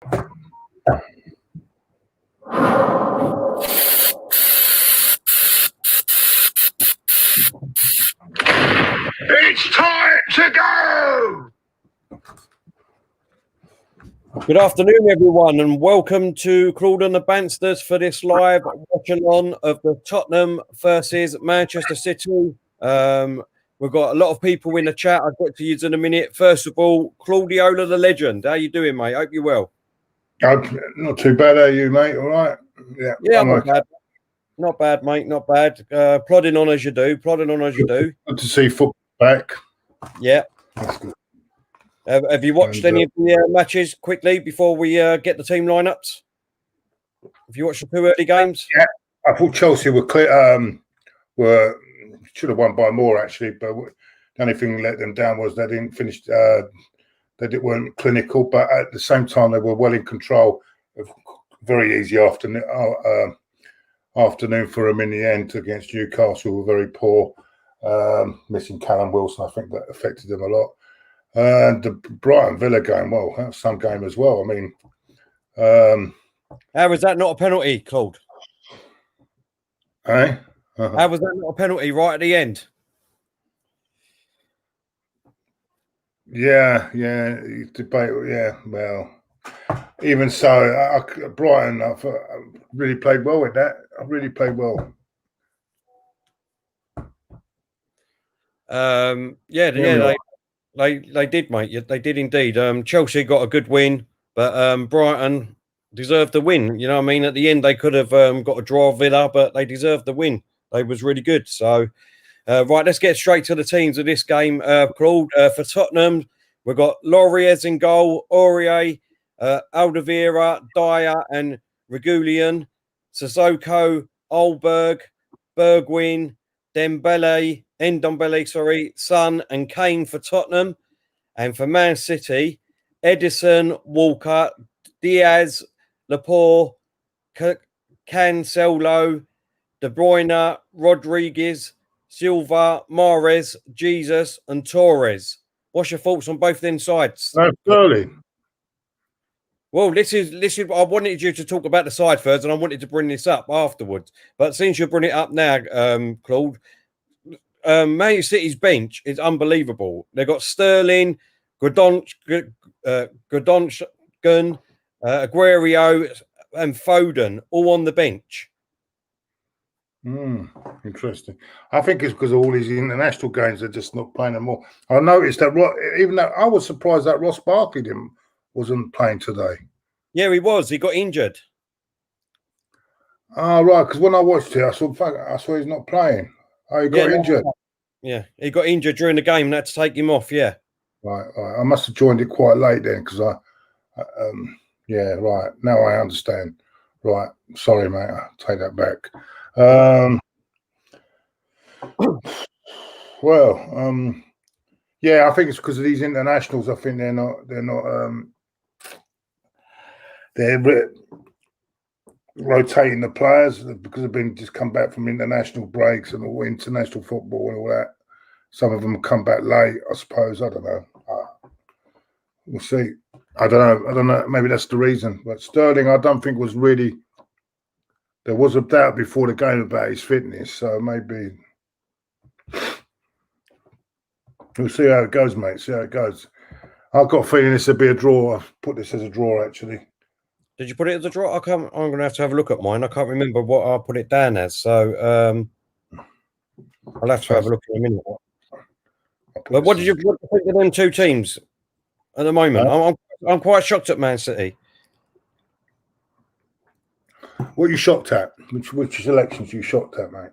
It's time to go! Good afternoon, everyone, and welcome to Claude and the Banstas for this live watching on of the Tottenham versus Manchester City. We've got a lot of people in the chat. I've got to use in a minute. First of all, Claudiola the legend. How you doing, mate? Hope you're well. Not too bad, are you, mate? All right? Yeah, I'm not bad. Not bad, mate. Not bad. Plodding on as you do. Plodding on as you do. Good to see football back. Yeah. That's good. Have you watched any of the matches quickly before we get the team lineups? Have you watched the two early games? Yeah, I thought Chelsea were clear. Should have won by more actually, but the only thing that let them down was they didn't finish. They weren't clinical, but at the same time they were well in control. Very easy afternoon for them in the end against Newcastle. Who were very poor, missing Callum Wilson. I think that affected them a lot. And the Brighton Villa game, well, that's some game as well. I mean, how was that not a penalty, Claude? Eh? How was that not a penalty right at the end? Yeah, debate. Yeah, well, even so, Brighton, I thought I really played well with that. I really played well. They did, mate. They did indeed. Chelsea got a good win, but Brighton deserved the win. You know what I mean? At the end, they could have got a draw Villa, but they deserved the win. They was really good. So, right, let's get straight to the teams of this game. Claude, for Tottenham, we've got Lloris in goal, Aurier, Alderweireld, Dyer, and Regulian, Sissoko, Olberg, Bergwijn, Ndombele, Son and Kane for Tottenham. And for Man City, Edison, Walker, Diaz, Laporte, Cancelo, De Bruyne, Rodriguez, Silva, Mahrez, Jesus, and Torres. What's your thoughts on both them sides? Early. Well, this is. I wanted you to talk about the side first, and I wanted to bring this up afterwards. But since you bring it up now, Claude, Man City's bench is unbelievable. They've got Sterling, Gudonski, Aguero, and Foden all on the bench. Interesting. I think it's because of all these international games, they're just not playing them all. I noticed that even though I was surprised that Ross Barkley wasn't playing today. Yeah, he was. He got injured. Oh, right. Because when I watched it, I saw he's not playing. Oh, he got injured. Yeah, he got injured during the game and had to take him off. Yeah. Right. I must have joined it quite late then because yeah, right. Now I understand. Right. Sorry, mate. I take that back. Yeah, I think it's because of these internationals. I think they're rotating the players because they've been just come back from international breaks and all international football and all that. Some of them come back late, I suppose. I don't know. We'll see. I don't know. Maybe that's the reason. But Sterling, I don't think was really. There was a doubt before the game about his fitness, so maybe we'll see how it goes, mate. See how it goes. I've got a feeling this will be a draw. I've put this as a draw, actually. Did you put it as a draw? I'm going to have a look at mine. I can't remember what I put it down as, so I'll have to have a look in a minute. But what did you think of them two teams at the moment? I'm quite shocked at Man City. What are you shocked at? Which selections are you shocked at, mate?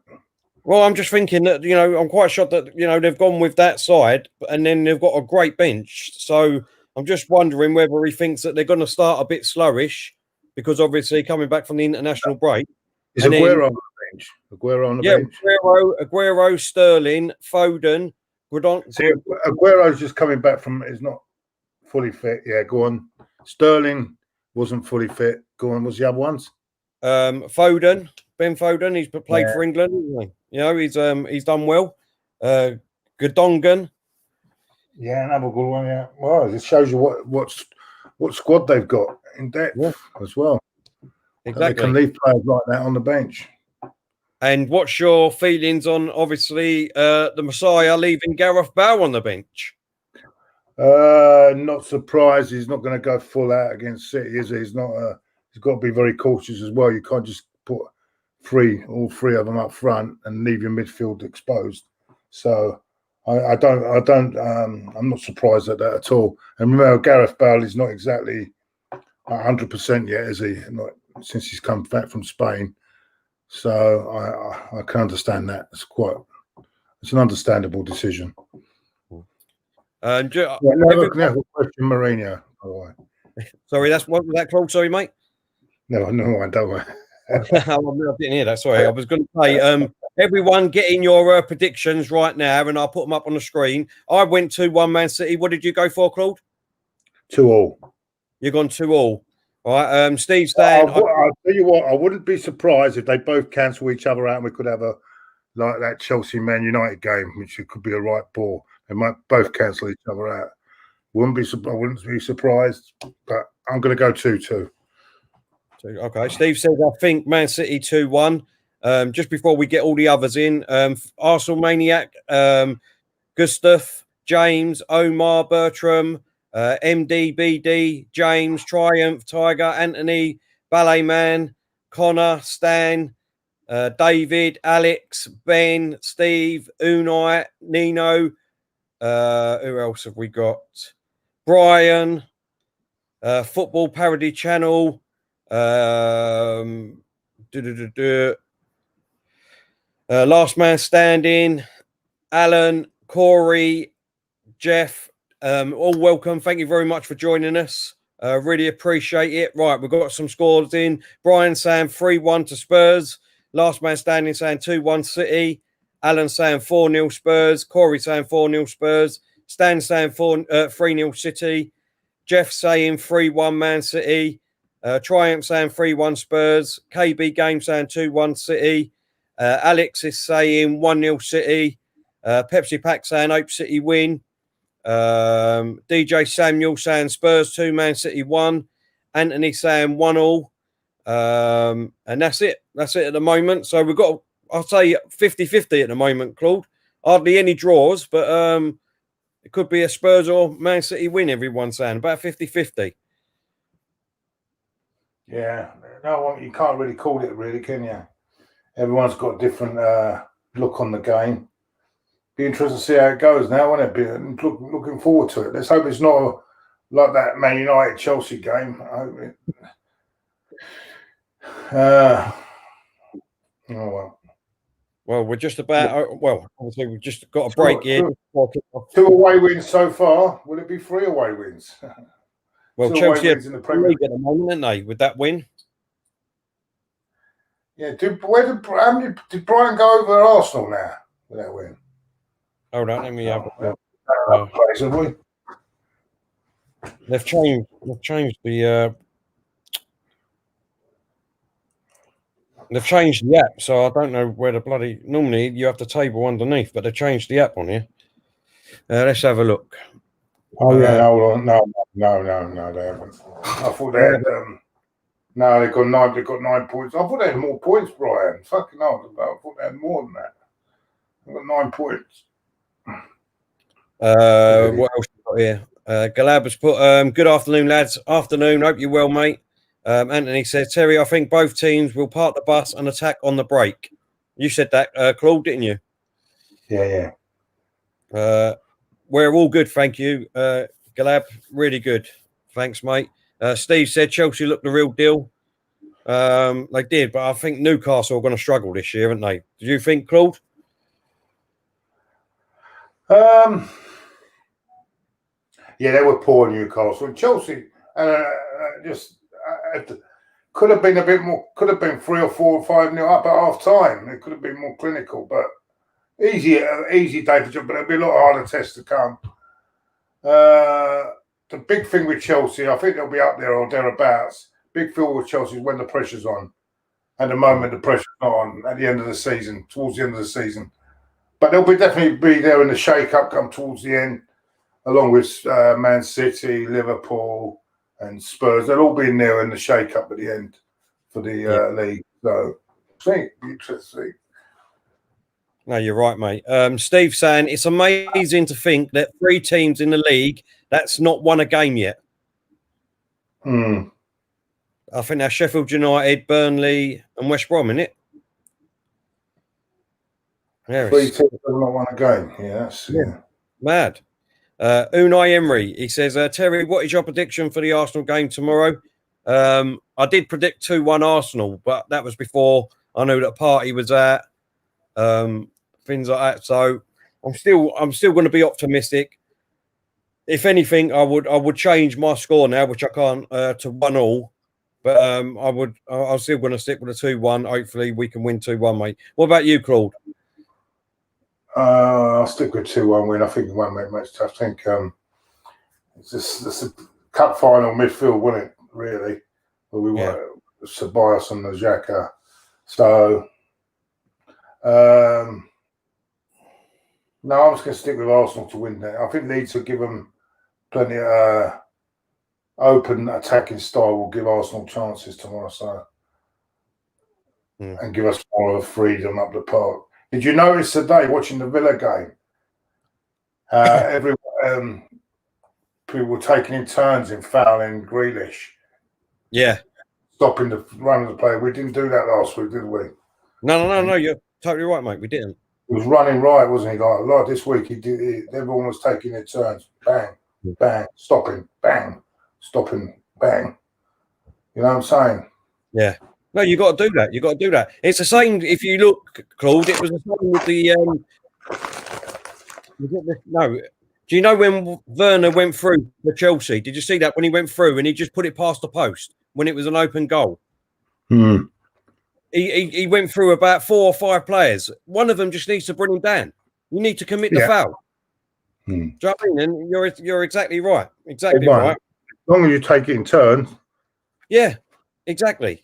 Well, I'm just thinking that, I'm quite shocked that, they've gone with that side and then they've got a great bench. So I'm just wondering whether he thinks that they're going to start a bit slowish because obviously coming back from the international break. Is Aguero on the bench? Aguero on the bench? Aguero, Sterling, Foden, Aguero's just coming back from, is not fully fit. Yeah, go on. Sterling wasn't fully fit. Go on. What's the other ones? Ben Foden, he's played for England, isn't he? He's done well. Gundogan. Yeah, another good one. Yeah, well, it shows you what what squad they've got in depth as well. Exactly. They can leave players like that on the bench. And what's your feelings on, obviously, the Messiah leaving Gareth Bale on the bench? Not surprised. He's not going to go full out against City, is he? He's not. He's got to be very cautious as well. You can't just put all three of them up front and leave your midfield exposed. So I'm not surprised at that at all. And remember, Gareth Bale is not exactly 100% yet, is he? Not since he's come back from Spain. So I can understand that. It's an understandable decision. Question, Mourinho, by the way. Sorry, what was that, Claude? Sorry, mate. No, don't worry. I didn't hear that. Sorry, I was going to say, everyone get in your predictions right now, and I'll put them up on the screen. I went 2-1 Man City. What did you go for, Claude? 2-2. You've gone 2-2. All right, Steve Stan. I'll tell you what, I wouldn't be surprised if they both cancel each other out and we could have like that Chelsea Man United game, which could be a right ball. They might both cancel each other out. I wouldn't be surprised, but I'm going to go 2-2. Okay, Steve says, I think Man City 2-1. Just before we get all the others in, Arsenal Maniac, Gustav, James, Omar, Bertram, MD, BD, James, Triumph, Tiger, Anthony, Ballet Man, Connor, Stan, David, Alex, Ben, Steve, Unai, Nino. Who else have we got? Brian, Football Parody Channel. Last Man Standing, Alan, Corey, Jeff, all welcome. Thank you very much for joining us. Really appreciate it. Right, we've got some scores in. Brian saying 3-1 to Spurs. Last Man Standing saying 2-1 City. Alan saying 4-0 Spurs. Corey saying 4-0 Spurs. Stan saying 3-0 City. Jeff saying 3-1 Man City. Triumph saying 3-1 Spurs. KB Game saying 2-1 City. Alex is saying 1-0 City. Pepsi Pack saying Hope City win. DJ Samuel saying Spurs 2, Man City 1. Anthony saying 1-1. And that's it. That's it at the moment. So we've got, I'll say 50-50 at the moment, Claude. Hardly any draws, but it could be a Spurs or Man City win, everyone's saying. About 50-50. Yeah. No, you can't really call it, really, can you? Everyone's got a different look on the game. Be interesting to see how it goes now, won't it? Looking forward to it. Let's hope it's not like that Man United Chelsea game. I hope it. Oh well. Well, we're just about. Well, obviously we've just got a break here. 2 away wins so far. Will it be 3 away wins? Well, Chelsea are in the Premier League at the moment, aren't they? With that win. Yeah. Did Brighton go over Arsenal now with that win? Hold on, let me have a They've changed the they've changed the app, so I don't know where the bloody. Normally you have the table underneath, but they've changed the app on here. Let's have a look. Oh yeah, hold on. No, they haven't. I thought they had. No, they've got 9. They've got 9 points. I thought they had more points, Brian. Fucking hell! I thought they had more than that. They've got 9 points. What else we got here? Galab has put good afternoon, lads. Afternoon. Hope you're well, mate. Anthony says, Terry, I think both teams will park the bus and attack on the break. You said that, Claude, didn't you? Yeah. We're all good, thank you, Galab. Really good. Thanks, mate. Steve said Chelsea looked the real deal. They did, but I think Newcastle are going to struggle this year, haven't they? Do you think, Claude? Yeah, they were poor, Newcastle. And Chelsea could have been a bit more. Could have been 3 or 4 or 5-0 up at half time. It could have been more clinical, but easy day for Chelsea. But it'll be a lot harder test to come. The big thing with Chelsea, I think they'll be up there or thereabouts. Big thing with Chelsea is when the pressure's on. At the moment, the pressure's not on. At the end of the season, towards the end of the season, but they'll definitely be there in the shake-up come towards the end, along with Man City, Liverpool, and Spurs. They'll all be in there in the shake-up at the end for the league. So, I think interesting. No, you're right, mate. Steve saying it's amazing to think that 3 teams in the league that's not won a game yet. Hmm. I think that's Sheffield United, Burnley, and West Brom, isn't it? Yeah, 3 teams have not won a game. Yeah. Mad. Unai Emery, he says, Terry, what is your prediction for the Arsenal game tomorrow? I did predict 2-1 Arsenal, but that was before I knew that Partey was at. Things like that. So I'm still going to be optimistic. If anything, I would change my score now, which I can't, to 1-1. But I'm still going to stick with a 2-1. Hopefully, we can win 2-1, mate. What about you, Claude? I'll stick with 2-1 win. I think it won't make much. I think it's a cup final midfield, wasn't it? Really, where we were ceballos and the Xhaka. So, no, I'm just going to stick with Arsenal to win that. I think Leeds will give them plenty of open attacking style. Will give Arsenal chances tomorrow, so and give us more of a freedom up the park. Did you notice today watching the Villa game? People were taking in turns in fouling Grealish. Yeah, stopping the run of the play. We didn't do that last week, did we? No. You're totally right, mate. We didn't. He was running right, wasn't he? Like this week, he did. Everyone was taking their turns. Bang, bang, stopping, bang, stopping, bang. You know what I'm saying? Yeah. No, you got to do that. You got to do that. It's the same. If you look, Claude, it was the same with the. No, do you know when Werner went through for Chelsea? Did you see that when he went through and he just put it past the post when it was an open goal? Hmm. He went through about 4 or 5 players. One of them just needs to bring him down. You need to commit the foul. Do you know what I mean? And you're exactly right. Exactly right. As long as you take it in turns. Yeah, exactly.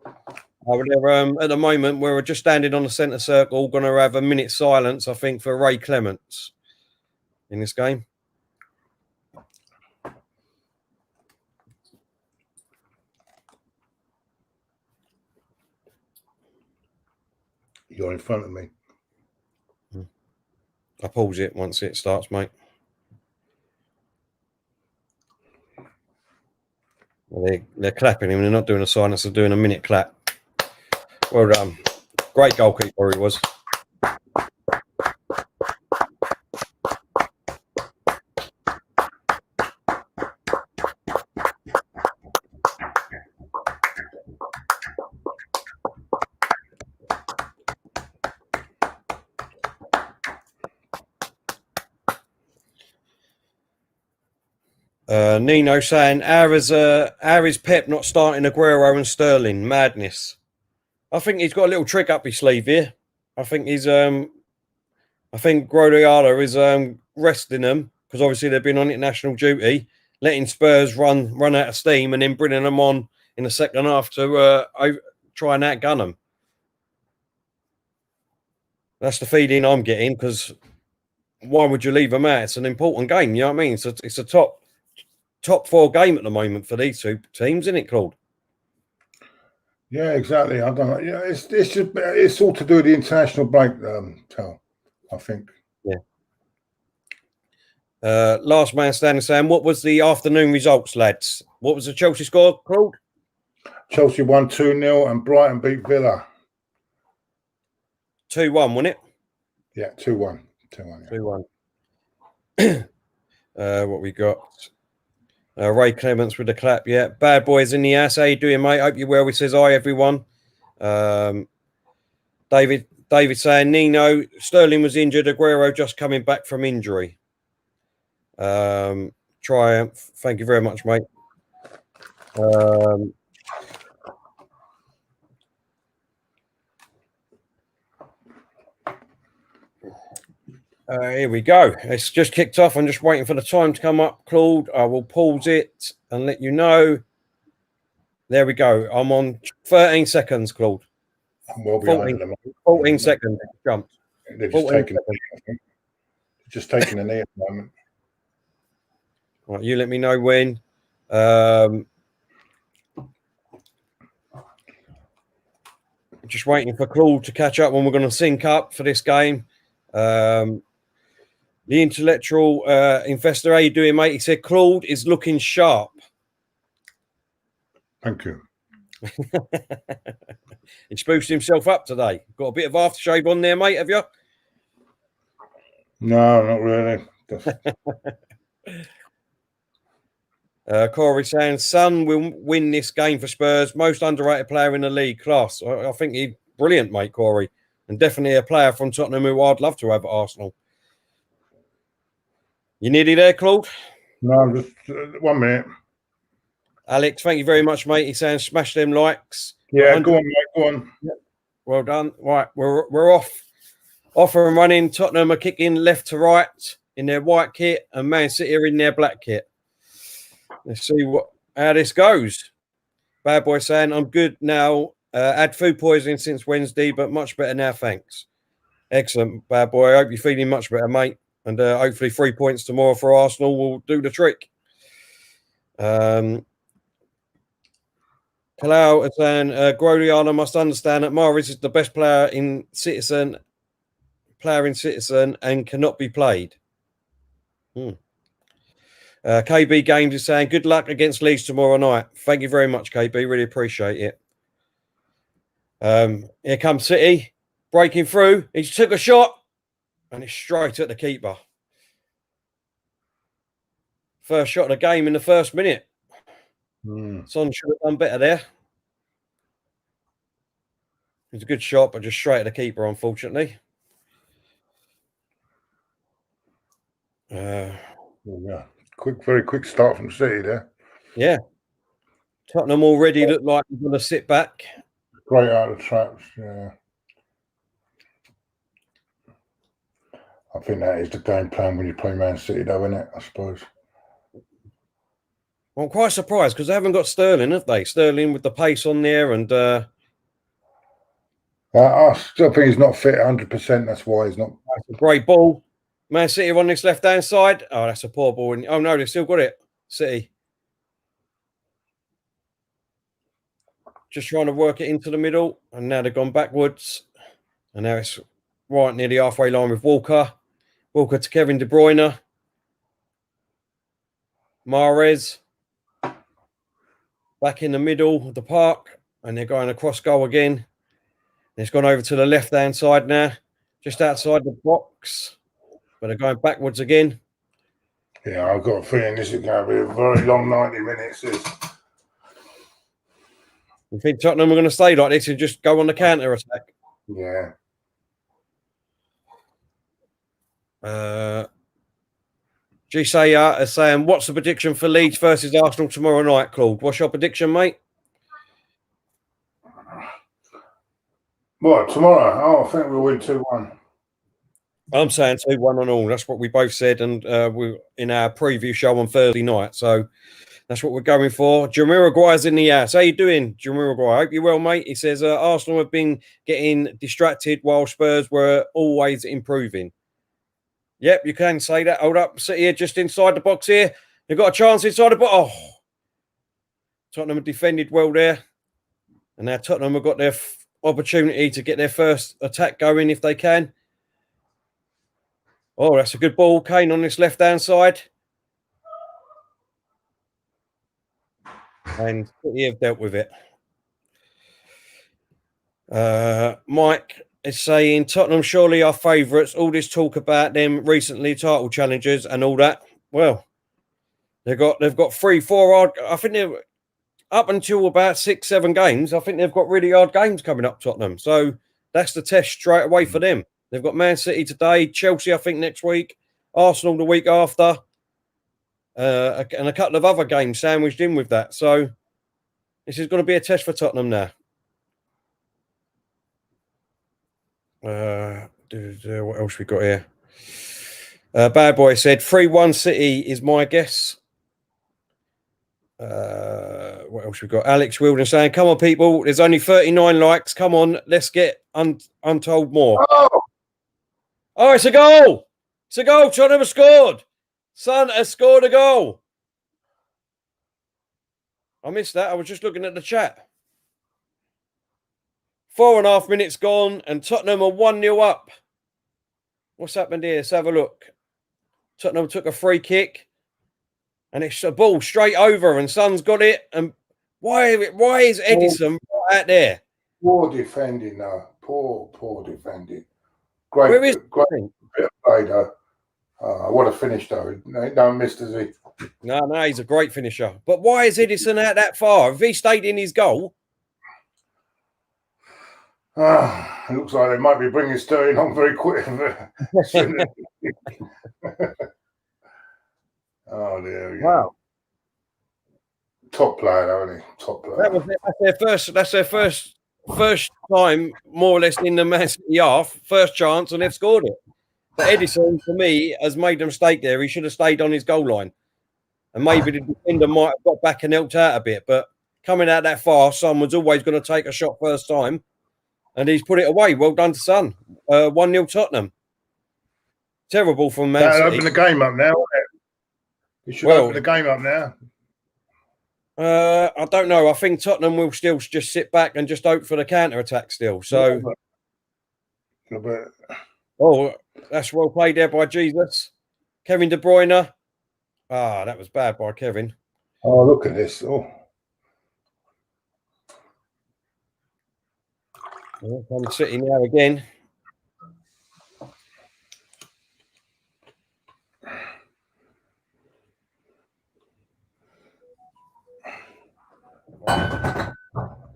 At the moment, we're just standing on the centre circle, going to have a minute silence, I think, for Ray Clements in this game. You're in front of me. I pause it once it starts, mate. Well, they're clapping him. They're not doing a silence. They're doing a minute clap. Well done. Great goalkeeper he was. Nino saying, how is Pep not starting Aguero and Sterling? Madness. I think he's got a little trick up his sleeve here. I think Guardiola is resting them because obviously they've been on international duty, letting Spurs run out of steam and then bringing them on in the second half to try and outgun them. That's the feeling I'm getting, because why would you leave them out? It's an important game, you know what I mean? It's a top 4 game at the moment for these 2 teams, isn't it, Claude? Yeah, exactly. I don't know. Yeah, it's all to do with the international break, Tal, I think. Yeah. Last man standing saying, what was the afternoon results, lads? What was the Chelsea score, Claude? Chelsea won 2-0 and Brighton beat Villa. 2-1, wasn't it? Yeah, 2-1. 2-1. What we got? Ray Clements with the clap. Yeah, bad boys in the house. How you doing, mate? Hope you're well. He says hi, everyone. David saying, Nino, Sterling was injured. Aguero just coming back from injury. Triumph. Thank you very much, mate. Here we go. It's just kicked off. I'm just waiting for the time to come up, Claude. I will pause it and let you know. There we go. I'm on 13 seconds, Claude. 14 seconds. Jumped. They're just taking a knee at the moment. Right, you let me know when. Just waiting for Claude to catch up when we're going to sync up for this game. The intellectual investor, how you doing, mate? He said Claude is looking sharp. Thank you. He spoofed himself up today. Got a bit of aftershave on there, mate, have you? No, not really. Corey saying Son will win this game for Spurs. Most underrated player in the league. Class. I think he's brilliant, mate, Corey. And definitely a player from Tottenham who I'd love to have at Arsenal. You nearly there, Claude? No, just 1 minute. Alex, thank you very much, mate. He's saying smash them likes. Yeah, go on, mate, go on. Well done. Right, we're off and running. Tottenham are kicking left to right in their white kit, and Man City are in their black kit. Let's see how this goes. Bad boy saying, I'm good now. Had food poisoning since Wednesday, but much better now, thanks. Excellent, bad boy. I hope you're feeling much better, mate. And hopefully 3 points tomorrow for Arsenal will do the trick. Kalau is saying, Guardiola must understand that Mahrez is the best player in Citizen and cannot be played. KB Games is saying, good luck against Leeds tomorrow night. Thank you very much, KB. Really appreciate it. Here comes City. Breaking through. He took a shot. And it's straight at the keeper. First shot of the game in the first minute. Son should have done better there. It's a good shot, but just straight at the keeper, unfortunately. Yeah. Very quick start from City there. Yeah. Tottenham already look like they're going to sit back. Great out of traps, yeah. I think that is the game plan when you play Man City, though, isn't it? I suppose. Well, I'm quite surprised because they haven't got Sterling, have they? Sterling with the pace on there, and I still think he's not fit 100%. That's why he's not. That's a great ball. Man City on this left-hand side. Oh, that's a poor ball. Oh, no, they've still got it. City. Just trying to work it into the middle. And now they've gone backwards. And now it's right near the halfway line with Walker. Walker to Kevin De Bruyne. Mahrez. Back in the middle of the park. And they're going across goal again. It's gone over to the left-hand side now. Just outside the box. But they're going backwards again. Yeah, I've got a feeling this is going to be a very long 90 minutes. You think Tottenham are going to stay like this and just go on the counter-attack? Yeah. Gisaya is saying, what's the prediction for Leeds versus Arsenal tomorrow night, Claude? What's your prediction, mate? What, tomorrow? Oh, I think we'll win 2-1. I'm saying 2-1 on all. That's what we both said, and we're in our preview show on Thursday night. So that's what we're going for. Jamiroquai's in the house. How you doing, Jamiroquai? Hope you're well, mate. He says Arsenal have been getting distracted while Spurs were always improving. Yep, you can say that. Hold up. Sit here just inside the box here. You've got a chance inside the box. Oh, Tottenham have defended well there. And now Tottenham have got their opportunity to get their first attack going if they can. Oh, that's a good ball. Kane on this left-hand side. And City have dealt with it. Mike is saying, Tottenham surely are favourites. All this talk about them recently, title challengers and all that. Well, they've got 3-4 hard. I think they're up until about 6-7 games. I think they've got really hard games coming up, Tottenham. So that's the test straight away for them. They've got Man City today, Chelsea, I think, next week, Arsenal the week after, and a couple of other games sandwiched in with that. So this is going to be a test for Tottenham now. What else we got here? Bad Boy said 3-1 City is my guess. What else we got? Alex Wilden saying, come on, people. There's only 39 likes. Come on, let's get untold more. Oh, it's a goal. It's a goal. Tottenham has scored. Son has scored a goal. I missed that. I was just looking at the chat. 4.5 minutes gone, and Tottenham are 1-0 up. What's happened here? Let's have a look. Tottenham took a free kick, and it's a ball straight over, and Son's got it. And why is Edison out there? Poor defending, though. Poor defending. Great, Where is great bit of play, though. What a finish, though. No missed, has he? No, he's a great finisher. But why is Edison out that far? If he stayed in his goal... It looks like they might be bringing Sterling on very quick. Oh, dear. Wow. Top player, though, isn't he? Top player. That's their first time, more or less, in the Man City half. First chance, and they've scored it. But Edison, for me, has made a mistake there. He should have stayed on his goal line. And maybe the defender might have got back and helped out a bit. But coming out that far, someone's always going to take a shot first time. And he's put it away. Well done to Son. 1-0 Tottenham. Terrible from Man City. Open the game up now. You should open the game up now. I don't know. I think Tottenham will still just sit back and just hope for the counter-attack still. So, that's well played there by Jesus. Kevin De Bruyne. That was bad by Kevin. Oh, look at this. I'm sitting now again.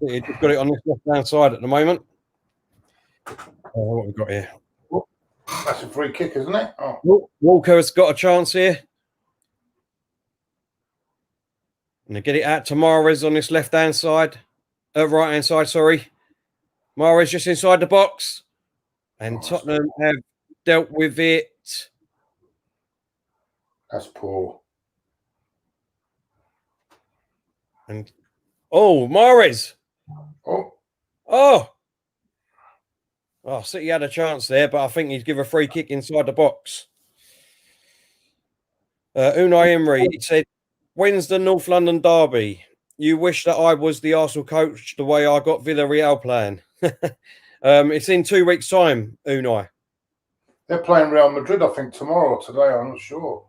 He's just got it on this left-hand side at the moment. What have we got here? That's a free kick, isn't it? Walker's got a chance here. And they get it out to Mahrez on this left-hand side. Right-hand side, sorry. Mahrez just inside the box. And Tottenham have dealt with it. That's poor. And Mahrez. City had a chance there, but I think he'd give a free kick inside the box. Unai Emery, he said, when's the North London derby? You wish that I was the Arsenal coach the way I got Villarreal playing. It's in 2 weeks' time, Unai. They're playing Real Madrid, I think, tomorrow or today. I'm not sure.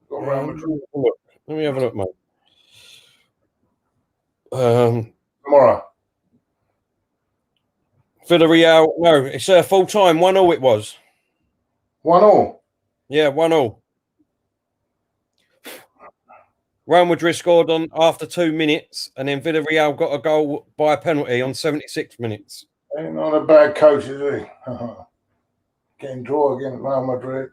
Got Real Madrid. Let me have a look, mate. Tomorrow. Villarreal, no, it's full time. 1-0 it was. 1-0? Yeah, 1-0. Real Madrid scored on after 2 minutes, and then Villarreal got a goal by a penalty on 76 minutes. Ain't not a bad coach, is he? Getting draw against Real Madrid.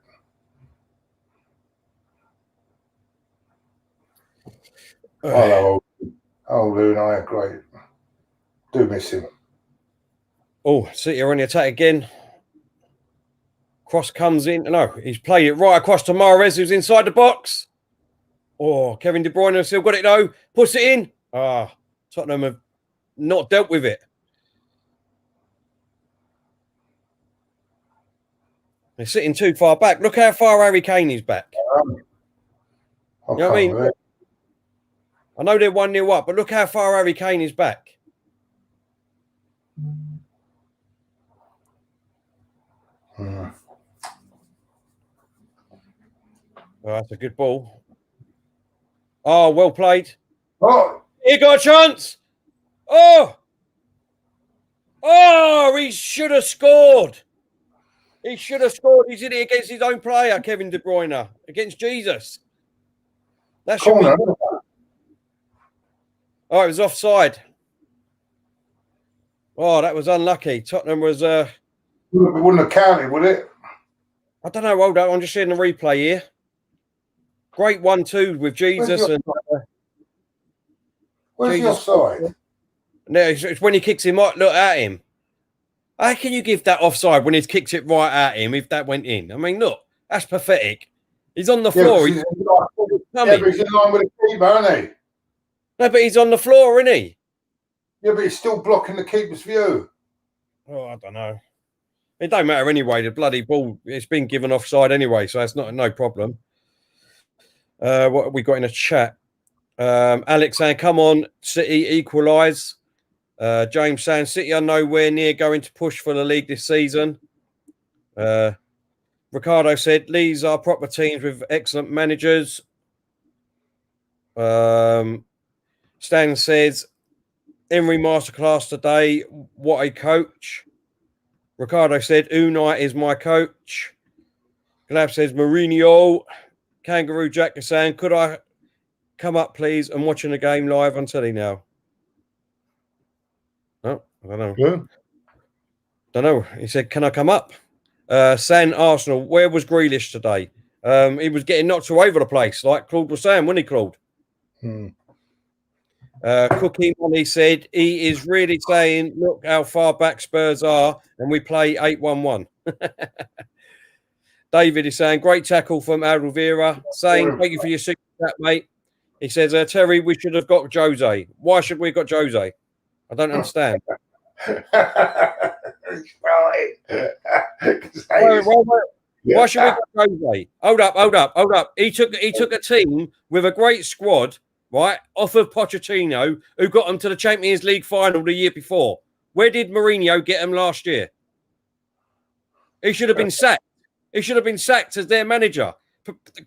Hello, old Unai, great. Do miss him. City are on the attack again. Cross comes in. No, he's played it right across to Mahrez, who's inside the box. Kevin De Bruyne has still got it though. Puts it in. Tottenham have not dealt with it. They're sitting too far back. Look how far Harry Kane is back. You know what I mean? I know they're 1-0 up, but look how far Harry Kane is back. That's a good ball. Well played. He got a chance. He should have scored. He should have scored. He's in it against his own player, Kevin De Bruyne, against Jesus. That should be. It was offside. That was unlucky. Tottenham was. It wouldn't have counted, would it? I don't know. Hold on. I'm just seeing the replay here. Great 1-2 with Jesus. Where's the offside? No, it's when he kicks him right, look at him. How can you give that offside when he kicks it right at him if that went in? I mean, look, that's pathetic. He's on the floor. He's in line with the keeper, isn't he? No, but he's on the floor, isn't he? Yeah, but he's still blocking the keeper's view. I don't know. It don't matter anyway. The bloody ball, it's been given offside anyway, so that's no problem. What have we got in a chat? Alex saying, come on, City equalise. James saying, City are nowhere near going to push for the league this season. Ricardo said, these are proper teams with excellent managers. Stan says, Emery masterclass today. What a coach. Ricardo said, Unai is my coach. Glab says, Mourinho. Kangaroo Jack is saying, could I come up, please? I'm watching the game live on telly now. Oh, I don't know. Yeah. Don't know. He said, can I come up? San Arsenal, where was Grealish today? He was getting knocked all over the place, like Claude was saying, wasn't he, Claude? Cookie Money said, he is really saying, look how far back Spurs are, and we play 8-1-1. David is saying, great tackle from Alvira, saying, thank you for your super chat, mate. He says, Terry, we should have got Jose. Why should we have got Jose? I don't understand. Why should we got Jose? Hold up. He took a team with a great squad, right, off of Pochettino, who got them to the Champions League final the year before. Where did Mourinho get them last year? He should have been sacked. He should have been sacked as their manager.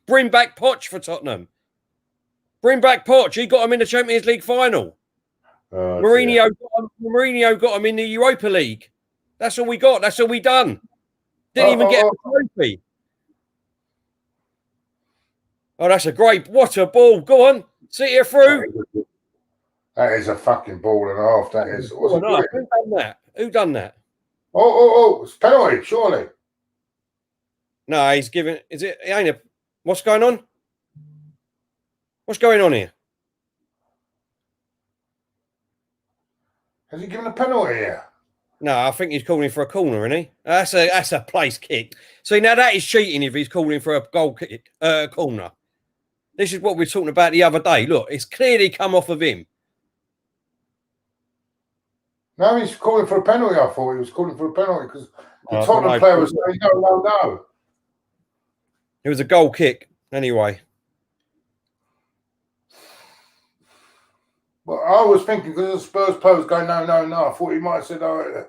Bring back Poch for Tottenham. Bring back Poch. He got him in the Champions League final. Mourinho got him in the Europa League. That's all we got. That's all we done. Didn't even get a trophy. Oh, that's a great. What a ball. Go on. See it through. That is a fucking ball and a half. That is. Who done that? Who done that? It's penalty, surely. No, he's giving. Is it? It ain't a. What's going on? What's going on here? Has he given a penalty here? No, I think he's calling for a corner, isn't he? That's a place kick. See, now that is cheating if he's calling for a goal kick, corner. This is what we were talking about the other day. Look, it's clearly come off of him. No, he's calling for a penalty. I thought he was calling for a penalty because the Tottenham player was saying, no. It was a goal kick, anyway. Well, I was thinking because the Spurs player was going, no. I thought he might have said, oh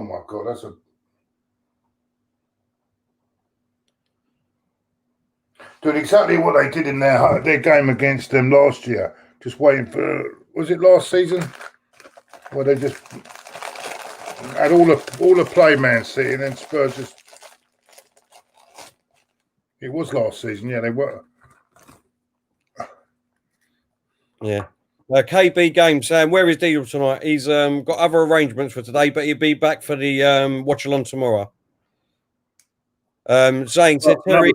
my God, that's a. Doing exactly what they did in their game against them last year. Just waiting for, was it last season? Where they just had all the play, Man City, and then Spurs just. It was last season, yeah, they were. Yeah. KB Game saying, where is Diesel tonight? He's got other arrangements for today, but he'll be back for the watch along tomorrow. Zane said, Terry,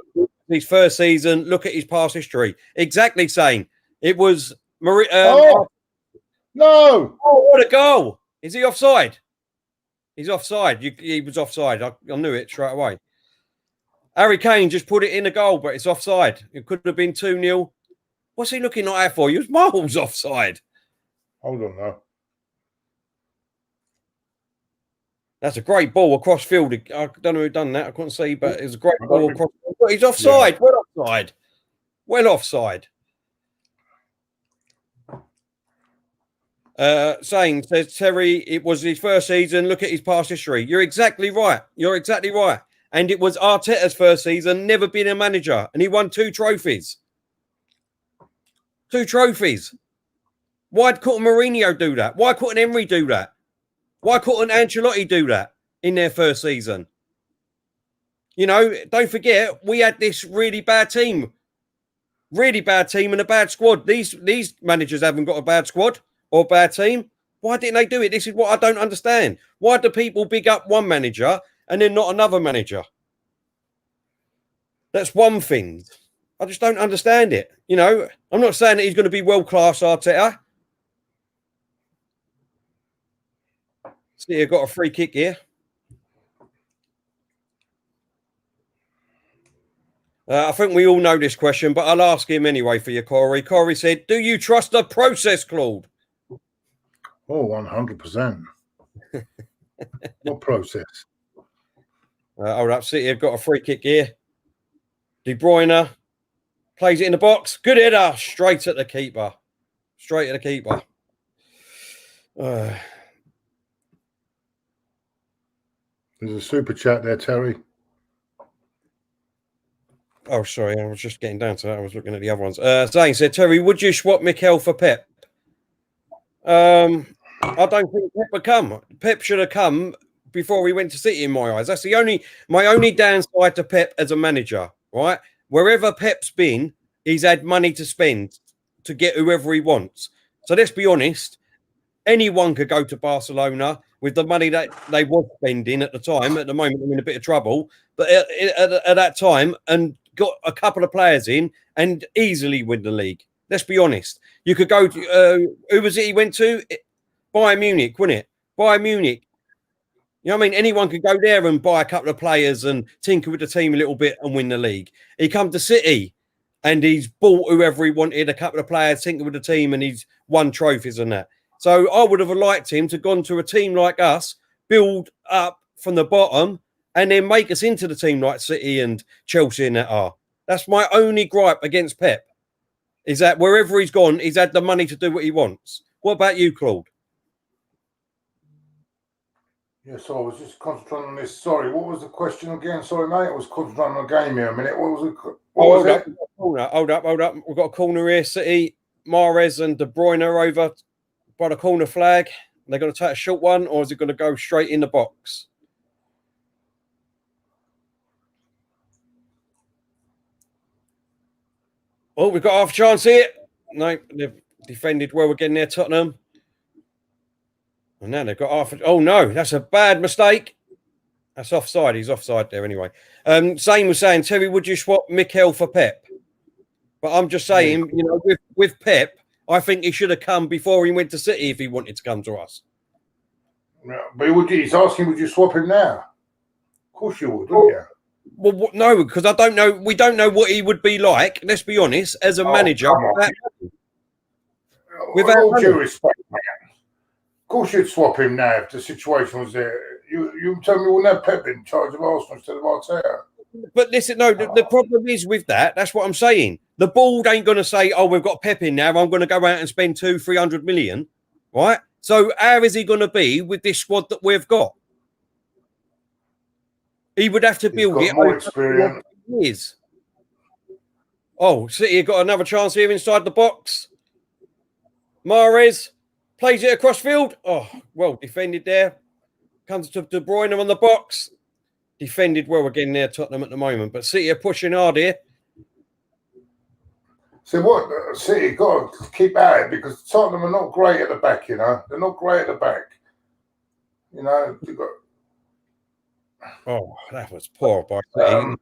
his first season, look at his past history. Exactly, Zane. It was no! Oh, what a goal! Is he offside? He's offside. He was offside. I knew it straight away. Harry Kane just put it in a goal, but it's offside. It could have been 2-0. What's he looking like that for? He was miles offside. Hold on now. That's a great ball across field. I don't know who done that. I couldn't see, but it was a great ball across field. But he's offside. Yeah. Well offside. Saying says Terry, it was his first season. Look at his past history. You're exactly right. And it was Arteta's first season, never been a manager, and he won 2 trophies. 2 trophies. Why couldn't Mourinho do that? Why couldn't Emery do that? Why couldn't Ancelotti do that in their first season? You know, don't forget, we had this really bad team and a bad squad. These managers haven't got a bad squad or bad team. Why didn't they do it? This is what I don't understand. Why do people big up one manager and then not another manager? That's one thing. I just don't understand it. You know, I'm not saying that he's going to be world-class, Arteta. See, I've got a free kick here. I think we all know this question, but I'll ask him anyway for you, Corey. Corey said, do you trust the process, Claude? Oh, 100%. What process? Hold up, City have got a free kick here. De Bruyne. Plays it in the box. Good header. Straight at the keeper. Straight at the keeper. There's a super chat there, Terry. Oh, sorry. I was just getting down to that. I was looking at the other ones. Zane said, Terry, would you swap Mikel for Pep? I don't think Pep would come. Pep should have come before he went to City in my eyes. That's my only downside to Pep as a manager, right? Wherever Pep's been, he's had money to spend to get whoever he wants. So let's be honest, anyone could go to Barcelona with the money that they were spending at the time. At the moment, they're in a bit of trouble, but at that time, and got a couple of players in and easily win the league. Let's be honest. You could go to, who was it he went to? Bayern Munich, wasn't it? Bayern Munich. You know what I mean? Anyone could go there and buy a couple of players and tinker with the team a little bit and win the league. He come to City and he's bought whoever he wanted, a couple of players, tinker with the team, and he's won trophies and that. So I would have liked him to gone to a team like us, build up from the bottom, and then make us into the team like City and Chelsea and that are. That's my only gripe against Pep, is that wherever he's gone, he's had the money to do what he wants. What about you, Claude? Yeah, so I was just concentrating on this. Sorry, what was the question again? Sorry, mate. I was concentrating on the game here a minute. What was it? Hold up. We've got a corner here. City, Mahrez and De Bruyne are over by the corner flag. They're going to take a short one, or is it going to go straight in the box? Oh, we've got half a chance here. No, they've defended well again there, Tottenham. And now they've got half a... Oh, no, that's a bad mistake. That's offside. He's offside there anyway. Zane was saying, Terry, would you swap Mikel for Pep? But I'm just saying, you know, with Pep, I think he should have come before he went to City if he wanted to come to us. Yeah, but he's asking, would you swap him now? Of course you would, wouldn't you? Well, no, because I don't know. We don't know what he would be like. Let's be honest, as a manager. With all due respect, man. Of course you'd swap him now if the situation was there. You tell me we wouldn't have Pep in charge of Arsenal instead of Arteta. But listen, no, the problem is with that. That's what I'm saying. The board ain't going to say, "Oh, we've got Pep in now. I'm going to go out and spend 200-300 million," right? So how is he going to be with this squad that we've got? He would have to build it. More experience. Oh, City got another chance here inside the box. Mahrez plays it across field. Oh, well defended there. Comes to De Bruyne on the box. Defended well again there, Tottenham at the moment. But City are pushing hard here. So what? City got to keep at it because Tottenham are not great at the back, you know. They're not great at the back. You know, they've got... Oh, that was poor by City.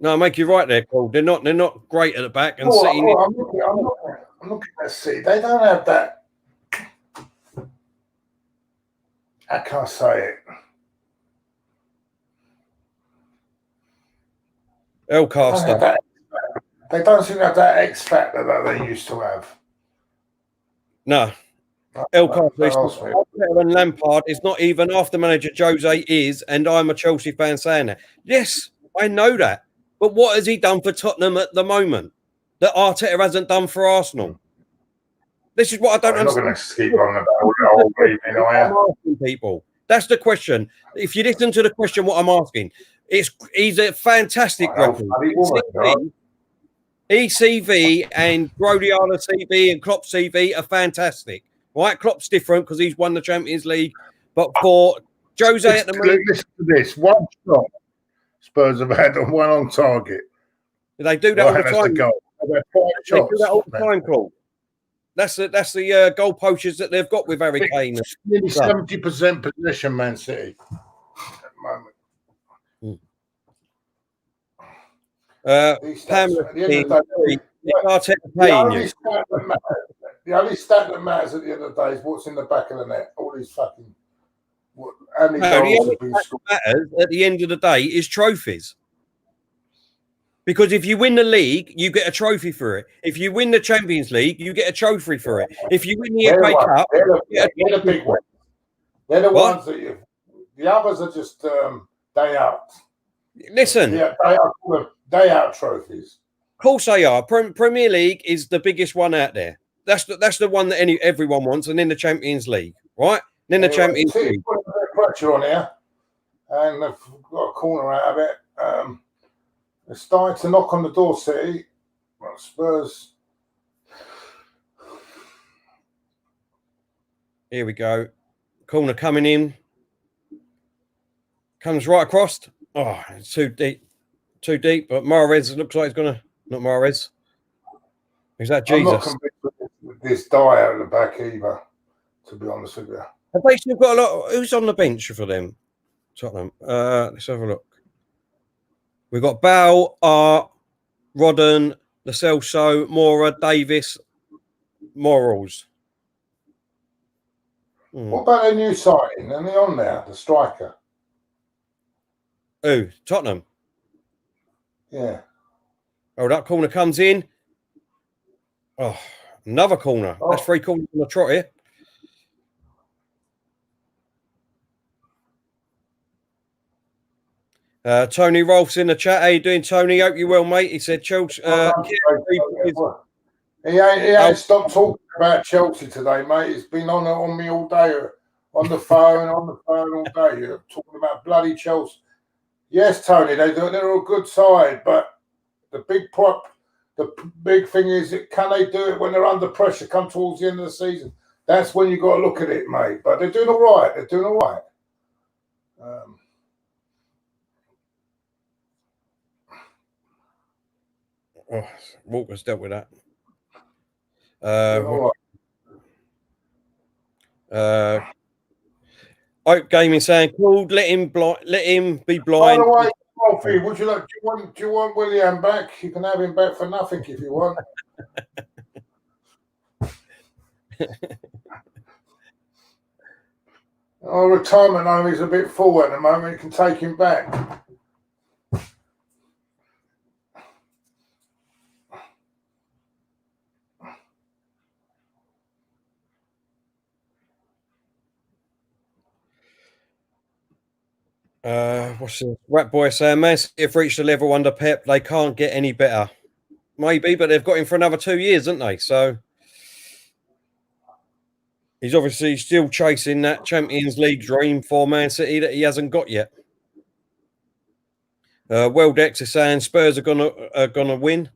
No, I make you right there, Paul. They're not great at the back. And City. I'm looking at City. They don't have that. I can't say it. El Caster. They don't seem to have that X factor that they used to have. No. El Caster and Lampard is not even after manager Jose is, and I'm a Chelsea fan saying that. Yes, I know that. But what has he done for Tottenham at the moment that Arteta hasn't done for Arsenal? This is what I don't understand. I'm not going to keep on about the whole evening, I'm asking people. That's the question. If you listen to the question, what I'm asking, he's a fantastic referee. ECV and Guardiola CV and Klopp CV are fantastic. Right, Klopp's different because he's won the Champions League. But for Jose at the moment... Listen to this. One shot Spurs have had on one on target. They do that all the time. They do that all the time, Claude. That's the goal poachers that they've got with Harry Kane. Nearly 70% possession, Man City at the moment. Pamela, the only stat that matters at the end of the day is what's in the back of the net. All these fucking... the only stat that matters at the end of the day is trophies. Because if you win the league, you get a trophy for it. If you win the Champions League, you get a trophy for it. If you win the FA Cup, they're the big ones. They're the ones that the others are just day out. Listen, Yeah, they are called day out trophies. of course they are. Premier League is the biggest one out there. That's the one that everyone wants, and then the Champions League, right? Then the Anyway, Champions City's League. putting a bit of pressure on here, and they've got a corner out of it. They're starting to knock on the door, City. Well, Spurs. Here we go. Corner coming in. Comes right across. Oh, it's too deep. Too deep. But Mahrez looks like he's going to... Not Mahrez. Is that Jesus? I'm not convinced with this die out of the back either, to be honest with you. Have they still got a lot... Who's on the bench for them? Tottenham. Let's have a look. We've got Bale, Art, Rodden, Lo Celso, Mora, Davis, Morals. What about their new signing? Are they on there? The striker? Who? Tottenham. Yeah. Oh, that corner comes in. Oh, another corner. Oh. That's 3 corners on the trot here. Tony Rolf's in the chat. How you doing, Tony? Hope you're well, mate. He said Chelsea. He ain't stopped talking about Chelsea today, mate. It's been on me all day, on the phone all day. You're talking about bloody Chelsea. Yes, Tony, they're a good side, but the big thing is, can they do it when they're under pressure? Come towards the end of the season, that's when you got to look at it, mate. But they're doing all right. They're doing all right. Walker's dealt with that. Oak Gaming saying, Claude, let him be blind. By the way, Alfie, would you like? Do you want William back? You can have him back for nothing if you want. Our retirement home is a bit full at the moment. You can take him back. What's the Rat Boy saying? Man City have reached a level under Pep. They can't get any better. Maybe, but they've got him for another 2 years, haven't they? So he's obviously still chasing that Champions League dream for Man City that he hasn't got yet. World X is saying Spurs are gonna win.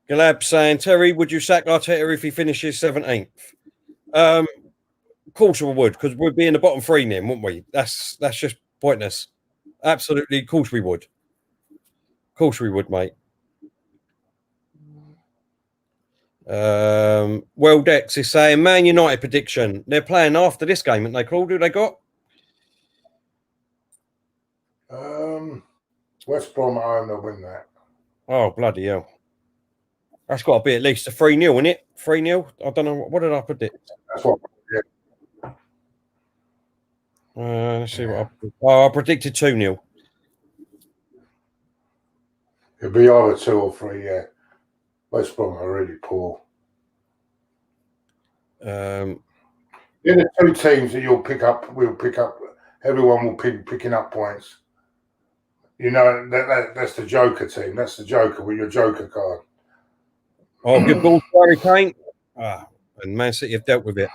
Galab saying, Terry, would you sack Arteta if he finishes 17th? Of course we would, because we'd be in the bottom 3 then, wouldn't we? That's just pointless. Absolutely, of course we would. Of course we would, mate. World X is saying, Man United prediction. They're playing after this game, aren't they, Claude? Who they got? West Brom at home, they'll win that. Oh, bloody hell. That's got to be at least a 3-0, isn't it? 3-0? I don't know. What did I predict? That's what, yeah. Let's see what I predicted 2-0. It'll be either 2 or 3, yeah. West Brom are really poor. They're the 2 teams that we'll pick up. Everyone will picking up points. You know, that's the Joker team. That's the Joker with your Joker card. Oh, good ball, Harry Kane. And Man City have dealt with it.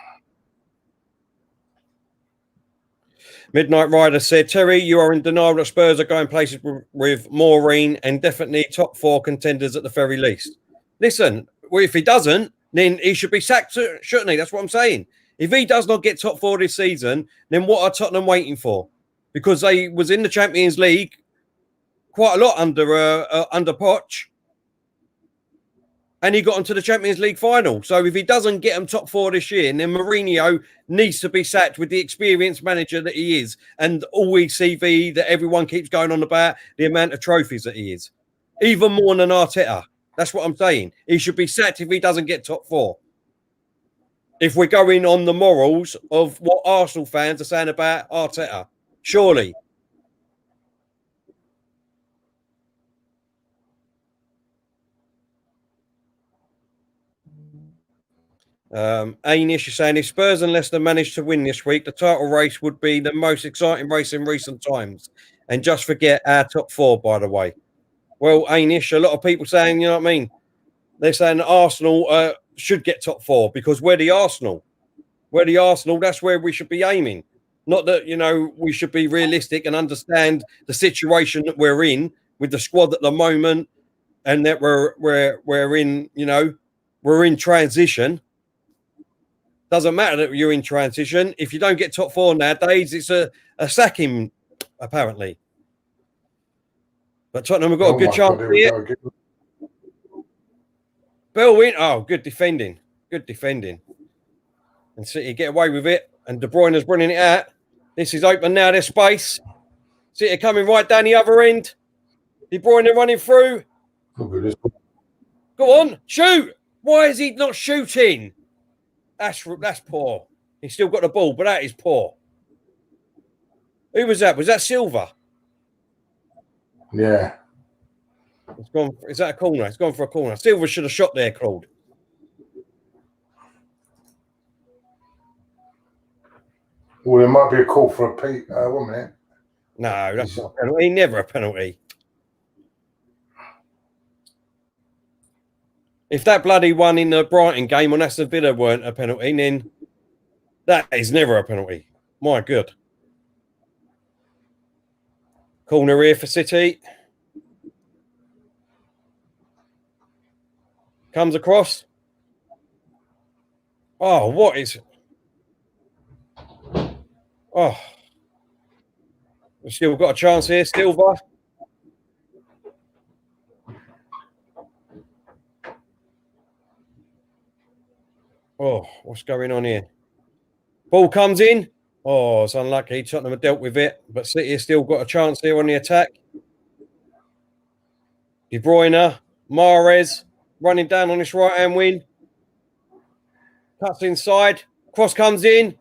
Midnight Rider said, Terry, you are in denial that Spurs are going places with Mourinho and definitely top 4 contenders at the very least. Listen, well, if he doesn't, then he should be sacked, shouldn't he? That's what I'm saying. If he does not get top 4 this season, then what are Tottenham waiting for? Because they was in the Champions League quite a lot under Poch. And he got into the Champions League final. So if he doesn't get them top 4 this year, then Mourinho needs to be sacked with the experienced manager that he is. And all his CV that everyone keeps going on about, the amount of trophies that he is. Even more than Arteta. That's what I'm saying. He should be sacked if he doesn't get top 4. If we're going on the morals of what Arsenal fans are saying about Arteta. Surely. Anish is saying if Spurs and Leicester managed to win this week, the title race would be the most exciting race in recent times. And just forget our top 4, by the way. Well, Anish, a lot of people saying, you know what I mean? They're saying that Arsenal should get top 4 because we're the Arsenal. We're the Arsenal. That's where we should be aiming. Not that, you know, we should be realistic and understand the situation that we're in with the squad at the moment, and that we're in, you know, we're in transition. Doesn't matter that you're in transition. If you don't get top 4 nowadays, it's a sacking, apparently. But Tottenham have got a good chance here. Bellerin, oh, good defending. Good defending. And City get away with it. And De Bruyne's bringing it out. This is open now, there's space. City coming right down the other end. De Bruyne running through. Go on, shoot. Why is he not shooting? That's poor. He's still got the ball, but that is poor. Who was that? Was that Silva? Yeah. It's gone. Is that a corner? It's gone for a corner. Silva should have shot there, Claude. Well, there might be a call for a Pete. 1 minute. No, that's not a penalty. Never a penalty. If that bloody one in the Brighton game on Aston Villa weren't a penalty, then that is never a penalty. My God. Corner here for City. Comes across. Oh, what is... Oh. We've still got a chance here, Silva. Oh, what's going on here? Ball comes in. Oh, it's unlucky. Tottenham have dealt with it, but City has still got a chance here on the attack. De Bruyne, Mahrez running down on this right-hand wing. Cuts inside. Cross comes in.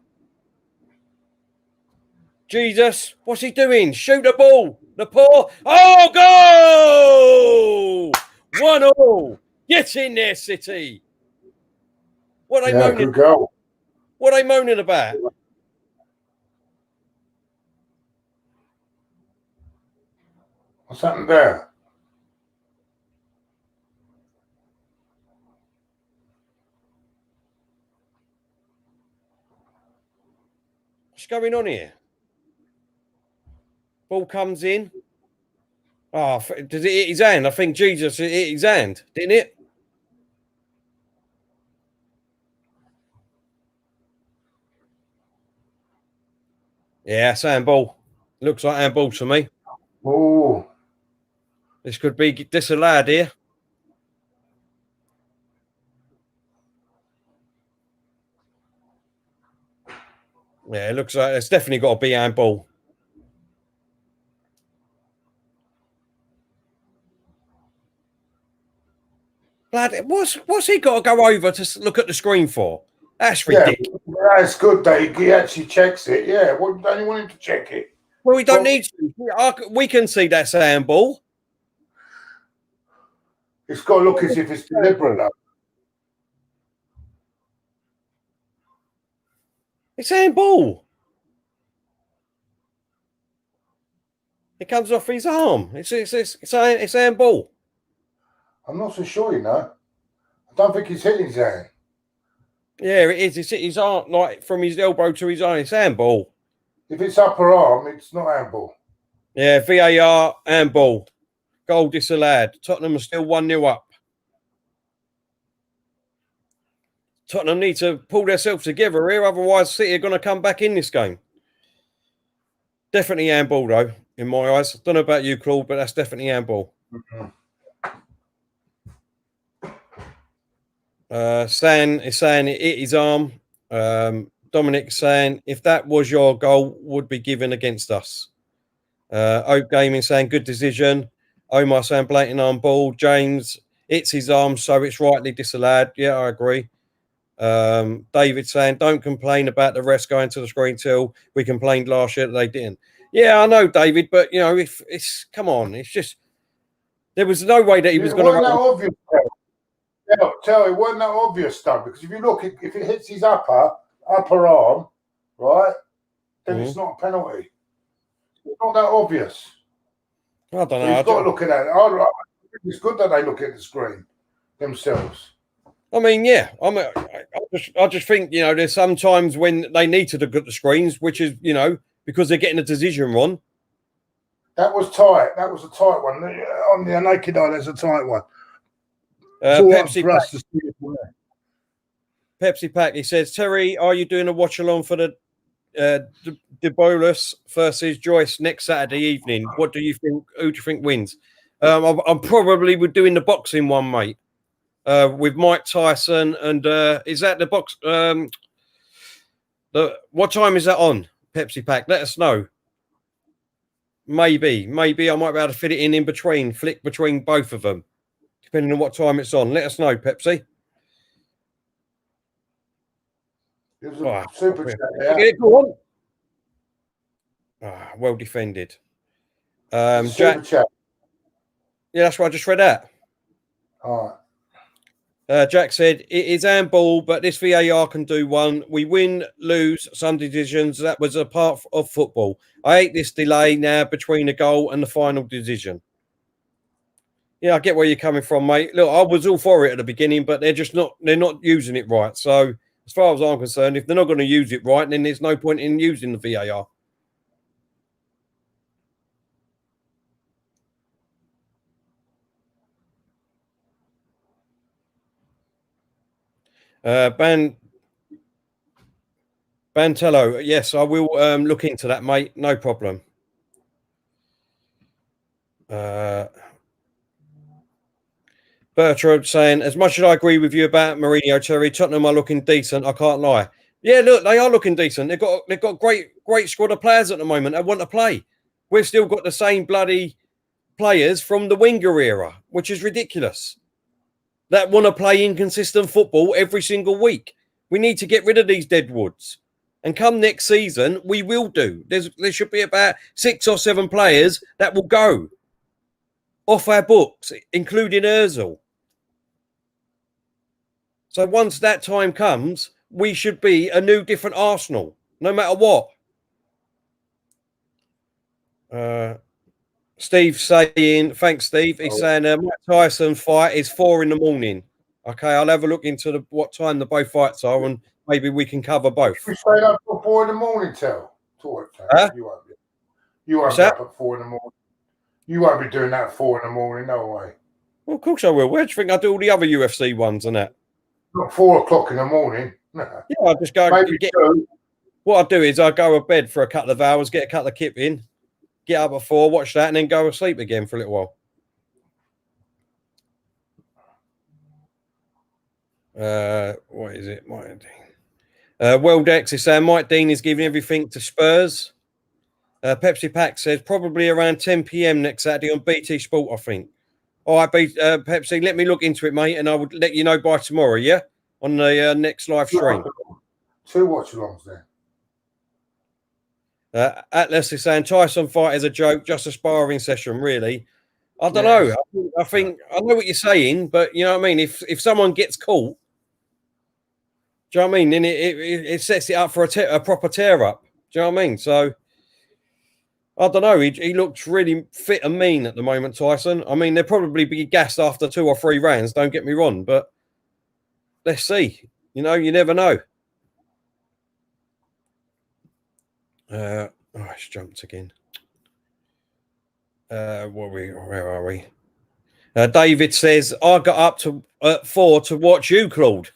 Jesus, what's he doing? Shoot the ball. The poor. Oh, goal! 1-1. Get in there, City. What are they moaning? Good goal. What are they moaning about? What's happened there? What's going on here? Ball comes in. Oh, does it hit his hand? I think Jesus it hit his hand, didn't it? Yeah, it's handball. Looks like handball to me. Oh. This could be disallowed here. Yeah, it looks like it's definitely got to be handball. Blood, what's he got to go over to look at the screen for? That's ridiculous. Yeah, that's good that he actually checks it. Yeah, don't you want him to check it? Well, we don't need to. We can see that's handball. It's got to look as if it's deliberate, though. It's handball. It comes off his arm. It's handball. I'm not so sure, you know. I don't think he's hitting his hand. Yeah, it is. It's his arm, like from his elbow to his eye. It's handball. If it's upper arm, it's not handball. Yeah, VAR, handball. Goal disallowed. Tottenham are still 1-0 up. Tottenham need to pull themselves together here, otherwise City are going to come back in this game. Definitely handball, though, in my eyes. Don't know about you, Claude, but that's definitely handball. Stan is saying it hit his arm. Dominic saying if that was your goal, would be given against us. Oak Gaming saying good decision. Omar saying blatant arm ball. James, it's his arm, so it's rightly disallowed. Yeah, I agree. David saying don't complain about the rest going to the screen till we complained last year that they didn't. Yeah, I know, David, but you know, if it's come on, it's just there was no way that he was going to. Obvious. Tell it wasn't that obvious though, because if you look, if it hits his upper arm, right, then it's not a penalty. It's not that obvious. I don't know. So you've got to look at that. It's good that they look at the screen themselves. I mean, yeah. I just think, you know, there's sometimes when they need to look at the screens, which is, you know, because they're getting a decision wrong. That was tight. That was a tight one. On the naked eye, there's a tight one. Pepsi Pack. He says, Terry, are you doing a watch along for the Ceballos versus Joyce next Saturday evening? What do you think? Who do you think wins? I'm probably doing the boxing one, mate. With Mike Tyson and is that the box? What time is that on? Pepsi Pack. Let us know. Maybe I might be able to fit it in between, flick between both of them, depending on what time it's on. Let us know, Pepsi. It was a super chat. Yeah. Go on. Well defended. Jack. Chat. Yeah, that's what I just read out. All right. Jack said, it is handball, but this VAR can do one. We win, lose some decisions. That was a part of football. I hate this delay now between the goal and the final decision. Yeah, I get where you're coming from, mate. Look, I was all for it at the beginning, but they're not using it right. So as far as I'm concerned, if they're not going to use it right, then there's no point in using the VAR. Bantello, yes, I will look into that, mate. No problem. Bertrand saying, as much as I agree with you about Mourinho, Terry, Tottenham are looking decent. I can't lie. Yeah, look, they are looking decent. They've got great squad of players at the moment. They want to play. We've still got the same bloody players from the Wenger era, which is ridiculous. That want to play inconsistent football every single week. We need to get rid of these deadwoods. And come next season, we will do. There should be about 6 or 7 players that will go off our books, including Ozil. So once that time comes, we should be a new, different Arsenal, no matter what. Steve saying, thanks, Steve. He's saying Mike Tyson fight is 4 a.m. Okay, I'll have a look into what time the both fights are, and maybe we can cover both. We stayed up till 4 a.m, Tel. You won't be. You won't be up at 4 a.m. You won't be doing that at 4 a.m. No way. Well, of course I will. Where do you think I do all the other UFC ones and that? Not 4 o'clock in the morning. No. Yeah, I'll just go. What I do is I go to bed for a couple of hours, get a couple of kip in, get up at 4, watch that, and then go to sleep again for a little while. What is it? World X is saying Mike Dean is giving everything to Spurs. Pepsi Pack says probably around 10 p.m. next Saturday on BT Sport, I think. All right, Pepsi, let me look into it, mate, and I would let you know by tomorrow, yeah? On the next live stream. 2 watch-alongs there. Atlas is saying Tyson fight is a joke, just a sparring session, really. I don't know. I think I know what you're saying, but you know what I mean? If someone gets caught, do you know what I mean? Then it sets it up for a proper tear-up. Do you know what I mean? So, I don't know. He looks really fit and mean at the moment, Tyson. I mean, they'll probably be gassed after 2 or 3 rounds, don't get me wrong, but let's see. You know, you never know. It's jumped again. Where are we? David says, I got up to 4 to watch you, Claude.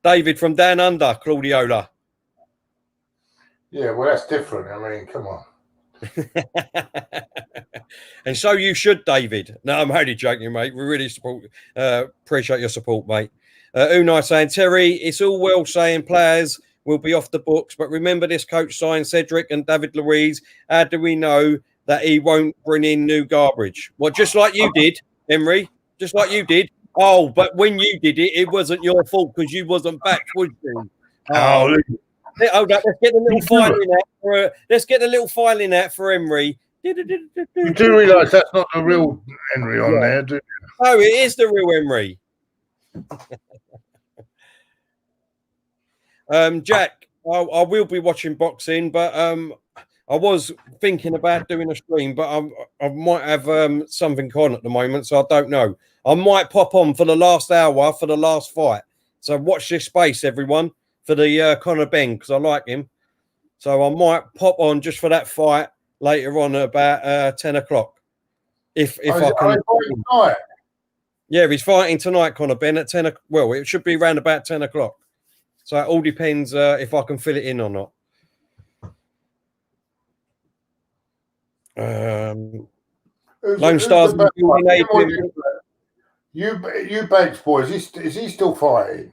David from Down Under, Claudiola. Yeah, well, that's different. I mean, come on. And so you should, David. No, I'm only joking, mate. We really appreciate your support, mate. Unai saying, Terry, it's all well saying players will be off the books, but remember this coach signed Cedric and David Luiz. How do we know that he won't bring in new garbage? Well, just like you did, Emery, just like you did. Oh, but when you did it, it wasn't your fault because you wasn't back, was you? Hold up, let's get the little filing out for Emery. You do realise that's not the real Henry on there, do you? Oh, it is the real Henry. Jack, I will be watching boxing, but I was thinking about doing a stream, but I might have something on at the moment, so I don't know. I might pop on for the last hour for the last fight. So watch this space, everyone, for the Conor Benn, because I like him. So I might pop on just for that fight later on at about 10 o'clock. If I can. Tonight? Yeah, he's fighting tonight, Conor Benn, at 10 o'clock. Well, it should be around about 10 o'clock. So it all depends if I can fill it in or not. Lone Stars. You Banks boy, is he still fighting?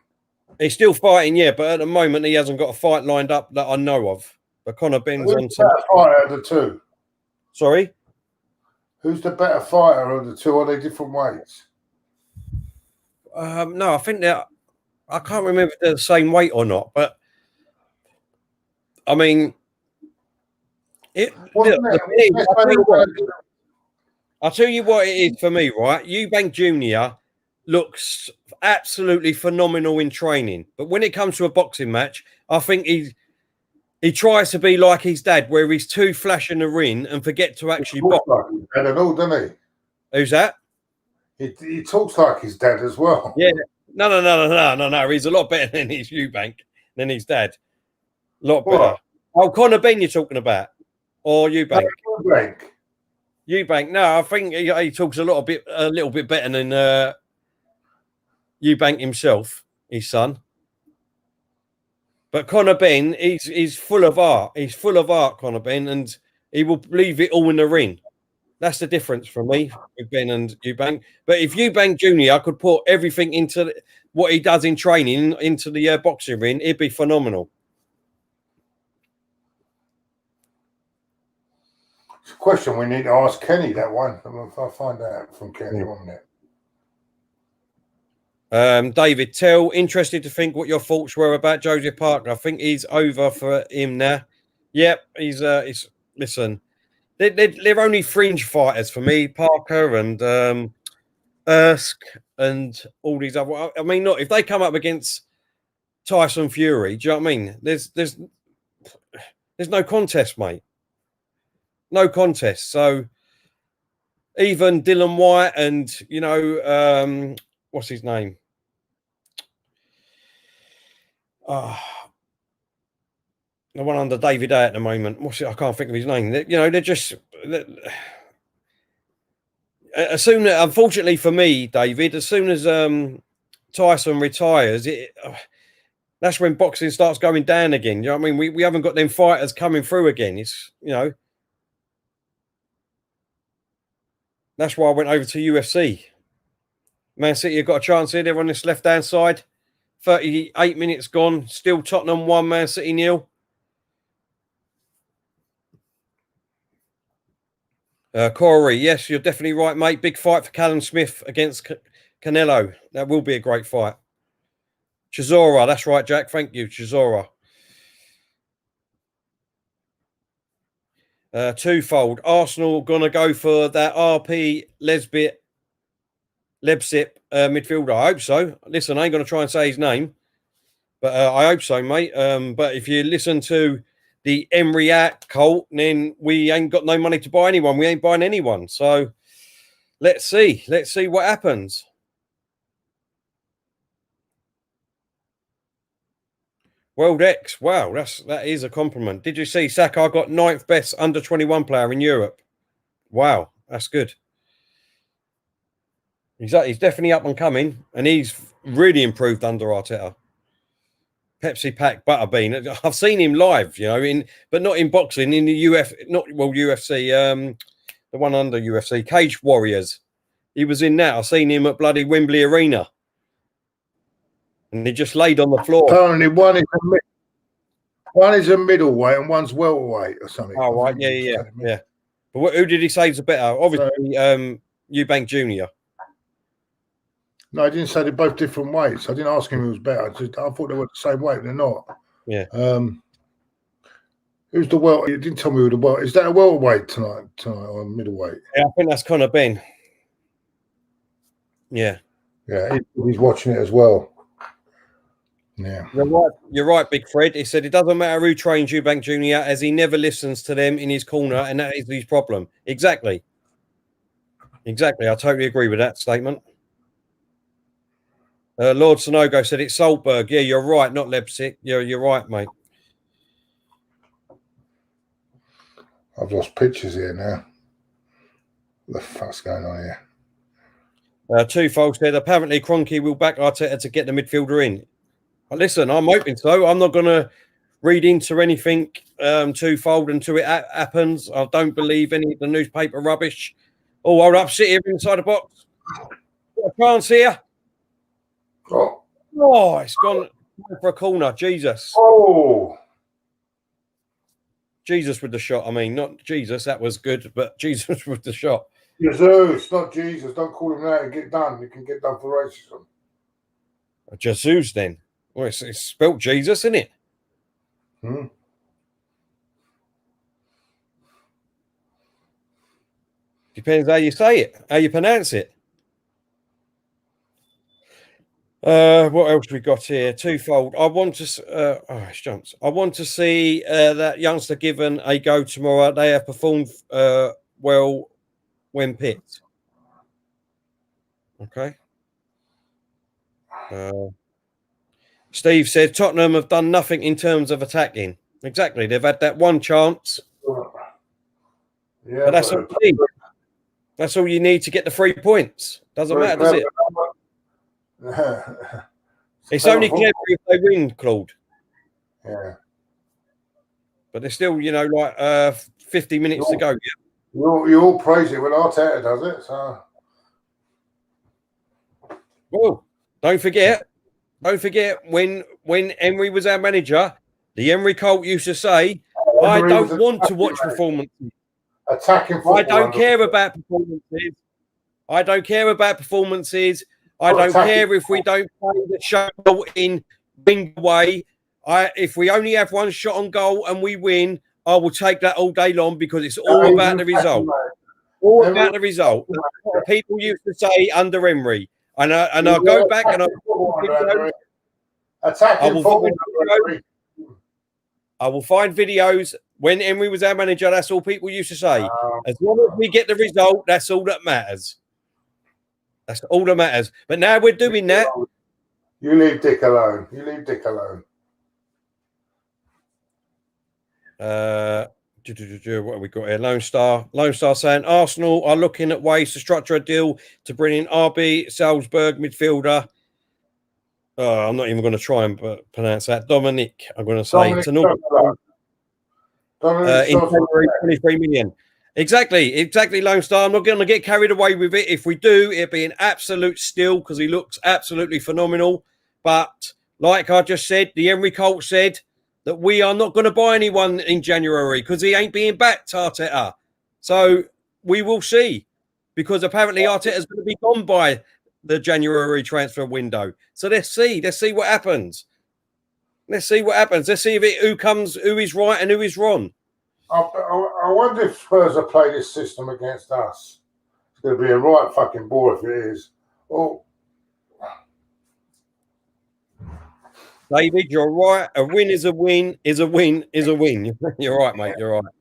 He's still fighting, yeah, but at the moment he hasn't got a fight lined up that I know of. But Conor Benn's on. Who's the better fighter of the two? Sorry? Who's the better fighter of the two? Are they different weights? No, I think I can't remember if they're the same weight or not, but I mean, I'll tell you what it is for me, right? Eubank Jr. looks absolutely phenomenal in training, but when it comes to a boxing match, I think he tries to be like his dad, where he's too flash in the ring and forget to actually box. Like his dad and all, doesn't he? Who's that? He talks like his dad as well. Yeah. No. He's a lot better than his Eubank, than his dad. A lot better. What? Oh, Conor Benn you're talking about. Or Eubank. Eubank. No, I think he talks a little bit better than Eubank himself, his son. But Conor Benn, he's full of art. He's full of art, Conor Benn, and he will leave it all in the ring. That's the difference for me with Ben and Eubank. But if Eubank Jr. could put everything into what he does in training into the boxing ring, it'd be phenomenal. It's a question we need to ask Kenny, that one. I'll find out from Kenny, won't it? David, interested to think what your thoughts were about Joseph Parker. I think he's over for him now. Yep, he's listen. They're only fringe fighters for me, Parker and Ersk and all these other. I mean, not if they come up against Tyson Fury. Do you know what I mean? There's no contest, mate. No contest. So even Dylan White and what's his name? The one under David A at the moment. I can't think of his name. They're just. Unfortunately for me, David, as soon as Tyson retires, that's when boxing starts going down again. You know what I mean? We haven't got them fighters coming through again. It's that's why I went over to UFC. Man City have got a chance here. They're on this left-hand side. 38 minutes gone. Still Tottenham 1, Man City 0. Corey, yes, you're definitely right, mate. Big fight for Callum Smith against Canelo. That will be a great fight. Chisora, that's right, Jack. Thank you, Chisora. Twofold. Arsenal gonna go for that RP Leipzig midfielder. I hope so. Listen, I ain't gonna try and say his name, but I hope so, mate. But if you listen to the Emery Colt, then we ain't got no money to buy anyone. We ain't buying anyone. So let's see. Let's see what happens. World X. Wow, that is a compliment. Did you see Saka got 9th best under 21 player in Europe? Wow, that's good. He's definitely up and coming, and he's really improved under Arteta. Pepsi Pack Butterbean. I've seen him live, but not in boxing. In the UFC, the one under UFC, Cage Warriors. He was in that. I've seen him at bloody Wembley Arena, and he just laid on the floor. Apparently, one is a middleweight and one's welterweight or something. Oh right, yeah. But who did he say is a better? Obviously, Eubank Jr. No, I didn't say they're both different weights. I didn't ask him who was better. I thought they were the same weight. They're not. Yeah. Who's the well? You didn't tell me who the well. Is that a welterweight tonight or middleweight? Yeah, I think that's Conor Ben. Yeah. Yeah, he's watching it as well. Yeah. You're right, Big Fred. He said it doesn't matter who trains Eubank Jr. as he never listens to them in his corner, and that is his problem. Exactly. I totally agree with that statement. Lord Sonogo said it's Salzburg. Yeah, you're right, not Leipzig. You're right, mate. I've lost pictures here now. What the fuck's going on here? Twofold said apparently Kroenke will back Arteta to get the midfielder in. Listen, I'm hoping so. I'm not going to read into anything twofold until it happens. I don't believe any of the newspaper rubbish. Oh, hold up, sit here inside the box. Got a chance here. Oh, it's gone for a corner. Jesus. Oh. Jesus with the shot. I mean, not Jesus. That was good, but Jesus with the shot. Jesus, not Jesus. Don't call him that and get done. You can get done for racism. Jesus, then. Well, it's spelt Jesus, isn't it? Depends how you say it, how you pronounce it. What else we got here? Twofold. I want to. It's jumps. I want to see that youngster given a go tomorrow. They have performed well when picked. Okay. Steve said Tottenham have done nothing in terms of attacking. Exactly. They've had that one chance. Yeah, but that's all you need. That's all you need to get the 3 points. Doesn't matter, does it? It's only clever if they win, Claude. Yeah. But there's still, like 50 minutes to go. You all praise it when Arteta does it. So. Well, don't forget when Emery was our manager, the Emery cult used to say, I don't want to watch performances. Attacking football. I don't care about performances. I don't care if we don't play the show in win way. If we only have one shot on goal and we win, I will take that all day long because it's all about the result. All about the result. That's what people used to say under Emery. And I go back and I will find videos when Emery was our manager. That's all people used to say. As long as we get the result, that's all that matters. That's all that matters. But now we're doing that. You leave Dick alone. What have we got here? Lone Star saying Arsenal are looking at ways to structure a deal to bring in RB Salzburg midfielder. I'm not even going to try and pronounce that. Dominic, I'm going to say it's an in January, 23 million. Exactly, Lone Star. I'm not going to get carried away with it. If we do, it'll be an absolute steal because he looks absolutely phenomenal. But like I just said, the Emery cult said that we are not going to buy anyone in January because he ain't being backed, Arteta. So we will see because apparently Arteta is going to be gone by the January transfer window. So let's see what happens. Let's see who is right and who is wrong. I wonder if Spurs have played this system against us. It's going to be a right fucking bore if it is. Oh. David, you're right. A win is a win, is a win, is a win. You're right, mate. You're right.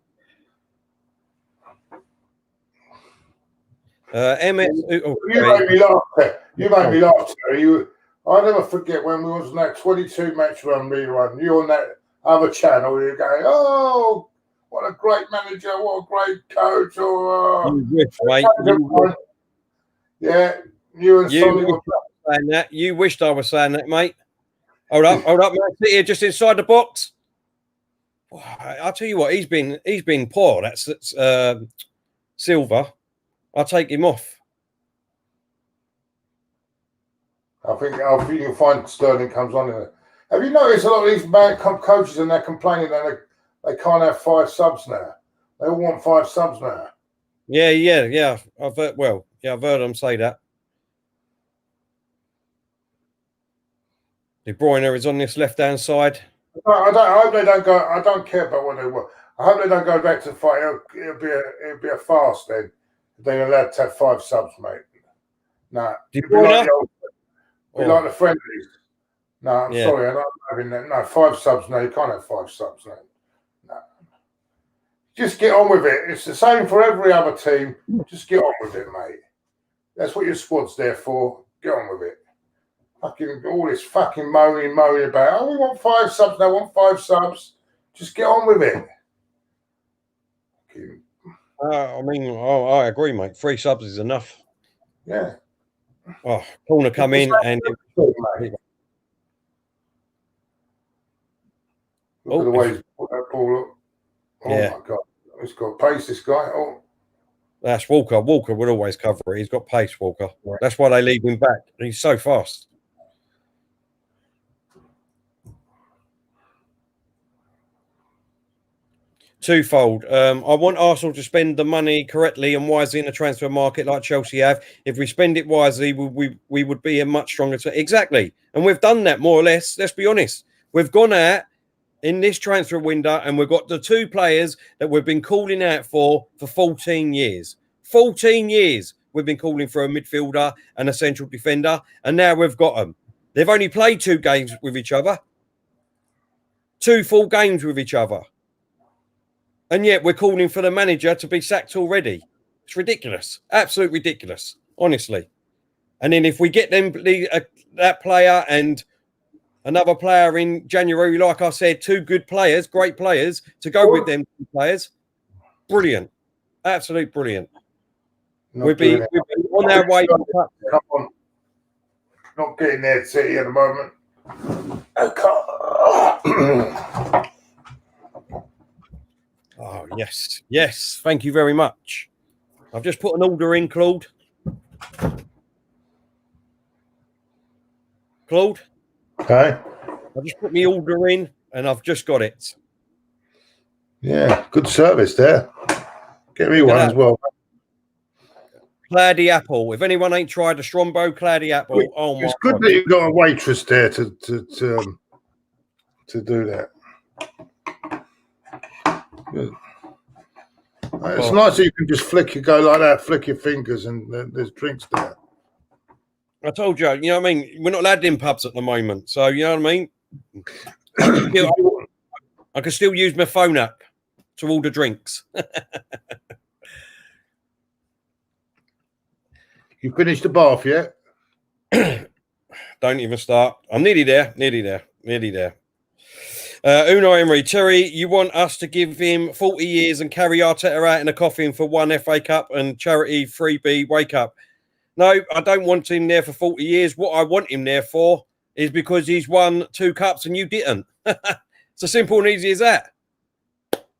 MS. You made me laugh. Terry. I never forget when we was on that 22 match run rerun. You on that other channel, you're going, oh, what a great manager, what a great coach. You wish, mate. Yeah, you and Sonny were saying that. You wished I was saying that, mate. Hold up, man. Sit here just inside the box. I'll tell you what, he's been poor. That's Silver. I'll take him off. I think you'll find Sterling comes on in it. Have you noticed a lot of these bad coaches and they're complaining that they can't have 5 subs now? They all want 5 subs now. Yeah. I've heard them say that. De Bruyne is on this left-hand side. I hope they don't go. I don't care about what they want. I hope they don't go back to fight. It'll be a farce then. They're allowed to have 5 subs, mate. No, it'd be like like the friendlies. No, I'm sorry, I'm not having that. No, 5 subs. No, you can't have 5 subs. No. Just get on with it. It's the same for every other team. Just get on with it, mate. That's what your squad's there for. Get on with it. Fucking all this fucking moaning about, oh, we want 5 subs, they want 5 subs. Just get on with it. I mean, I agree, mate. 3 subs is enough. Yeah. Oh, corner come in and look at the way he's put that ball up. Oh my God. He's got pace, this guy. Oh. That's Walker. Walker would always cover it. He's got pace, Walker. That's why they leave him back. He's so fast. Twofold. I want Arsenal to spend the money correctly and wisely in the transfer market like Chelsea have. If we spend it wisely, we would be a much stronger team. Exactly. And we've done that more or less. Let's be honest. We've gone out in this transfer window and we've got the 2 players that we've been calling out for 14 years. 14 years we've been calling for a midfielder and a central defender, and now we've got them. They've only played 2 games with each other. 2 full games with each other. And yet we're calling for the manager to be sacked already. It's ridiculous. Absolute ridiculous, honestly. And then if we get them that player and another player in January, like I said, 2 good players, great players, to go with them 2 players, brilliant. Absolute brilliant. We'll be on our way. Not getting there, City, at the moment. Oh, yes. Yes. Thank you very much. I've just put an order in, Claude. Claude? Okay. I just put my order in and I've just got it. Yeah, good service there. Get me one as well. Cloudy apple. If anyone ain't tried a Strombo Cloudy apple, oh my God. It's good that you've got a waitress there to do that. Good. It's nice that you can just go like that, flick your fingers, and there's drinks there. I told you, you know what I mean? We're not allowed in pubs at the moment, so you know what I mean? I can still use my phone app to order drinks. You finished the bath yet? Don't even start. I'm nearly there. Unai Emery, Terry, you want us to give him 40 years and carry Arteta out in a coffin for 1 FA Cup and charity 3B wake up? No, I don't want him there for 40 years. What I want him there for is because he's won 2 cups and you didn't. It's as simple and easy as that.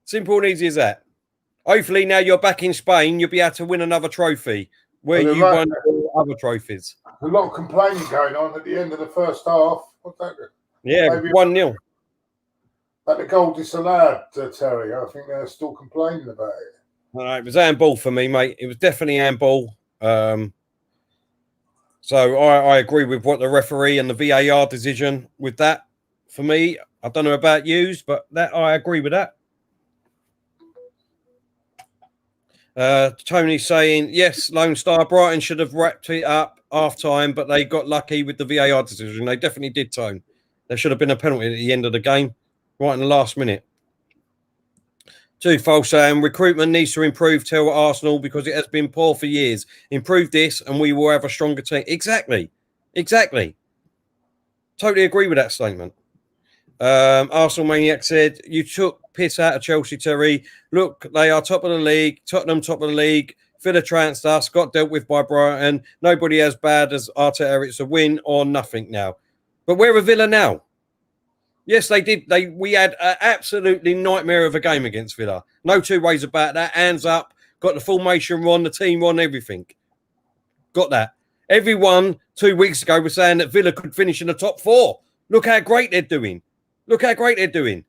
Simple and easy as that. Hopefully now you're back in Spain, you'll be able to win another trophy where you won other trophies. A lot of complaining going on at the end of the first half. What's that? Yeah, 1-0. But the goal disallowed, Terry. I think they're still complaining about it. No, it was handball for me, mate. It was definitely handball. So I agree with what the referee and the VAR decision with that. For me, I don't know about yous, but that I agree with that. Tony saying, yes, Lone Star, Brighton should have wrapped it up half-time, but they got lucky with the VAR decision. They definitely did, Tone. There should have been a penalty at the end of the game, right in the last minute. Twofold saying, recruitment needs to improve, tell Arsenal, because it has been poor for years. Improve this and we will have a stronger team. Exactly. Totally agree with that statement. Arsenal Maniac said, you took piss out of Chelsea, Terry. Look, they are top of the league. Tottenham top of the league. Villa trounced us. Got dealt with by Brighton. Nobody as bad as Arteta. It's a win or nothing now. But where are Villa now? Yes, they did. We had an absolutely nightmare of a game against Villa. No 2 ways about that. Hands up. Got the formation on, the team on, everything. Got that. Everyone 2 weeks ago was saying that Villa could finish in the top 4. Look how great they're doing. Do you know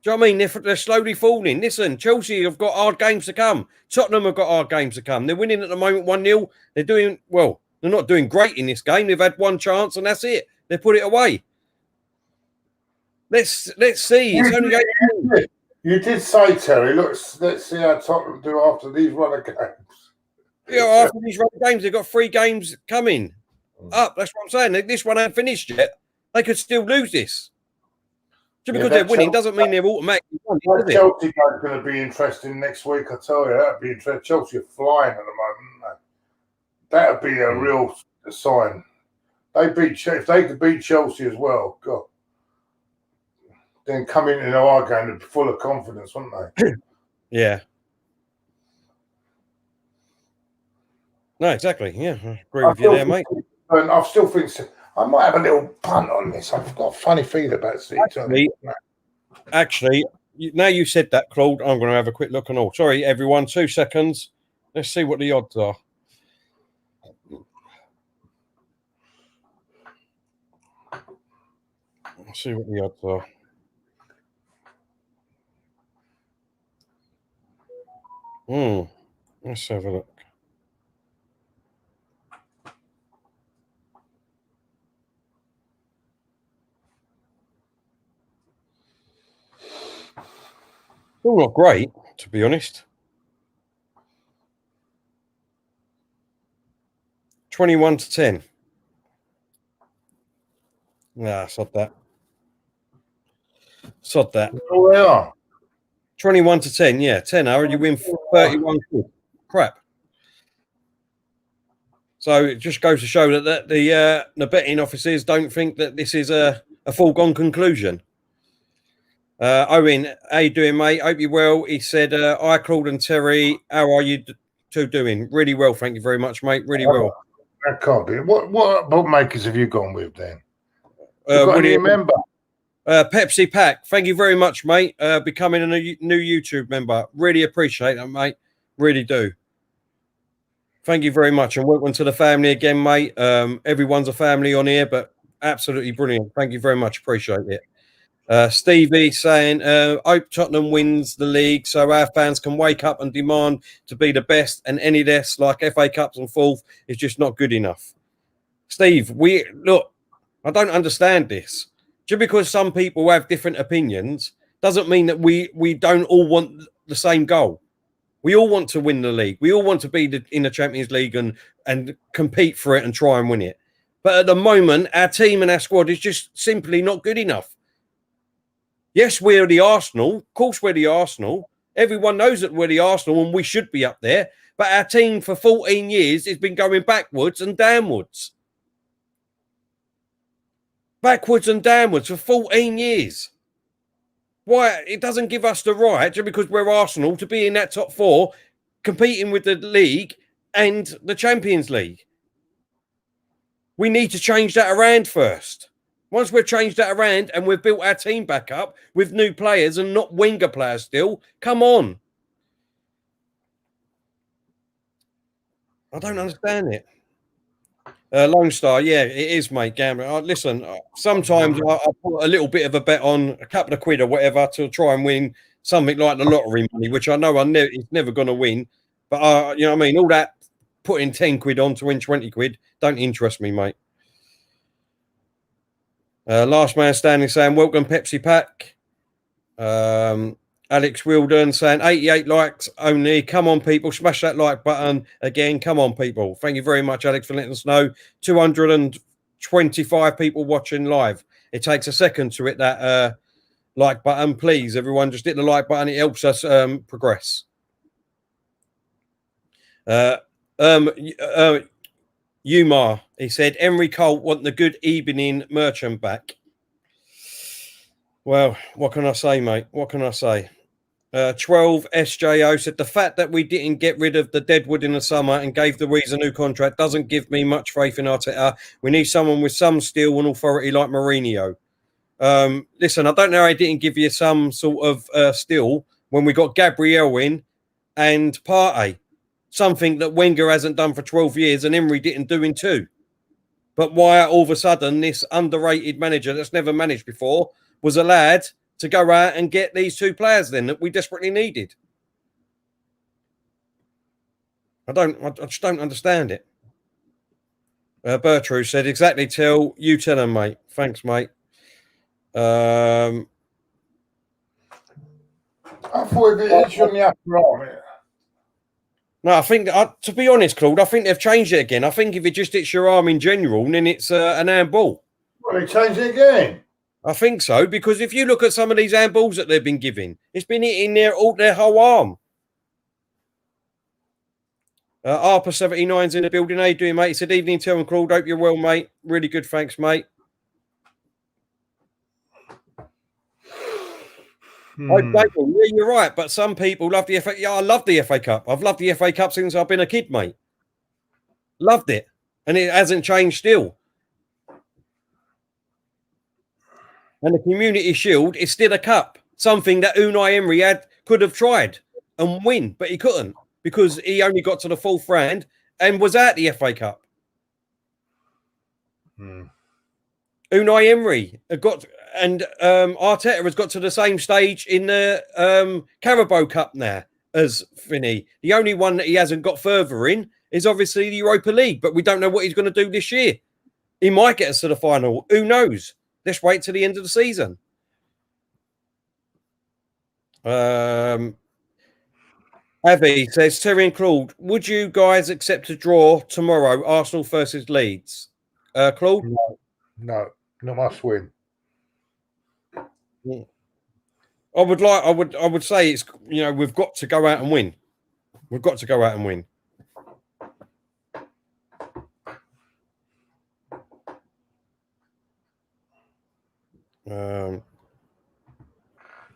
what I mean? They're slowly falling. Listen, Chelsea have got hard games to come. Tottenham have got hard games to come. They're winning at the moment 1-0. They're doing, well, they're not doing great in this game. They've had 1 chance and that's it. They put it away. Let's see. It's only going. You did say, Terry. Look, let's see how Tottenham do after these run of games. Yeah, after these run of games, they've got 3 games coming up. That's what I'm saying. This one ain't finished yet. They could still lose this. Just because they're winning doesn't mean they're automatically winning. Chelsea game's going to be interesting next week. I tell you, that'd be interesting. Chelsea are flying at the moment. That'd be a real sign. If they could beat Chelsea as well, God, then come into our game and be full of confidence, wouldn't they? Yeah. No, exactly. Yeah, I agree with you there, mate. And I still think I might have a little punt on this. I've got a funny feeling about City. Actually, now you said that, Claude, I'm going to have a quick look and all. Sorry, everyone, 2 seconds. Let's see what the odds are. Let's see what the odds are. Let's have a look. Still not great, to be honest. 21-10. Nah, sod that. Sod that. Oh, they are. 21-10, yeah. 10 hour, you win 31 quid. Crap. So it just goes to show that the betting officers don't think that this is a foregone conclusion. Owen, how you doing, mate? Hope you're well. He said, hi, Claude and Terry. How are you two doing? Really well, thank you very much, mate. Really well. That can't be. What bookmakers have you gone with then? What do you remember? Pepsi Pack. Thank you very much, mate. Becoming a new YouTube member. Really appreciate that, mate. Really do. Thank you very much, and welcome to the family again, mate. Everyone's a family on here, but absolutely brilliant. Thank you very much. Appreciate it. Stevie saying, hope Tottenham wins the league so our fans can wake up and demand to be the best, and any less, like FA Cups and fourth, is just not good enough. Steve, I don't understand this. Just because some people have different opinions doesn't mean that we don't all want the same goal. We all want to win the league. We all want to be in the Champions League and compete for it and try and win it. But at the moment, our team and our squad is just simply not good enough. Yes, we're the Arsenal. Of course, we're the Arsenal. Everyone knows that we're the Arsenal and we should be up there. But our team for 14 years has been going backwards and downwards. Backwards and downwards for 14 years. Why? It doesn't give us the right, just because we're Arsenal, to be in that top 4, competing with the league and the Champions League. We need to change that around first. Once we've changed that around and we've built our team back up with new players and not winger players still, come on. I don't understand it. Lone Star, yeah, it is, mate. Gambling. Listen, sometimes I put a little bit of a bet on a couple of quid or whatever to try and win something like the lottery money, which I know it's never going to win. But you know what I mean? All that putting 10 quid on to win 20 quid don't interest me, mate. Last man standing saying, welcome, Pepsi Pack. Alex Wilden saying 88 likes only. Come on, people. Smash that like button again. Come on, people. Thank you very much, Alex, for letting us know. 225 people watching live. It takes a second to hit that like button. Please, everyone, just hit the like button. It helps us progress. Umar, he said, Emery Cole want the good evening merchant back. Well, what can I say, mate? What can I say? 12 SJO said, the fact that we didn't get rid of the deadwood in the summer and gave the Ruiz a new contract doesn't give me much faith in Arteta. We need someone with some steel and authority like Mourinho. Listen, I don't know how he didn't give you some sort of steel when we got Gabriel in and Partey. Something that Wenger hasn't done for 12 years and Emery didn't do in 2. But why all of a sudden this underrated manager that's never managed before was allowed to go out and get these 2 players then that we desperately needed? I just don't understand it. Bertrou said, exactly, Till. You tell him, mate. Thanks, mate. Um, I thought if it hits you on the upper arm, no, I think, to be honest, Claude, I think they've changed it again. I think if it just hits your arm in general, then it's an handball. well, they changed it again. I think so, because if you look at some of these handballs that they've been giving, it's been hitting their whole arm. Arpa79's in the building. How you doing, mate? He said, evening, Till and Claude. Hope you're well, mate. Really good, thanks, mate. Yeah, you're right, but some people love the FA. Yeah, I love the FA Cup. I've loved the FA Cup since I've been a kid, mate. Loved it, and it hasn't changed still. And the Community Shield is still a cup, something that Unai Emery could have tried and win, but he couldn't because he only got to the fourth round and was at the FA Cup. Unai Emery got, and Arteta has got to the same stage in the Carabao Cup now as Finney. The only one that he hasn't got further in is obviously the Europa League, but we don't know what he's going to do this year. He might get us to the final. Who knows? Let's wait till the end of the season. Avi says, Terry and Claude, would you guys accept a draw tomorrow, Arsenal versus Leeds? Claude? No, not must win. I would say it's, we've got to go out and win. We've got to go out and win.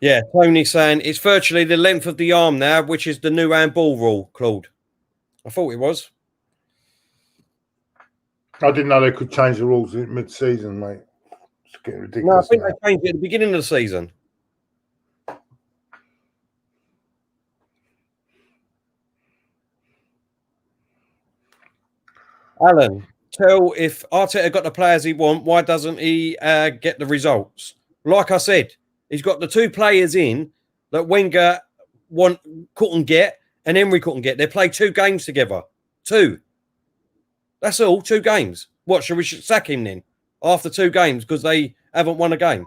Yeah, Tony's saying it's virtually the length of the arm now, which is the new handball rule, Claude. I thought it was. I didn't know they could change the rules mid-season, mate. It's getting ridiculous. No, I think they changed it at the beginning of the season. Alan, tell if Arteta got the players he wants, why doesn't he get the results? Like I said, he's got the two players in that Wenger couldn't get and Emery couldn't get. They played 2 games together. 2. That's all, 2 games. What, should we sack him then? After 2 games because they haven't won a game?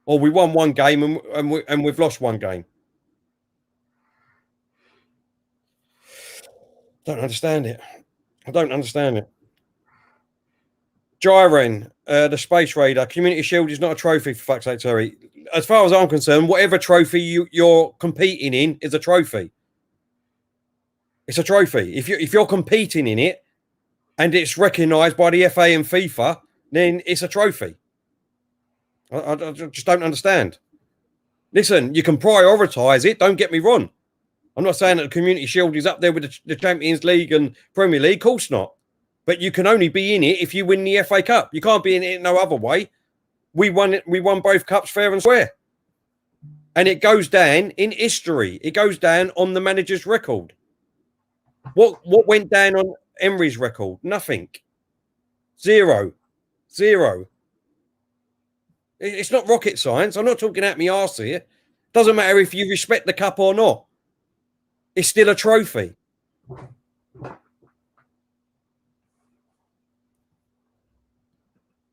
Or we won 1 game and we've lost 1 game? Don't understand it. I don't understand it. Jiren, the Space Raider, Community Shield is not a trophy, for fuck's sake, Terry. As far as I'm concerned, whatever trophy you're competing in is a trophy. It's a trophy. If you're competing in it and it's recognised by the FA and FIFA, then it's a trophy. I just don't understand. Listen, you can prioritise it. Don't get me wrong. I'm not saying that the Community Shield is up there with the Champions League and Premier League. Of course not. But you can only be in it if you win the FA Cup. You can't be in it no other way. We won both cups fair and square. And it goes down in history. It goes down on the manager's record. What went down on Emery's record? Nothing. 0. It's not rocket science. I'm not talking out my arse here. Doesn't matter if you respect the cup or not. It's still a trophy.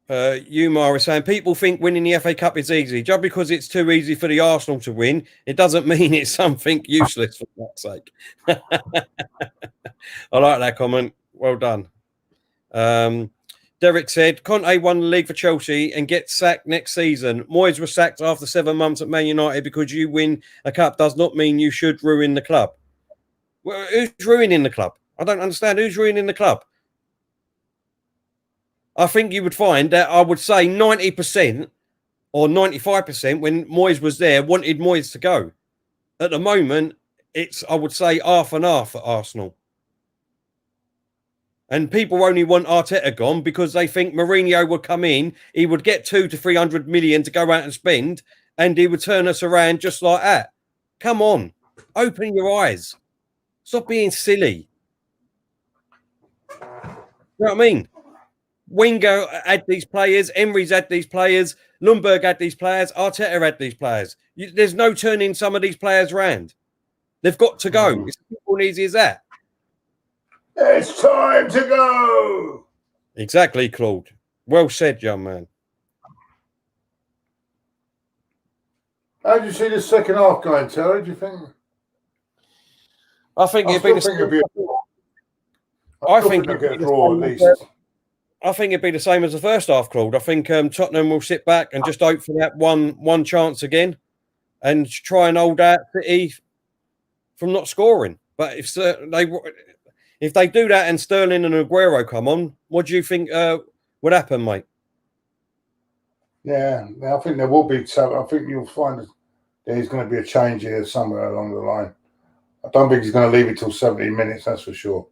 Umar is saying people think winning the FA Cup is easy. Just because it's too easy for the Arsenal to win, it doesn't mean it's something useless, for that sake. I like that comment. Well done. Derek said, Conte won the league for Chelsea and gets sacked next season. Moyes was sacked after 7 months at Man United because you win a cup does not mean you should ruin the club. Well, who's ruining the club? I don't understand. Who's ruining the club? I think you would find that I would say 90% or 95% when Moyes was there wanted Moyes to go. At the moment, it's, I would say, half and half at Arsenal. And people only want Arteta gone because they think Mourinho would come in, he would get 200 to 300 million to go out and spend, and he would turn us around just like that. Come on, open your eyes. Stop being silly. You know what I mean? Wenger had these players, Emery's had these players, Lundberg had these players, Arteta had these players. There's no turning some of these players around. They've got to go. It's simple and easy as that. It's time to go. Exactly, Claude. Well said, young man. How do you see the second half going, Terry? Do you think? I think it'd be the same. I think it'd be the same at least. I think it'd be the same as the first half, Claude. I think Tottenham will sit back and just hope for that one chance again, and try and hold out City from not scoring. But if they do that and Sterling and Aguero come on, what do you think would happen, mate? Yeah, I think there will be. I think you'll find that there's going to be a change here somewhere along the line. I don't think he's going to leave it till 70 minutes. That's for sure.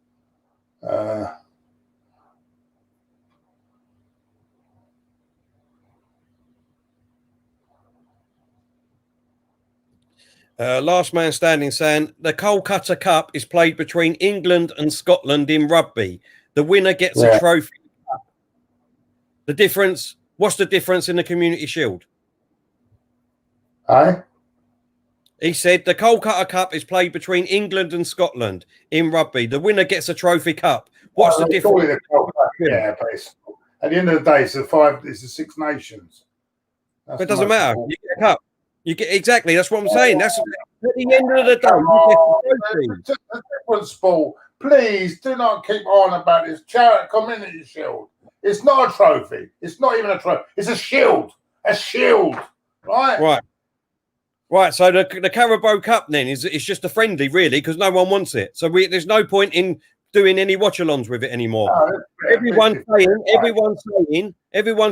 Last man standing saying the Kolkata Cup is played between England and Scotland in rugby. The winner gets a trophy. The difference? What's the difference in the Community Shield? Aye? He said the Kolkata Cup is played between England and Scotland in rugby. The winner gets a trophy cup. What's the difference? Yeah, but at the end of the day, it's the Six Nations. But it doesn't matter. You get a cup. You get exactly. That's what I'm saying. That's at the end of the day. You get a different sport. Please do not keep on about this charity Community Shield. It's not a trophy. It's not even a trophy. It's a shield. A shield. Right. So the Carabao Cup then is just a friendly, really, because no one wants it. So there's no point in doing any watch-alongs with it anymore. No, everyone's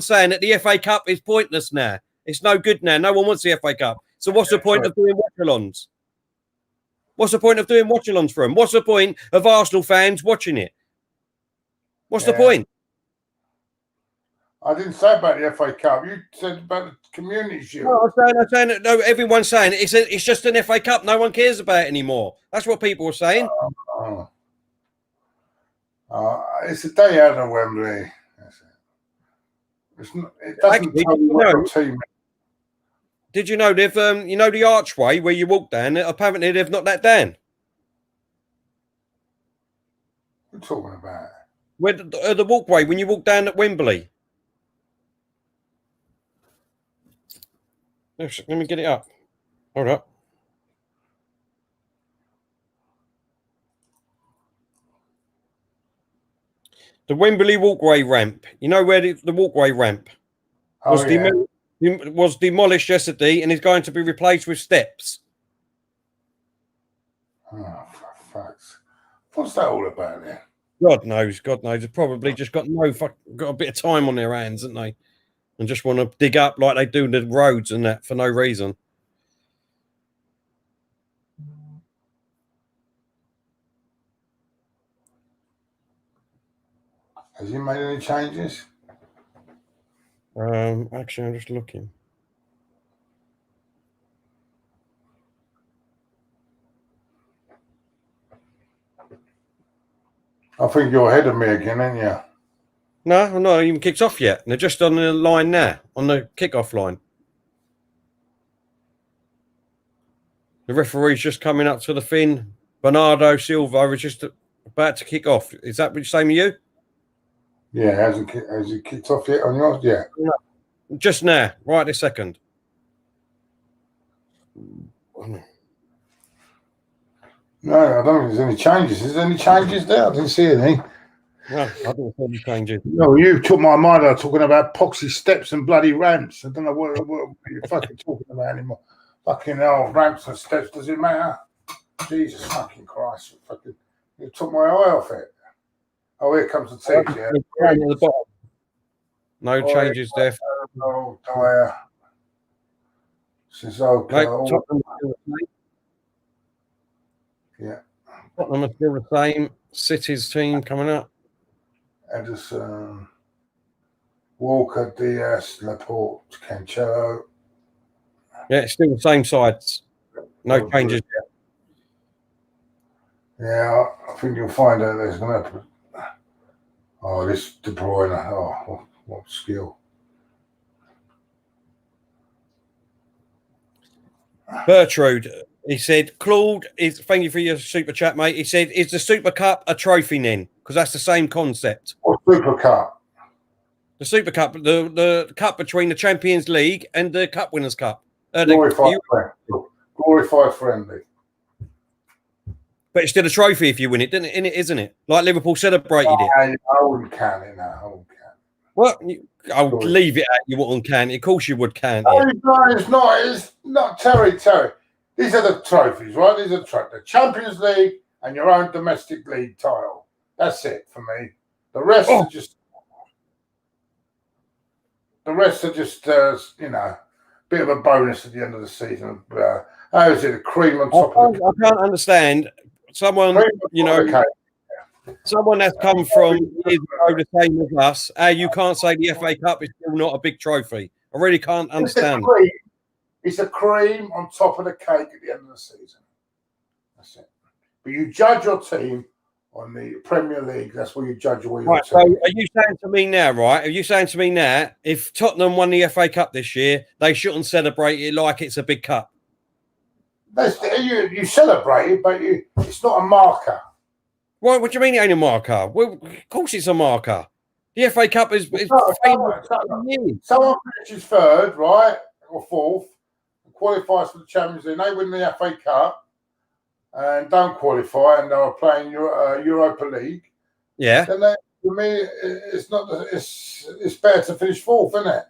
saying that the FA Cup is pointless now. It's no good now. No one wants the FA Cup. So what's the point of doing watch-alongs? What's the point of doing watch-alongs for them? What's the point of Arsenal fans watching it? What's the point? I didn't say about the FA Cup. You said about the Community Shield. No, I'm saying that. No, everyone's saying it's just an FA Cup. No one cares about it anymore. That's what people are saying. It's a day out of Wembley. It doesn't tell you what team. Did you know they've the archway where you walk down? Apparently they've knocked that down. What are you talking about? Where the walkway when you walk down at Wembley. Let me get it up. Hold up. The Wembley walkway ramp. You know where the walkway ramp was demolished yesterday and is going to be replaced with steps. Oh, for fuck's. What's that all about then? God knows. They've probably just got a bit of time on their hands, haven't they? And just want to dig up like they do the roads and that for no reason. Has he made any changes? Actually, I'm just looking. I think you're ahead of me again, aren't you? No, I'm not even kicked off yet. They're just on the line now, on the kickoff line. The referee's just coming up to the fin. Bernardo Silva is just about to kick off. Is that what you're saying to you? Yeah, has he kicked off yet on yours? Yeah. No. Just now, right this second. No, I don't think there's any changes. Is there any changes there? I didn't see any. No, I didn't see any changes. No, you took my mind out talking about poxy steps and bloody ramps. I don't know what you're fucking talking about anymore. Fucking hell, ramps and steps, does it matter? Jesus fucking Christ. Fucking, you took my eye off it. Oh, here comes the text, yeah. No changes there. Oh, Dyer. This is okay. Yeah. Tottenham are still the same. City's team coming up. Edison, Walker, Diaz, Laporte, Cancelo. Yeah, it's still the same sides. No changes yet. Yeah, I think you'll find out there's going to. Oh, this De Bruyne. Oh, what skill. Bertrude, he said, Claude, thank you for your super chat, mate. He said, is the Super Cup a trophy then? Because that's the same concept. What Super Cup? The Super Cup, the cup between the Champions League and the Cup Winners' Cup. Glorified friendly. But it's still a trophy if you win it, isn't it? Like Liverpool celebrated it. I wouldn't count it now. I wouldn't count it. Well, I'll leave it at you wouldn't count it. Of course you would count it. No, it's not. Terry. These are the trophies, right? These are the Champions League and your own domestic league title. That's it for me. The rest are just... bit of a bonus at the end of the season. How is it? A cream on top of the... I can't understand someone, someone that's come from years ago the same as us, you can't say the FA Cup is still not a big trophy. I really can't understand. It's a cream on top of the cake at the end of the season. That's it. But you judge your team on the Premier League. That's where you judge all your team. So are you saying to me now, right? Are you saying to me now, if Tottenham won the FA Cup this year, they shouldn't celebrate it like it's a big cup? You celebrate it, but it's not a marker. Well, what do you mean it ain't a marker? Well, of course it's a marker. The FA Cup is famous. Someone finishes third, right, or fourth, and qualifies for the Champions League. They win the FA Cup and don't qualify, and they're playing Europa League. Yeah. Then for me, it's not. It's better to finish fourth, isn't it?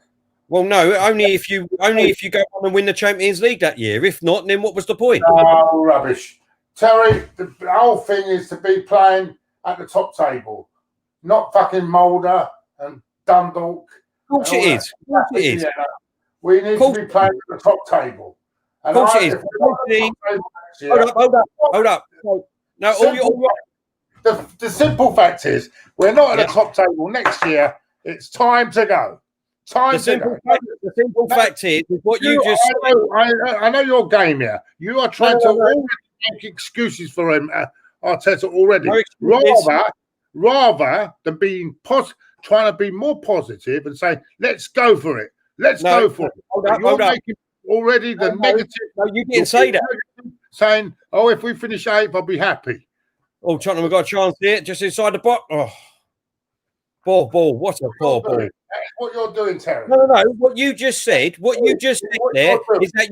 Well, no, only if you go on and win the Champions League that year. If not, then what was the point? Oh, rubbish. Terry, the whole thing is to be playing at the top table, not fucking Mulder and Dundalk. Of course it is. Of course it is. Yeah. We need to be playing at the top table. Of course it is. Hold up. No, the simple fact is, we're not at the top table next year. It's time to go. The simple fact is what you just said. I know your game here. You are trying to make excuses for him, Arteta already. Rather than being trying to be more positive and say, let's go for it. Let's go for it. Hold up. Already the negative. No, you didn't say that. Saying, oh, if we finish 8th, I'll be happy. Oh, Tottenham have got a chance here, just inside the box. Oh, ball. What a poor ball. That's what you're doing, Terry. No. What you just said there is that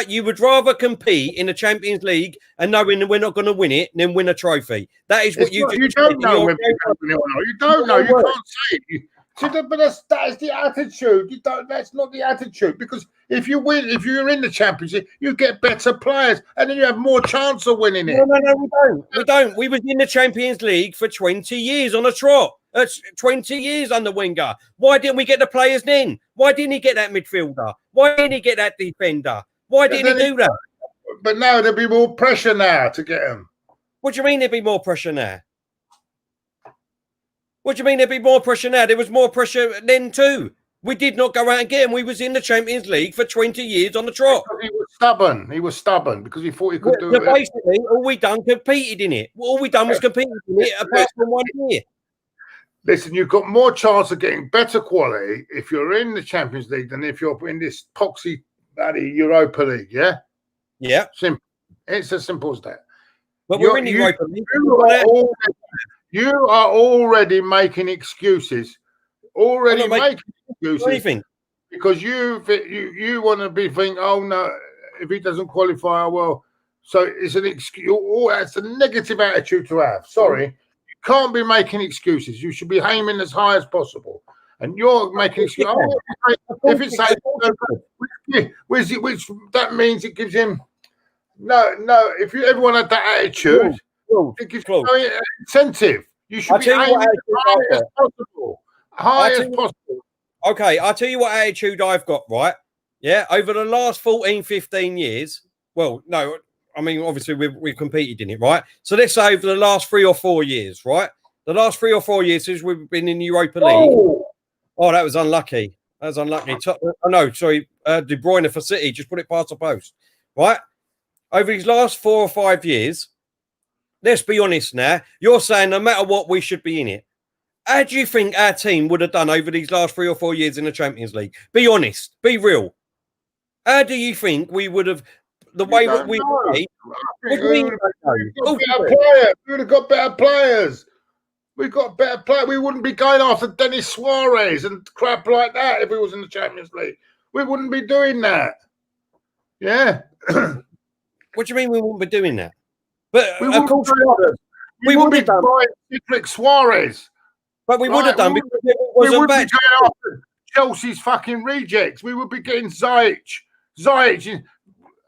you would rather compete in the Champions League and knowing that we're not going to win it than win a trophy. That is what you don't know when we're going to win it or not. You don't know. You can't say it. But that is the attitude. That's not the attitude, because if you win, if you're in the Championship, you get better players, and then you have more chance of winning it. No, we don't. We was in the Champions League for 20 years on a trot. That's 20 years under Wenger. Why didn't we get the players then? Why didn't he get that midfielder? Why didn't he get that defender? Why didn't he do that? But now there'll be more pressure now to get him. What do you mean there'll be more pressure now? What do you mean there'd be more pressure now? There was more pressure then too. We did not go out and get him. We was in the Champions League for 20 years on the trot. He was stubborn because he thought he could do it. Basically, all we done competed in it. All we done was competed in it apart from 1 year. Listen, you've got more chance of getting better quality if you're in the Champions League than if you're in this poxy Europa League, yeah? Yeah. Simple. It's as simple as that. But we're in the Europa League. You are already making excuses. Anything. Because you want to be thinking, oh no, if he doesn't qualify, well, so it's an excuse. That's a negative attitude to have. Sorry, you can't be making excuses. You should be aiming as high as possible. And you're making excuses. If it's which that means it gives him no. If everyone had that attitude. It gives you no incentive. You should be aiming as high as possible. High as possible. Okay, I'll tell you what attitude I've got, right? Yeah, over the last 14, 15 years. Well, no, I mean, obviously we've competed in it, right? So let's say over the last 3 or 4 years, right? The last 3 or 4 years since we've been in the Europa League. Oh, that was unlucky. De Bruyne for City, just put it past the post, right? Over these last 4 or 5 years, let's be honest now. You're saying no matter what, we should be in it. How do you think our team would have done over these last 3 or 4 years in the Champions League? Be honest. Be real. How do you think we would have... The way that we played... We would have got better players. We've got better players. We wouldn't be going after Denis Suarez and crap like that if we was in the Champions League. We wouldn't be doing that. Yeah. What do you mean we wouldn't be doing that? But We of wouldn't course be- we would have. We would would be have done. buying Cedric Suarez. But we would have Right, done we because it We wasn't would be bad. going after Chelsea's fucking rejects. We would be getting Ziyech.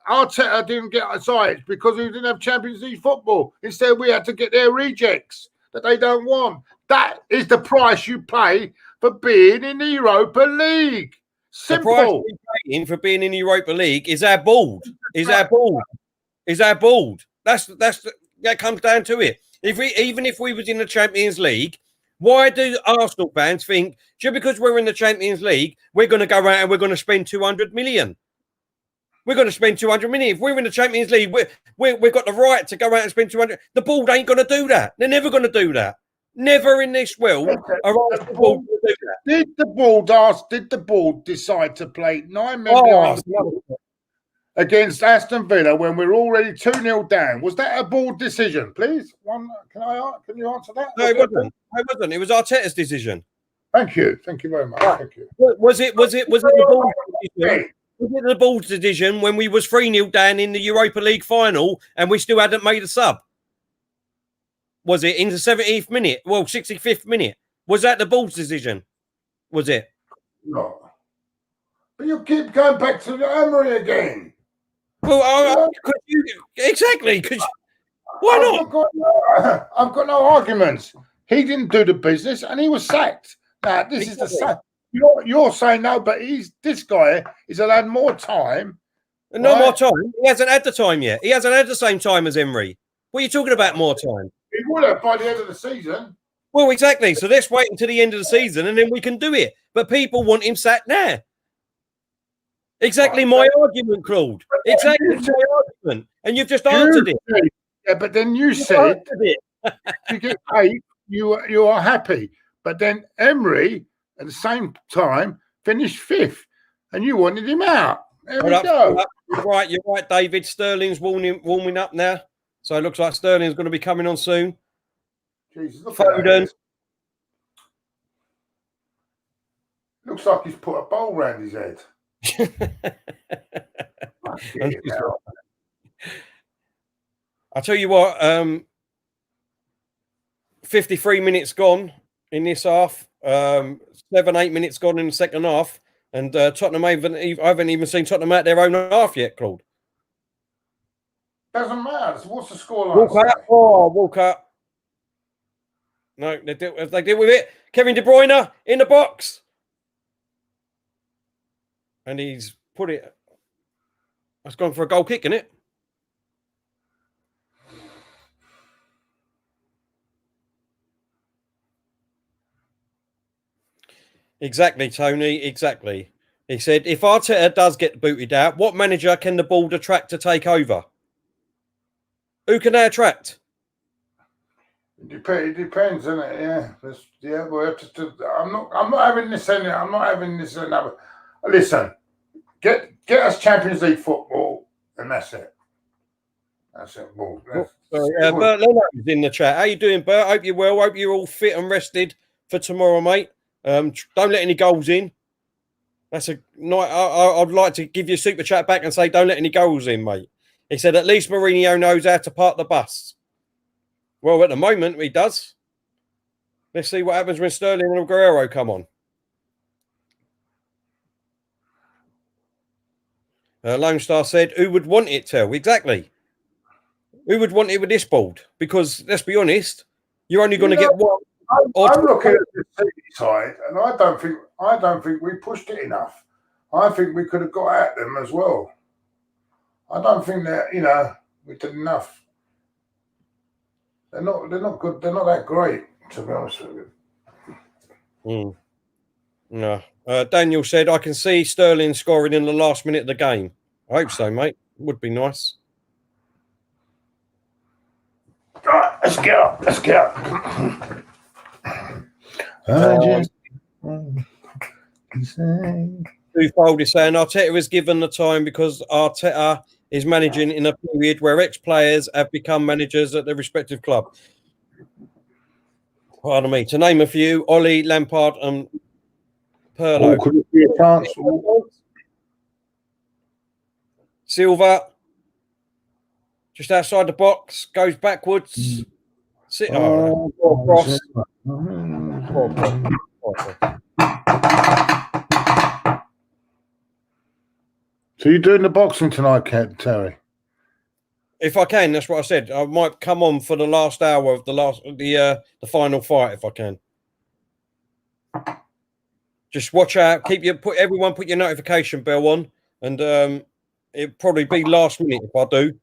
Arteta didn't get Ziyech because we didn't have Champions League football. Instead, we had to get their rejects that they don't want. That is the price you pay for being in the Europa League. Simple. The price we're paying for being in the Europa League is our board. That comes down to it. Even if we was in the Champions League, why do Arsenal fans think just because we're in the Champions League, we're going to go out and we're going to spend 200 million? We're going to spend 200 million. If we're in the Champions League, we've got the right to go out and spend 200. The board ain't going to do that. They're never going to do that. Never in this world are Arsenal board to do that. Did the board decide to play 9 men against Aston Villa when we're already 2-0 down? Was that a board decision? Please, can you answer that? No, it wasn't. It was Arteta's decision. Thank you very much. Thank you. Was it the board's decision? Was it the board's decision when we was 3-0 down in the Europa League final and we still hadn't made a sub? Was it in the 70th minute? Well, 65th minute. Was that the board's decision? Was it? No. But you keep going back to the Emery again. Well, exactly. Why not? I've got no arguments. He didn't do the business and he was sacked. Now, this is the same. You're saying no, but this guy is allowed more time. No more time. He hasn't had the time yet. He hasn't had the same time as Emery. What are you talking about more time? He would have by the end of the season. Well, exactly. So let's wait until the end of the season and then we can do it. But people want him sacked now. Exactly my argument, Claude. Exactly my argument. And you've just answered it. Yeah, but then you said you get paid, you are happy. But then Emery, at the same time, finished 5th. And you wanted him out. There we go. You're right, David. Sterling's warming up now. So it looks like Sterling's going to be coming on soon. Jesus, Foden. Looks like he's put a bowl round his head. I'll tell you what, 53 minutes gone in this half, 7-8 minutes gone in the second half, and Tottenham I haven't even seen Tottenham out their own half yet, Claude. Doesn't matter. What's the scoreline? Walk up. No, they deal with it. Kevin De Bruyne in the box. And he's put it. That's gone for a goal kick, isn't it? Exactly, Tony. Exactly. He said, if Arteta does get booted out, what manager can the board attract to take over? Who can they attract? It depends, isn't it? Yeah. We'll have to. I'm not having this. I'm not having this. Another. Listen, get us Champions League football, and that's it. That's it. Bert Leno's in the chat. How you doing, Bert? Hope you're well. Hope you're all fit and rested for tomorrow, mate. Don't let any goals in. That's a night. I'd like to give you a super chat back and say, don't let any goals in, mate. He said, at least Mourinho knows how to park the bus. Well, at the moment, he does. Let's see what happens when Sterling and Guerrero come on. Lone Star said, who would want it, Tel? Exactly. Who would want it with this board? Because, let's be honest, you're only going to get one. I'm looking at the City side, and I don't think we pushed it enough. I think we could have got at them as well. I don't think that we did enough. They're not good. They're not that great, to be honest with you. No. Daniel said, I can see Sterling scoring in the last minute of the game. I hope so, mate. Would be nice. All right, let's get up. Let's get up. Twofold is saying Arteta is given the time because Arteta is managing in a period where ex-players have become managers at their respective club. Pardon me. To name a few, Ollie, Lampard and Pirlo. Could it be a chance? Silva, just outside the box, goes backwards. Sit. Cross. So you're doing the boxing tonight, Terry? If I can, that's what I said. I might come on for the last hour of the final fight if I can. Just watch out. Put your notification bell on, and it'll probably be last minute if I do.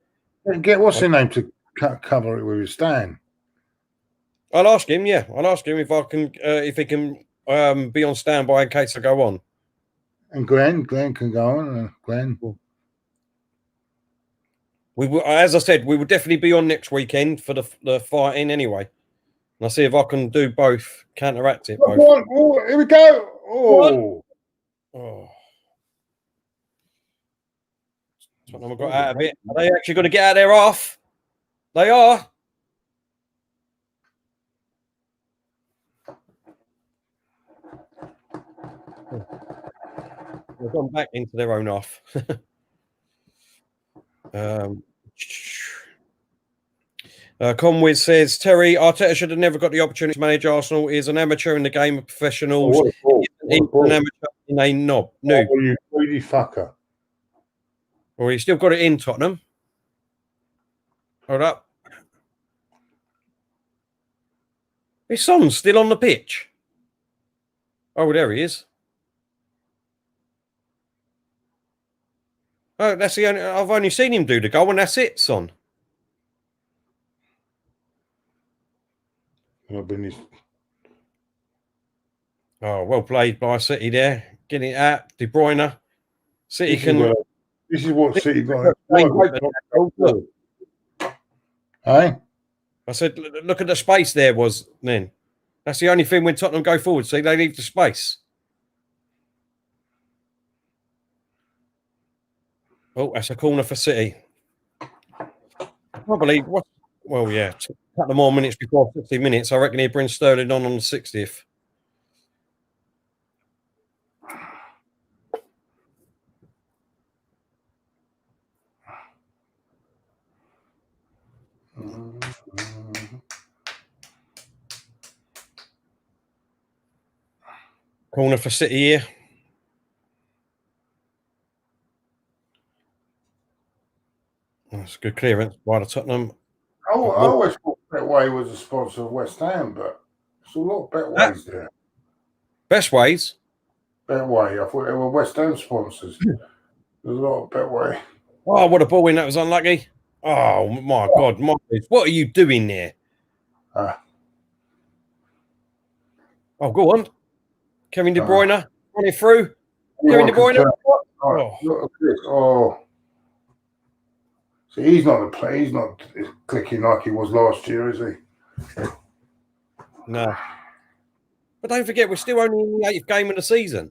Get what's his name to cover it with his stand. I'll ask him. Yeah, I'll ask him if I can, if he can be on standby in case I go on. And Glenn can go on. Glenn. We will, as I said, we will definitely be on next weekend for the fighting anyway. And I'll see if I can do both, counteract it. Both. Oh, here we go. Oh. Tottenham got out of it. Are they actually going to get out of there off? They are. They've gone back into their own off. Conwiz says, Terry, Arteta should have never got the opportunity to manage Arsenal. He is an amateur in the game of professionals. He's an amateur in a noob. Oh, you greedy fucker. Well, he's still got it in, Tottenham. Hold up. His son's still on the pitch. Oh, there he is. Oh, that's the only. I've only seen him do the goal, and that's it, son. Oh, well played by City there. Getting it out. De Bruyne. City can. This is what City got. Hey? I said, look at the space there was then. That's the only thing when Tottenham go forward. See, they leave the space. Oh, that's a corner for City. Probably. Well, yeah. A couple more minutes before 60 minutes. I reckon he'd bring Sterling on the 60th. Corner for City here. That's a good clearance by the Tottenham. I always thought Betway was a sponsor of West Ham, but there's a lot of Betways there. Best ways? Betway. I thought they were West Ham sponsors. There's a lot of Betway. Oh, what a ball in. That was unlucky. Oh, my God. What are you doing there? Oh, go on. Kevin De Bruyne running through. Kevin De Bruyne. Look at this. Oh. See, he's not the player. He's not clicking like he was last year, is he? No. But don't forget, we're still only in the 8th game of the season.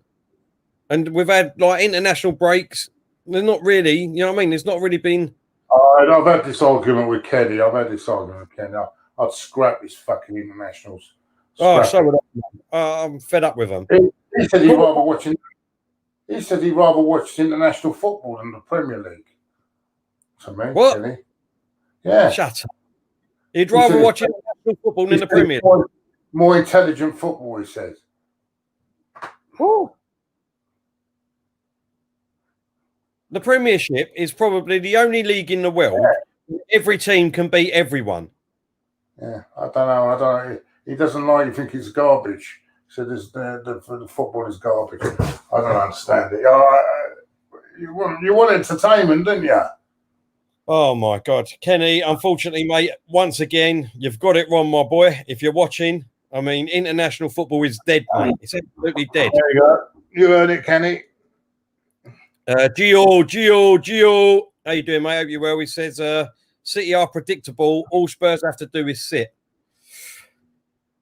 And we've had, like, international breaks. They're not really, you know what I mean? There's not really been... I've had this argument with Kenny. I'd scrap his fucking internationals. So would I. I'm fed up with them. He said he'd rather watch international football than the Premier League. To me, what? Kenny. Yeah. Shut up. He'd rather watch international football than the Premier League. More intelligent football, he says. Woo. The Premiership is probably the only league in the world where every team can beat everyone. Yeah, I don't know. He doesn't like. You think it's garbage. So the football is garbage. I don't understand it. You want entertainment, didn't you? Oh my God, Kenny! Unfortunately, mate, once again, you've got it wrong, my boy. If you're watching, I mean, international football is dead, mate. It's absolutely dead. There you go. You heard it, Kenny. Gio. How you doing, mate? Hope you're well. He says, City are predictable. All Spurs have to do is sit.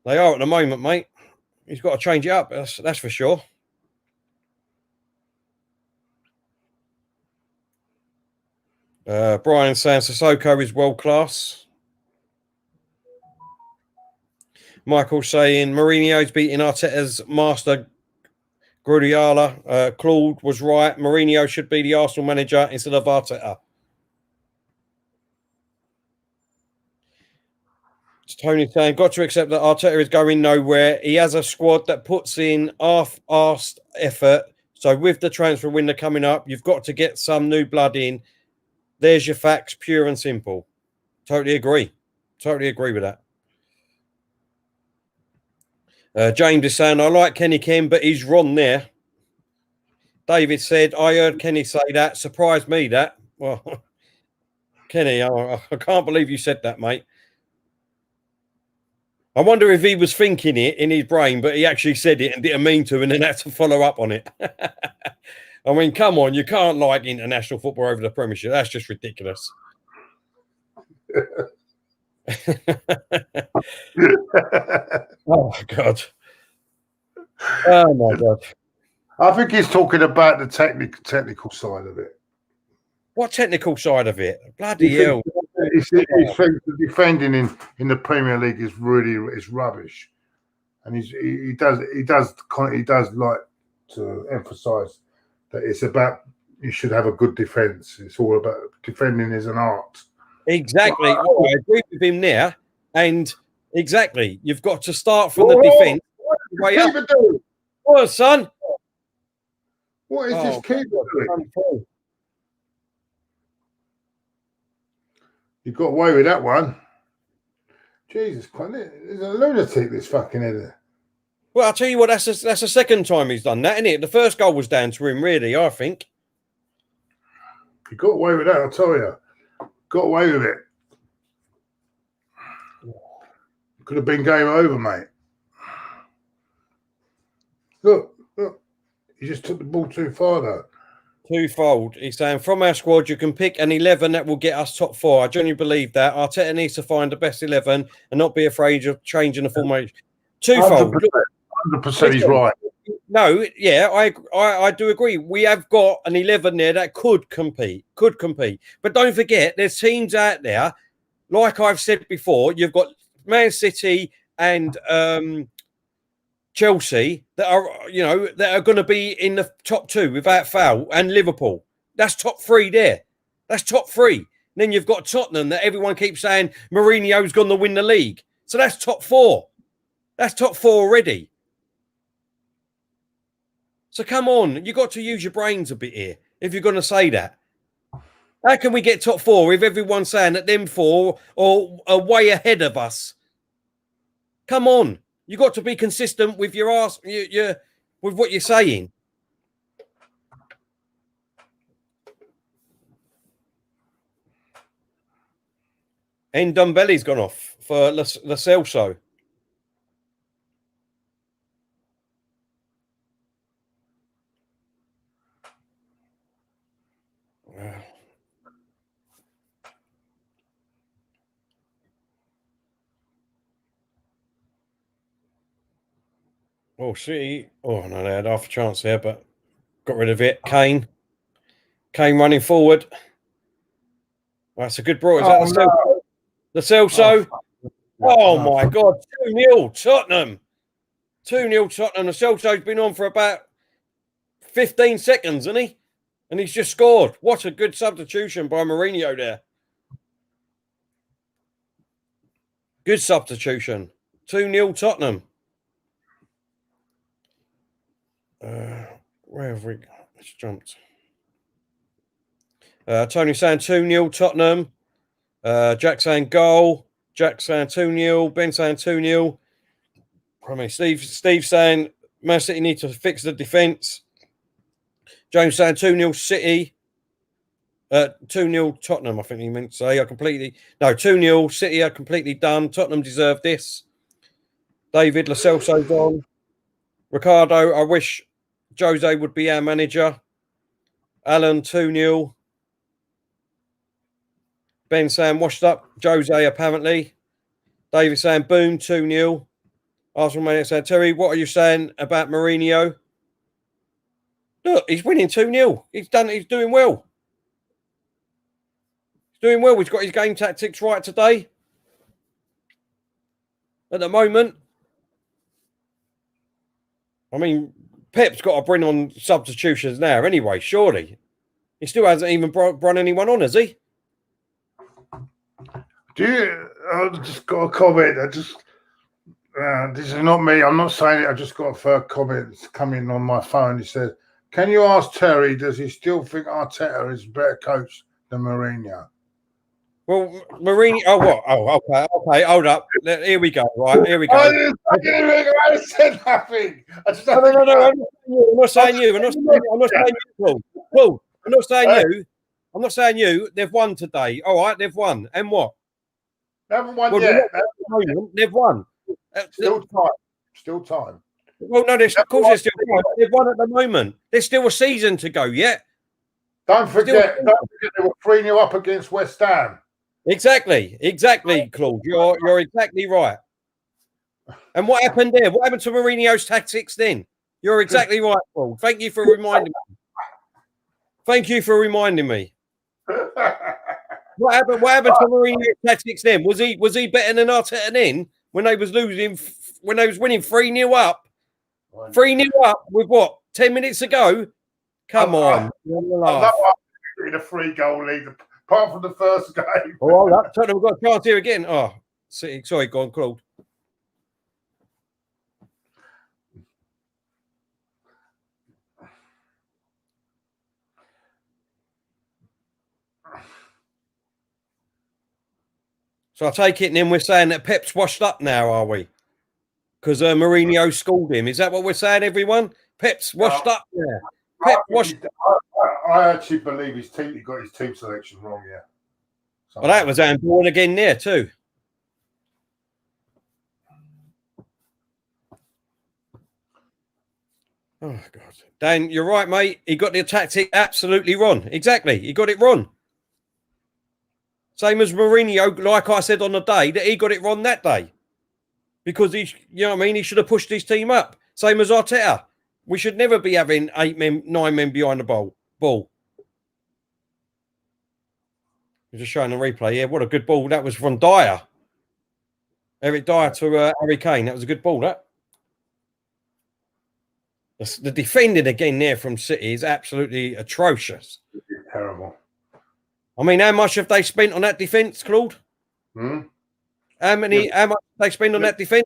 They are at the moment, mate. He's got to change it up. That's for sure. Brian saying Sissoko is world class. Michael saying Mourinho's beating Arteta's master Guardiola, Claude was right. Mourinho should be the Arsenal manager instead of Arteta. It's Tony saying, got to accept that Arteta is going nowhere. He has a squad that puts in half-arsed effort. So with the transfer window coming up, you've got to get some new blood in. There's your facts, pure and simple. Totally agree. Totally agree with that. James is saying, I like Kenny Kim, but he's wrong there. David said, I heard Kenny say that. Surprised me that. Well, Kenny, I can't believe you said that, mate. I wonder if he was thinking it in his brain, but he actually said it and didn't mean to and then had to follow up on it. I mean, come on. You can't like international football over the Premiership. That's just ridiculous. Oh, God. Oh, my God. I think he's talking about the technical side of it. What technical side of it? Bloody hell. He thinks the defending in the Premier League is rubbish. And he does like to emphasise that it's about you should have a good defence. It's all about defending is an art. Exactly. I agree with him there. And exactly, you've got to start from the defence. Keep it doing. What, son? What is this keeper doing? You got away with that one. Jesus Christ, there's a lunatic, this fucking idiot. Well, I'll tell you what, that's the second time he's done that, isn't it? The first goal was down to him, really, I think. He got away with that, I'll tell you. Got away with it. Could have been game over, mate. Look. He just took the ball too far, though. Twofold. He's saying, from our squad, you can pick an 11 that will get us top 4. I genuinely believe that. Arteta needs to find the best 11 and not be afraid of changing the formation. Twofold. 100% he's right. No, yeah, I do agree. We have got an 11 there that could compete. But don't forget, there's teams out there, like I've said before, you've got Man City and Chelsea that are going to be in the top 2 without foul, and Liverpool. That's top 3 there. That's top 3. Then you've got Tottenham that everyone keeps saying Mourinho's going to win the league. So that's top 4. That's top 4 already. So come on, you've got to use your brains a bit here if you're going to say that. How can we get top 4 if everyone's saying that them 4 are way ahead of us? Come on. You got to be consistent with your with what you're saying. And Dumbelly's gone off for La Celso. Oh, City. Oh, no, they had half a chance there, but got rid of it. Kane running forward. That's a good ball. Is that the Celso? Oh, my God. 2-0 Tottenham. 2-0 Tottenham. The Celso's been on for about 15 seconds, hasn't he? And he's just scored. What a good substitution by Mourinho there. Good substitution. 2-0 Tottenham. Where have we got? It's jumped. Tony saying 2-0 Tottenham. Jack saying goal. Jack saying 2-0. Ben saying 2-0. I mean, Steve saying Man City need to fix the defence. James saying 2-0 City. 2-0 Tottenham, I think he meant to say. 2-0 City are completely done. Tottenham deserve this. David, Lo Celso's on. Ricardo, I wish Jose would be our manager. Alan, 2-0. Ben saying washed up. Jose, apparently. David saying boom, 2-0. Arsenal manager saying, Terry, what are you saying about Mourinho? Look, he's winning 2-0. He's doing well. He's doing well. He's got his game tactics right today. At the moment. I mean, Pep's got to bring on substitutions now anyway, surely. He still hasn't even brought anyone on, has he? I just got a comment. This is not me. I'm not saying it. I just got a third comment coming on my phone. He said, can you ask Terry, does he still think Arteta is a better coach than Mourinho? Well, Mourinho. Oh, what? Oh, okay. Hold up. Here we go. Right, here we go. I said nothing. No. I'm not saying you. I'm not saying you. Paul. I'm not saying you. I'm not saying you. They've won today. All right, they've won. And what? They haven't won yet. They've won. Still time. Well, no, of course they're still time. They've won at the moment. There's still a season to go yet. Don't forget they were 3-0 up against West Ham. Exactly, Claude. You're exactly right. And what happened there? What happened to Mourinho's tactics then? You're exactly right, Claude. Thank you for reminding me. What happened to Mourinho's tactics then? Was he better than Arteta then when they was losing, when they was winning 3-0 up? 3-0 up with what? 10 minutes ago? Come on. In a 3-goal lead, apart from the first game. Oh, Tottenham got a chance here again. Oh, sorry, go on, Claude. So I take it, and then we're saying that Pep's washed up now, are we? Because Mourinho schooled him. Is that what we're saying, everyone? Pep's washed up now. Pep washed. I actually believe he got his team selection wrong. Yeah. Well, that was Born again there too. Oh God, Dan, you're right, mate. He got the tactic absolutely wrong. Exactly, he got it wrong. Same as Mourinho, like I said on the day, that he got it wrong that day. Because he should have pushed his team up. Same as Arteta. We should never be having 9 men behind the ball. You're just showing the replay. Yeah, what a good ball. That was from Dyer. Eric Dyer to Harry Kane. That was a good ball, that. The defending again there from City is absolutely atrocious. It's terrible. I mean, how much have they spent on that defence, Claude? How much have they spent on that defence?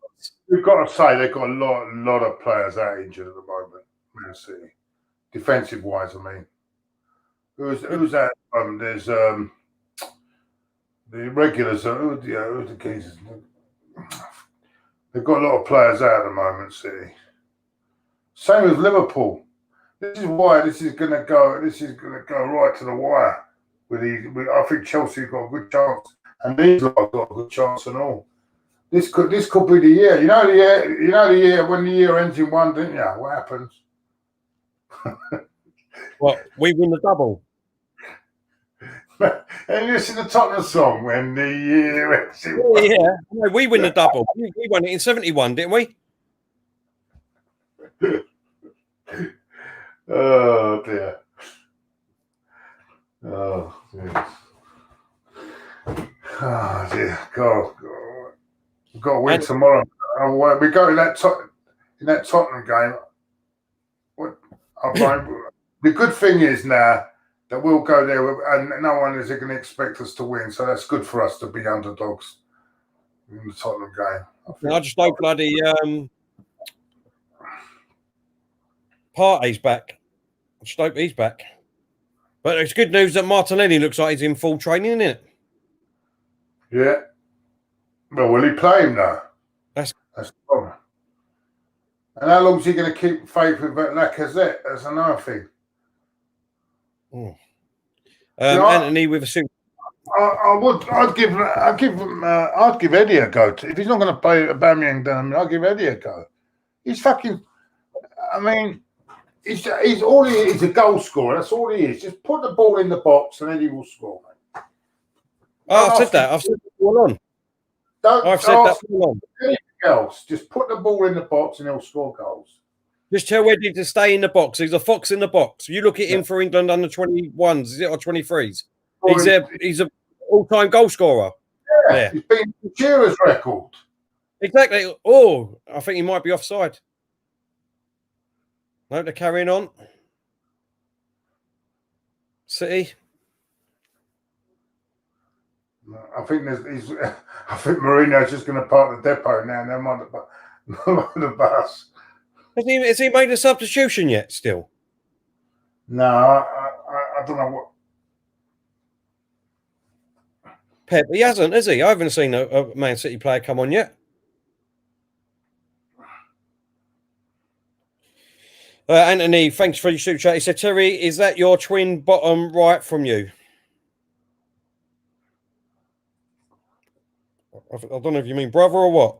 We've got to say they've got a lot of players out injured at the moment, Man City. Defensive wise, I mean. Who's that? There's the regulars, who's the geezers? They've got a lot of players out at the moment, City. Same as Liverpool. This is why this is going to go right to the wire. I think Chelsea got a good chance, and these lot have got a good chance and all. This could be the year. You know the year when the year ends in one, didn't you? What happens? What, we win the double. And you listen to the Tottenham song when the year ends in one. Yeah. No, we win the double. We won it in 71, didn't we? Oh dear. Oh dear. Oh dear. God. We've got to win tomorrow. We go in that Tottenham game. The good thing is now that we'll go there and no one is going to expect us to win. So that's good for us to be underdogs in the Tottenham game. I just hope bloody Partey's back. I just hope he's back. But it's good news that Martinelli looks like he's in full training, isn't it? Yeah. Well, will he play him now? That's the problem. And how long is he going to keep faith with Lacazette? That's another thing. Anthony with a suit. I'd give Eddie a go. If he's not going to play Aubameyang down, I'll give Eddie a go. He's fucking. I mean, he's all he is, a goal scorer. That's all he is. Just put the ball in the box and Eddie will score. Mate. I've said that. I've said that all on. I've said that all on. Anything else? Just put the ball in the box and he'll score goals. Just tell Eddie to stay in the box. He's a fox in the box. You look at him for England under 21s, is it, or 23s? He's a all-time goal scorer. Yeah. He's beaten Shearer's record. Exactly. Oh, I think he might be offside. No, they're carrying on. City. I think I think Mourinho's just going to park the depot now. And they're on the bus. Has he made a substitution yet? Still? No, I don't know what. Pep, he hasn't, has he? I haven't seen a Man City player come on yet. Anthony, thanks for your super chat. He said, Terry, is that your twin bottom right from you? I don't know if you mean brother or what.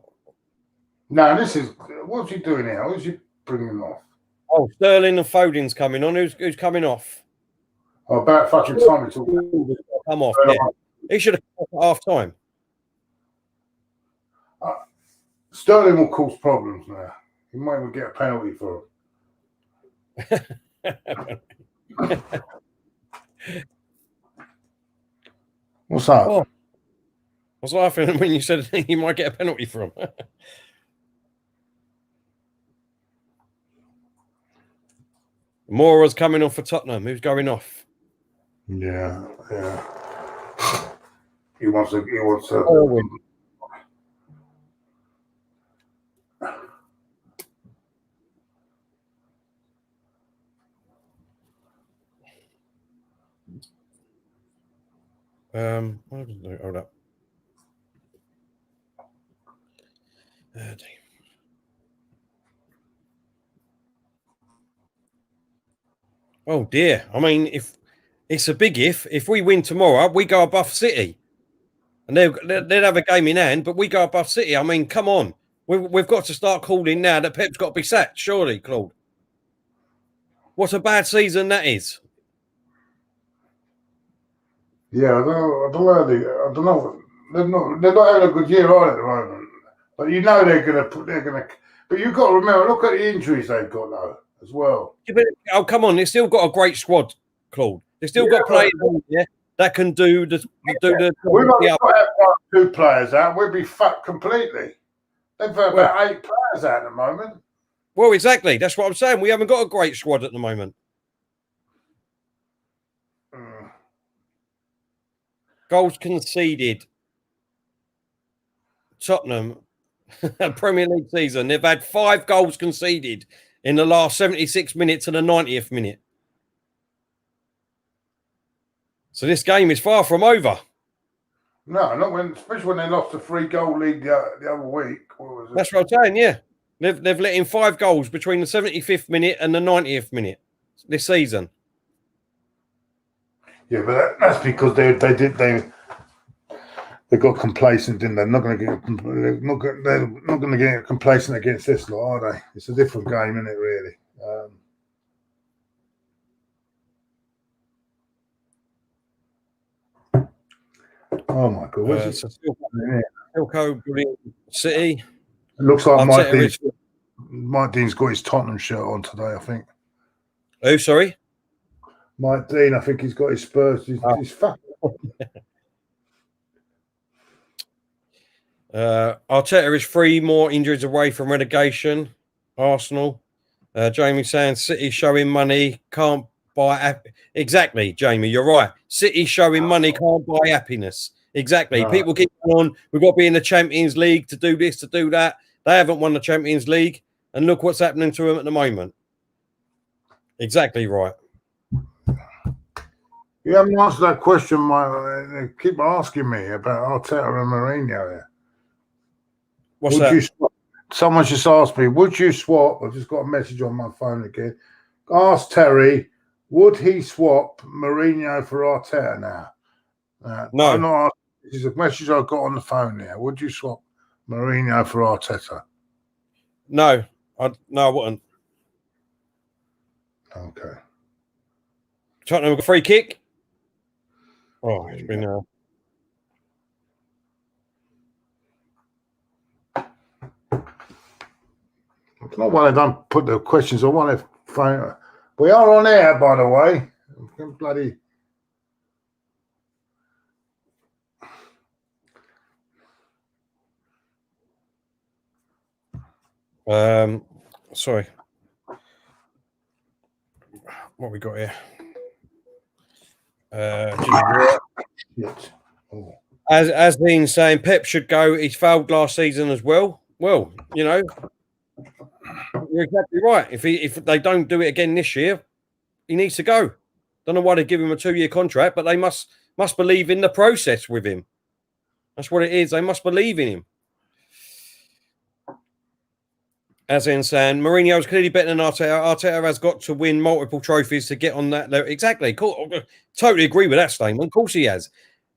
No, this is what's he doing here? Who's he bringing off? Oh, Sterling and Foden's coming on. Who's coming off? Oh, about fucking time it's all come off. Yeah. He should have come off at half time. Sterling will cause problems now. He might even get a penalty for it. What's up? Oh, I was laughing when you said he might get a penalty for him. Mora's coming on for Tottenham. Who's going off? Yeah. He wants to. Hold up. Oh dear. I mean, if it's a big if we win tomorrow, we go above City. And they'd have a game in hand, but we go above City. I mean, come on. We've got to start calling now that Pep's got to be sacked, surely, Claude. What a bad season that is. Yeah, I don't know. They're not having a good year on at the moment. But you know they're gonna. But you've got to remember, look at the injuries they've got though as well. Yeah, but, come on, they've still got a great squad, Claude. They've still got players that can do the. We've only got to have 2 players out. We'll be fucked completely. They've got about 8 players out at the moment. Well, exactly. That's what I'm saying. We haven't got a great squad at the moment. Goals conceded. Tottenham, Premier League season, they've had 5 goals conceded in the last 76 minutes and the 90th minute. So this game is far from over. No, not when, especially when they lost the 3-goal lead the other week. That's what I'm saying. Yeah, they've let in 5 goals between the 75th minute and the 90th minute this season. Yeah, but that's because they got complacent, didn't they? They're not going to get complacent against this lot, are they? It's a different game, isn't it? Really. Oh my God! City. It looks like Mike Dean's got his Tottenham shirt on today. I think. Oh, sorry. Mike Dean, I think he's got his Spurs. He's fucking. Arteta is 3 more injuries away from relegation. Arsenal. Jamie saying City showing money, can't buy. Exactly, Jamie, you're right. City showing money, can't buy happiness. Exactly. No. People keep on. We've got to be in the Champions League to do this, to do that. They haven't won the Champions League, and look what's happening to them at the moment. Exactly right. You haven't answered that question, they keep asking me about Arteta and Mourinho here. What's that? Someone just asked me, would you swap? I've just got a message on my phone again. Ask Terry, would he swap Mourinho for Arteta now? No. I'm not asking. This is a message I got on the phone there. Would you swap Mourinho for Arteta? No. I wouldn't. Okay. Tottenham got a free kick. Oh, it's been I don't know why they don't put the questions on their phone. We are on air, by the way. Bloody. Sorry. What we got here? Shit. Oh. As been saying, Pep should go. He failed last season as well. Well, you know, you're exactly right. If they don't do it again this year, he needs to go. Don't know why they give him a 2-year contract, but they must believe in the process with him. That's what it is. They must believe in him. As in saying, Mourinho's clearly better than Arteta. Arteta has got to win multiple trophies to get on that level. Exactly. Cool. Totally agree with that statement. Of course he has.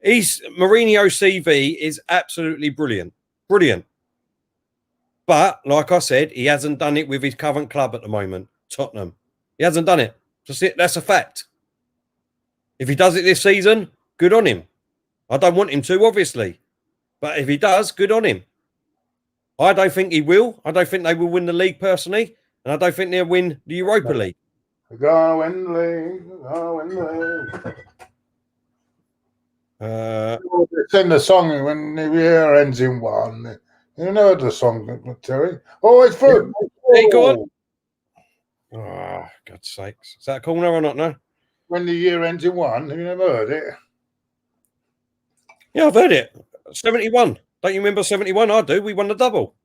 Mourinho's CV is absolutely brilliant. Brilliant. But, like I said, he hasn't done it with his current club at the moment, Tottenham. He hasn't done it. That's a fact. If he does it this season, good on him. I don't want him to, obviously. But if he does, good on him. I don't think he will. I don't think they will win the league personally. And I don't think they'll win the Europa League. We're gonna win the league. We're gonna win the league. Sing the song when the year ends in one. You know the song, Terry? Oh, it's through. Hey, go on. Oh, God's sakes. Is that a corner or not? No. When the year ends in one. Have you never heard it? Yeah, I've heard it. 71. Don't you remember 71? I do. We won the double.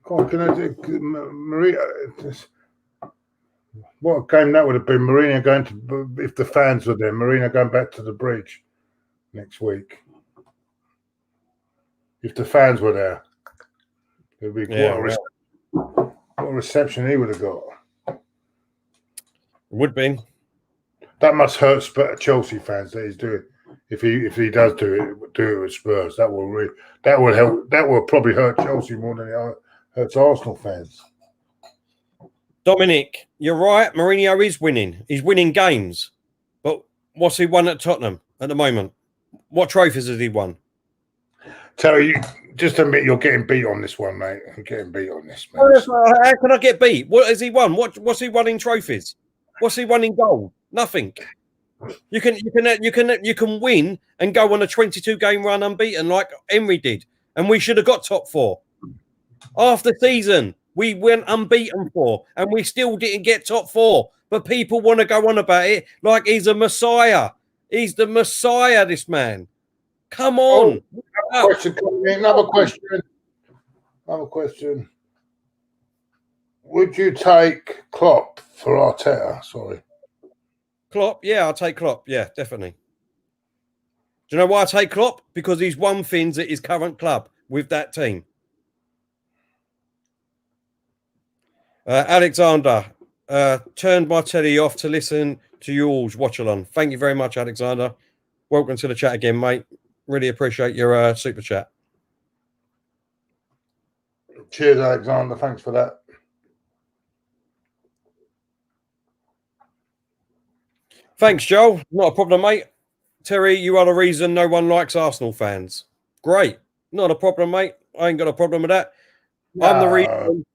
Come on, can I do Maria? What a game that would have been. Mourinho going to, if the fans were there, Mourinho going back to the bridge next week. If the fans were there, it would be what a reception he would have got. It would be. That must hurt Chelsea fans that he's doing. If he does do it with Spurs, that will help. That will probably hurt Chelsea more than it hurts Arsenal fans. Dominic, you're right. Mourinho is winning. He's winning games. But what's he won at Tottenham at the moment? What trophies has he won? Terry, just admit you're getting beat on this one, mate. You're getting beat on this, mate. How can I get beat? What has he won? What's he won in trophies? What's he won in gold? Nothing. You can win and go on a 22-game run unbeaten like Emery did, and we should have got top 4. Half the season we went unbeaten for, and we still didn't get top 4. But people want to go on about it like he's a messiah. He's the messiah, this man. Come on. Another question. Would you take Klopp for Arteta? Sorry. Klopp? Yeah, I'll take Klopp. Yeah, definitely. Do you know why I take Klopp? Because he's won things at his current club with that team. Alexander, turned my telly off to listen to yours watch along. Thank you very much, Alexander. Welcome to the chat again, mate. Really appreciate your super chat. Cheers, Alexander. Thanks for that. Thanks, Joel. Not a problem, mate. Terry, you are the reason no one likes Arsenal fans. Great. Not a problem, mate. I ain't got a problem with that. No. I'm the reason.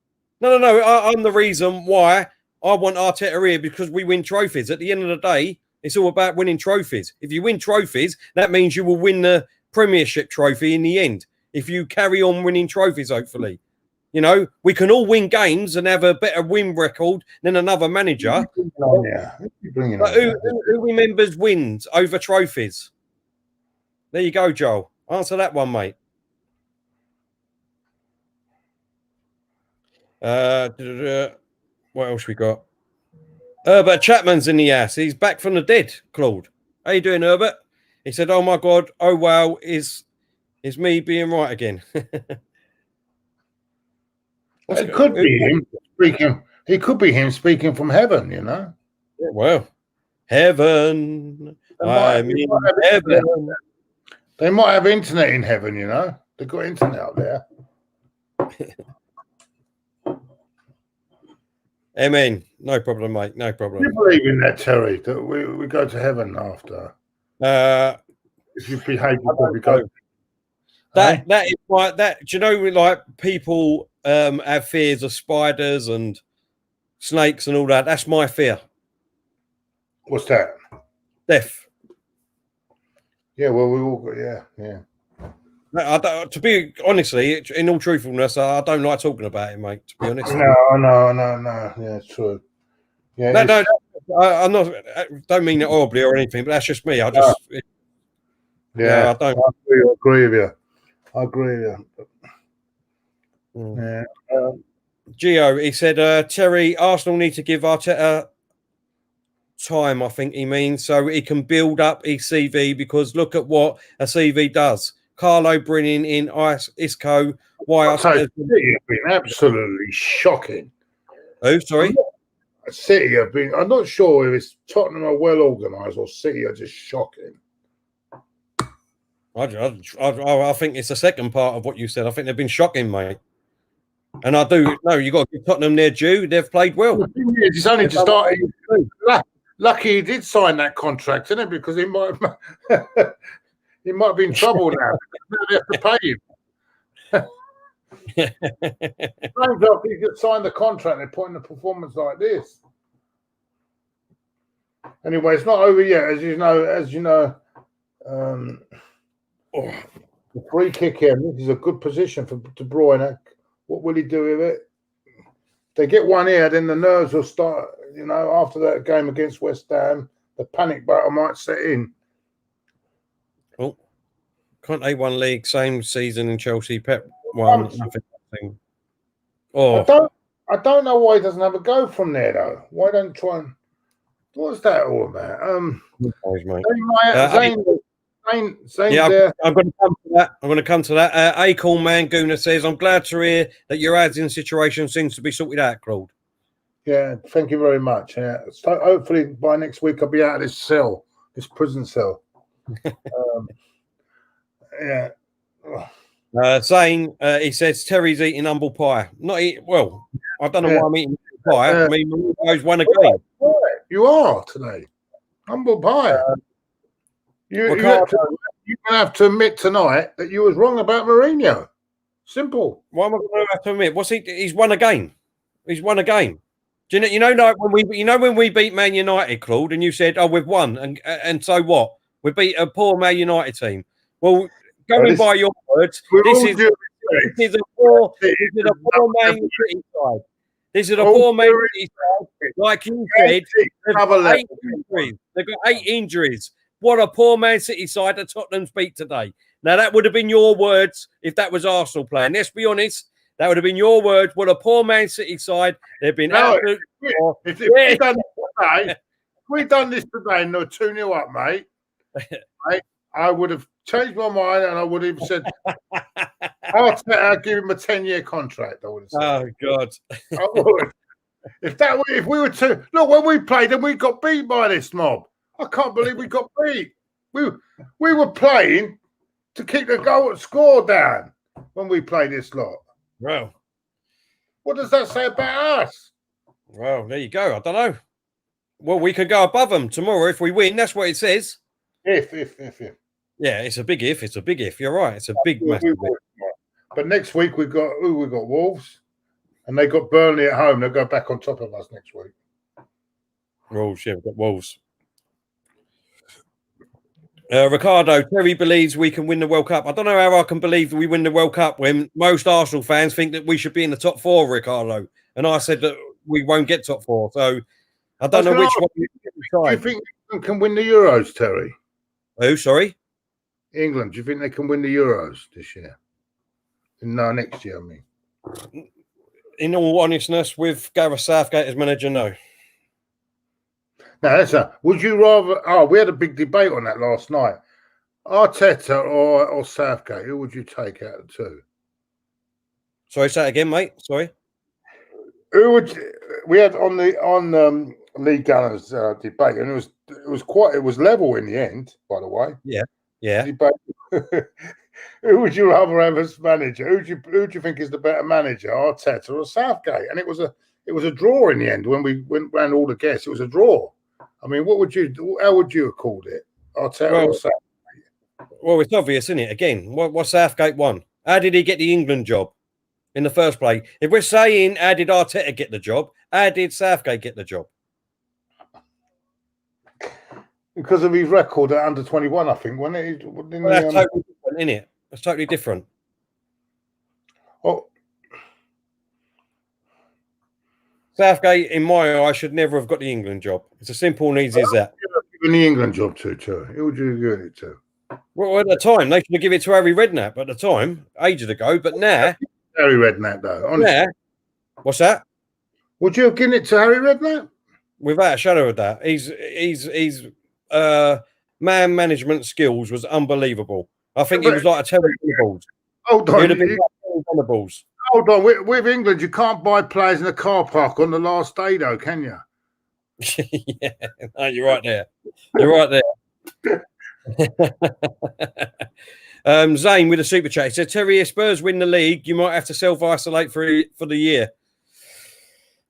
No. I'm the reason why I want Arteta here, because we win trophies. At the end of the day, it's all about winning trophies. If you win trophies, that means you will win the Premiership trophy in the end. If you carry on winning trophies, hopefully. You know, we can all win games and have a better win record than another manager. But who remembers wins over trophies? There you go, Joel. Answer that one, mate. What else we got? Herbert Chapman's in the ass. He's back from the dead, Claude. How you doing, Herbert? He said, oh, my God. Oh, wow. Is me being right again? It could be him speaking. It could be him speaking from heaven, you know. Well, heaven. I'm in heaven. They might have internet in heaven, you know. They've got internet out there. Amen. No problem, mate. No problem. You believe in that, Terry? That we go to heaven after? If you behave, we go. That is like that. Do you know, like people have fears of spiders and snakes and all that? That's my fear. What's that? Death. Yeah, well, we all got, yeah. No, to be honestly, in all truthfulness, I don't like talking about it, mate. To be honest. No. Yeah, it's true. Yeah, no. I'm not. I don't mean it horribly or anything, but that's just me. I just. Yeah, I don't. I agree with you. I agree with you. Yeah. Gio, he said, Terry, Arsenal need to give Arteta time, I think he means, so he can build up his CV, because look at what a CV does. Carlo bringing in Isco. Why City have been absolutely shocking. Oh, sorry? City have been, I'm not sure if it's Tottenham are well organised or City are just shocking. I think it's the second part of what you said. I think they've been shocking, mate. And I do know you got to give Tottenham their due. They've played well. The thing is, it's only just started. Lucky he did sign that contract, isn't it? Because he might he might be in trouble now. They have to pay him. Strange enough, he could sign the contract and put in a performance like this. Anyway, it's not over yet, as you know. The free kick here. This is a good position for De Bruyne. What will he do with it? If they get one here, then the nerves will start. You know, after that game against West Ham, the panic button might set in. Oh, Conte won league, same season in Chelsea. Pep won. Nothing. Oh, I don't know why he doesn't have a go from there though. Why don't try and? What's that all about? Yeah, I'm going to come to that. I'm going to come to that. Acorn Man Gooner says, "I'm glad to hear that your ads in situation seems to be sorted out, Claude." Yeah, thank you very much. Yeah, so hopefully by next week I'll be out of this cell, this prison cell. Yeah. Zane, he says Terry's eating humble pie. Not eat well. I don't know why I'm eating pie. I mean, Mourinho's won a game. You are today, humble pie. You're going to have to admit tonight that you was wrong about Mourinho. Simple. Why am I going to have to admit? He's won a game. He's won a game. Do you know, like when we beat Man United, Claude, and you said, "Oh, we've won," and so what? We beat a poor Man United team. Well, going by your words, this is a poor Man City side. This is a poor Man City side. Like you said, they've got 8 injuries. They've got 8 injuries. What a poor Man City side that Tottenham's beat today. Now, that would have been your words if that was Arsenal playing. Let's be honest. That would have been your words. What a poor Man City side. They've been absolutely poor. If we'd done this today and they were 2-0 up, mate, I would have changed my mind and I would have said, I'll give him a 10-year contract. I would have said. Oh, God. I would. If we were to look when we played and we got beat by this mob. I can't believe we got beat. We were playing to keep the score down when we played this lot. Well, what does that say about us? Well, there you go. I don't know. Well, we could go above them tomorrow if we win. That's what it says. If. Yeah, it's a big if. It's a big if. You're right. It's a big, massive if. But next week we've got Wolves, and they got Burnley at home. They'll go back on top of us next week. Wolves, yeah, we've got Wolves. Ricardo, Terry believes we can win the World Cup. I don't know how I can believe that we win the World Cup when most Arsenal fans think that we should be in the top 4, Ricardo. And I said that we won't get top 4. So I don't know which one. Do you think England can win the Euros, Terry? Oh, sorry? England. Do you think they can win the Euros this year? No, next year, I mean. In all honestness, with Gareth Southgate as manager, no. Now, would you rather? Oh, we had a big debate on that last night. Arteta or Southgate? Who would you take out of the two? Sorry, say that again, mate. Sorry. Who would we had on Lee Gunners debate, and it was level in the end. By the way, yeah. Debate. Who would you rather have as manager? Who do you think is the better manager, Arteta or Southgate? And it was a draw in the end when we went round all the guests. It was a draw. I mean, how would you have called it? Arteta or Southgate? Well, it's obvious, isn't it? Again, what Southgate won? How did he get the England job in the first place? If we're saying how did Arteta get the job, how did Southgate get the job? Because of his record at under 21, I think, wasn't it? That's totally different, isn't it? That's totally different. Oh. Southgate, in my eye, should never have got the England job. It's as simple and easy as that. Given the England job to. Who would you give it to? Well, at the time, they should have given it to Harry Redknapp at the time, ages ago. But now, Harry Redknapp, though. Honestly. Yeah. What's that? Would you have given it to Harry Redknapp? Without a shadow of doubt. His man management skills was unbelievable. I think he was like a Terry Venables. Hold on. He'd have been like Terry Venables. Hold on. With England, you can't buy players in a car park on the last day, though, can you? Yeah, no, you're right there. You're right there. Zane with a super chat. He said, Terry, if Spurs win the league, you might have to self-isolate for the year.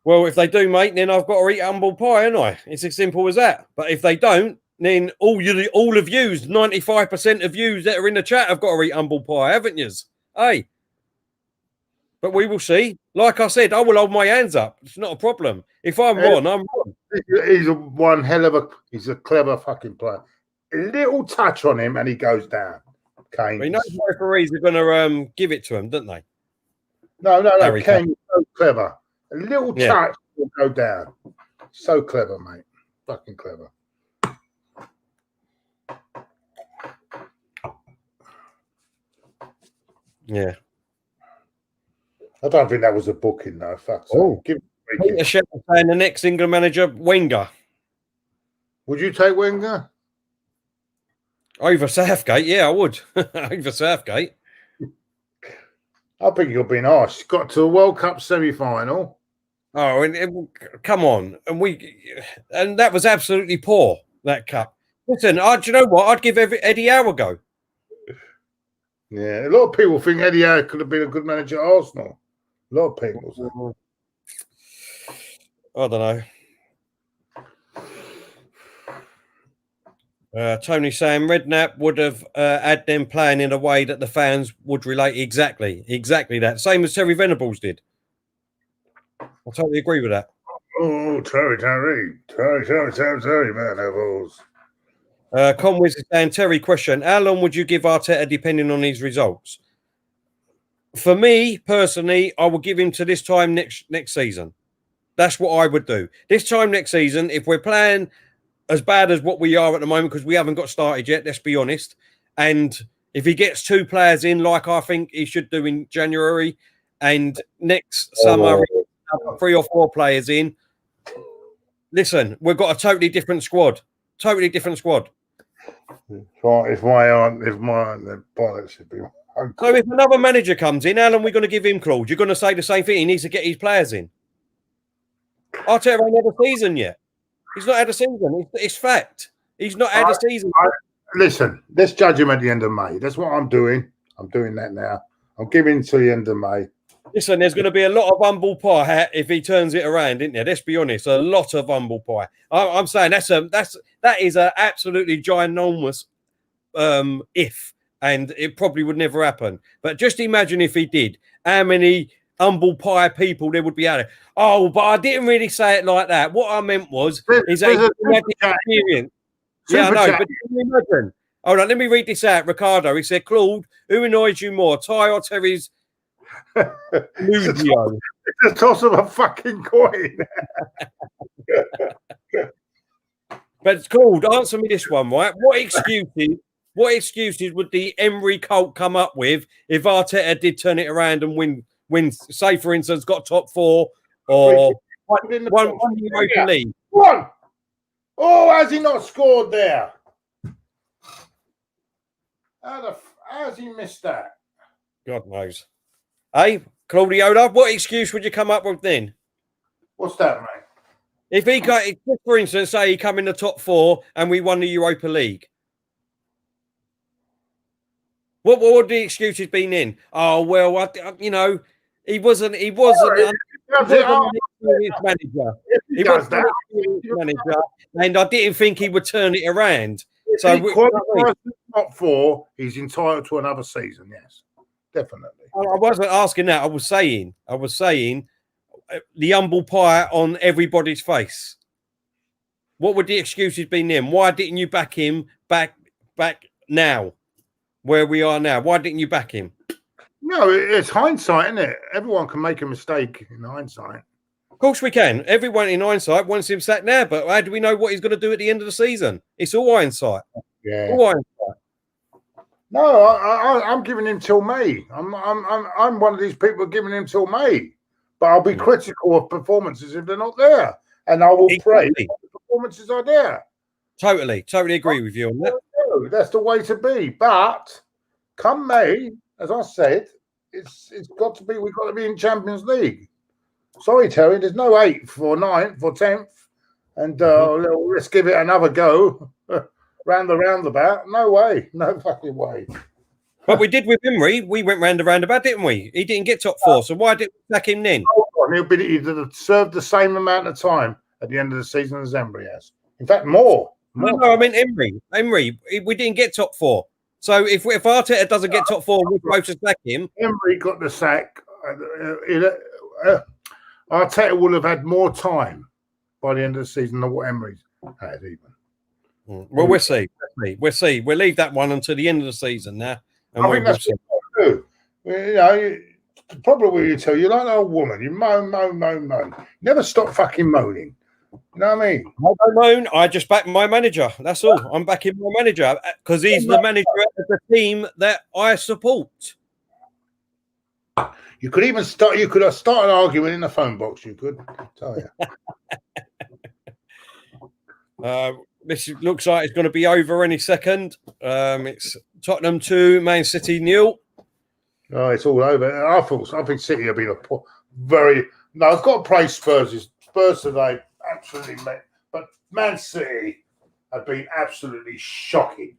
Well, if they do, mate, then I've got to eat humble pie, haven't I? It's as simple as that. But if they don't, then all of yous, 95% of yous that are in the chat have got to eat humble pie, haven't yous? Hey. But we will see. Like I said, I will hold my hands up. It's not a problem. If I'm wrong, I'm wrong. He's a clever fucking player. A little touch on him and he goes down. Kane. But you know the referees are going to give it to him, don't they? No. Kane is so clever. A little touch will go down. So clever, mate. Fucking clever. Yeah. I don't think that was a booking, though. Fuck. So. Give Peter Shepard saying the next England manager, Wenger. Would you take Wenger? Over Southgate? Yeah, I would. Over Southgate. I think you're being harsh. Got to a World Cup semi-final. Oh, and come on. And that was absolutely poor, that cup. Listen, do you know what? I'd give Eddie Howe a go. Yeah, a lot of people think Eddie Howe could have been a good manager at Arsenal. A lot of people. I don't know. Tony saying Redknapp would have had them playing in a way that the fans would relate exactly that. Same as Terry Venables did. I totally agree with that. Oh, Terry Venables. Conway's is saying, Terry, question. How long would you give Arteta depending on his results? For me, personally, I would give him to this time next season. That's what I would do. This time next season, if we're playing as bad as what we are at the moment, because we haven't got started yet, let's be honest, and if he gets 2 players in, like I think he should do in January, and next summer, 3 or 4 players in, listen, we've got a totally different squad. Totally different squad. If my pilot should be. So if another manager comes in, how long are we going to give him, Claude? You're going to say the same thing. He needs to get his players in. Arteta ain't had a season yet. He's not had a season. It's fact. He's not had a season. Listen, let's judge him at the end of May. That's what I'm doing. I'm doing that now. I'm giving to the end of May. Listen, there's going to be a lot of humble pie if he turns it around, isn't there? Let's be honest, a lot of humble pie. I'm saying that is an absolutely ginormous if, and it probably would never happen. But just imagine if he did, how many humble pie people there would be out there. Oh, but I didn't really say it like that. What I meant was is that he had the experience. Yeah, I know, but can you imagine? Hold on, let me read this out. Ricardo, he said, Claude, who annoys you more, Ty or Terry's Ludio? It's a toss of a fucking coin. But Claude, answer me this one, right? What excuses would the Emery cult come up with if Arteta did turn it around and win, say, for instance, got top 4 or one Europa League? One. Oh, has he not scored there? How's he missed that? God knows. Hey, Claudio, what excuse would you come up with then? What's that, mate? If he got, for instance, say he come in the top 4 and we won the Europa League, what would the excuses been in? Oh well, he wasn't his manager. He wasn't his manager, and I didn't think he would turn it around. So top 4, he's entitled to another season. Yes, definitely. I wasn't asking that. I was saying the humble pie on everybody's face. What would the excuses been then? Why didn't you back him back now, where we are now? Why didn't you back him? No, it's hindsight, isn't it? Everyone can make a mistake in hindsight. course we can. Everyone in hindsight wants him sacked now, but how do we know what he's going to do at the end of the season? It's all hindsight. Yeah. All hindsight. No, I'm giving him till May. I'm one of these people giving him till May. But I'll be critical of performances if they're not there, and I will pray that the performances are there. Totally agree with you on that. That's the way to be. But come May, as I said, it's got to be. We've got to be in Champions League. Sorry, Terry, there's no 8th or 9th or 10th, and let's give it another go. Round the roundabout. No way. No fucking way. But we did with Emery. We went round the roundabout, didn't we? He didn't get top 4, so why didn't we sack him then? He'd have served the same amount of time at the end of the season as Emery has. In fact, more. No, I mean Emery. We didn't get top 4. So if Arteta doesn't get top 4, we're supposed to sack him. Emery got the sack. Arteta will have had more time by the end of the season than what Emery's had even. Well, we'll see. We'll see. We'll leave that one until the end of the season now. And I think that's what I do. You know, the problem with you two, you're like an old woman. You moan. Never stop fucking moaning. You know what I mean? I don't moan. I just back my manager. That's all. I'm backing my manager because he's the manager of the team that I support. You could even start. You could have started an argument in the phone box. You could. I'll tell you. This looks like it's going to be over any second. It's Tottenham 2, Man City 0. Oh, it's all over. I think City have been a very. No, I've got to praise Spurs. Spurs today absolutely, but Man City have been absolutely shocking.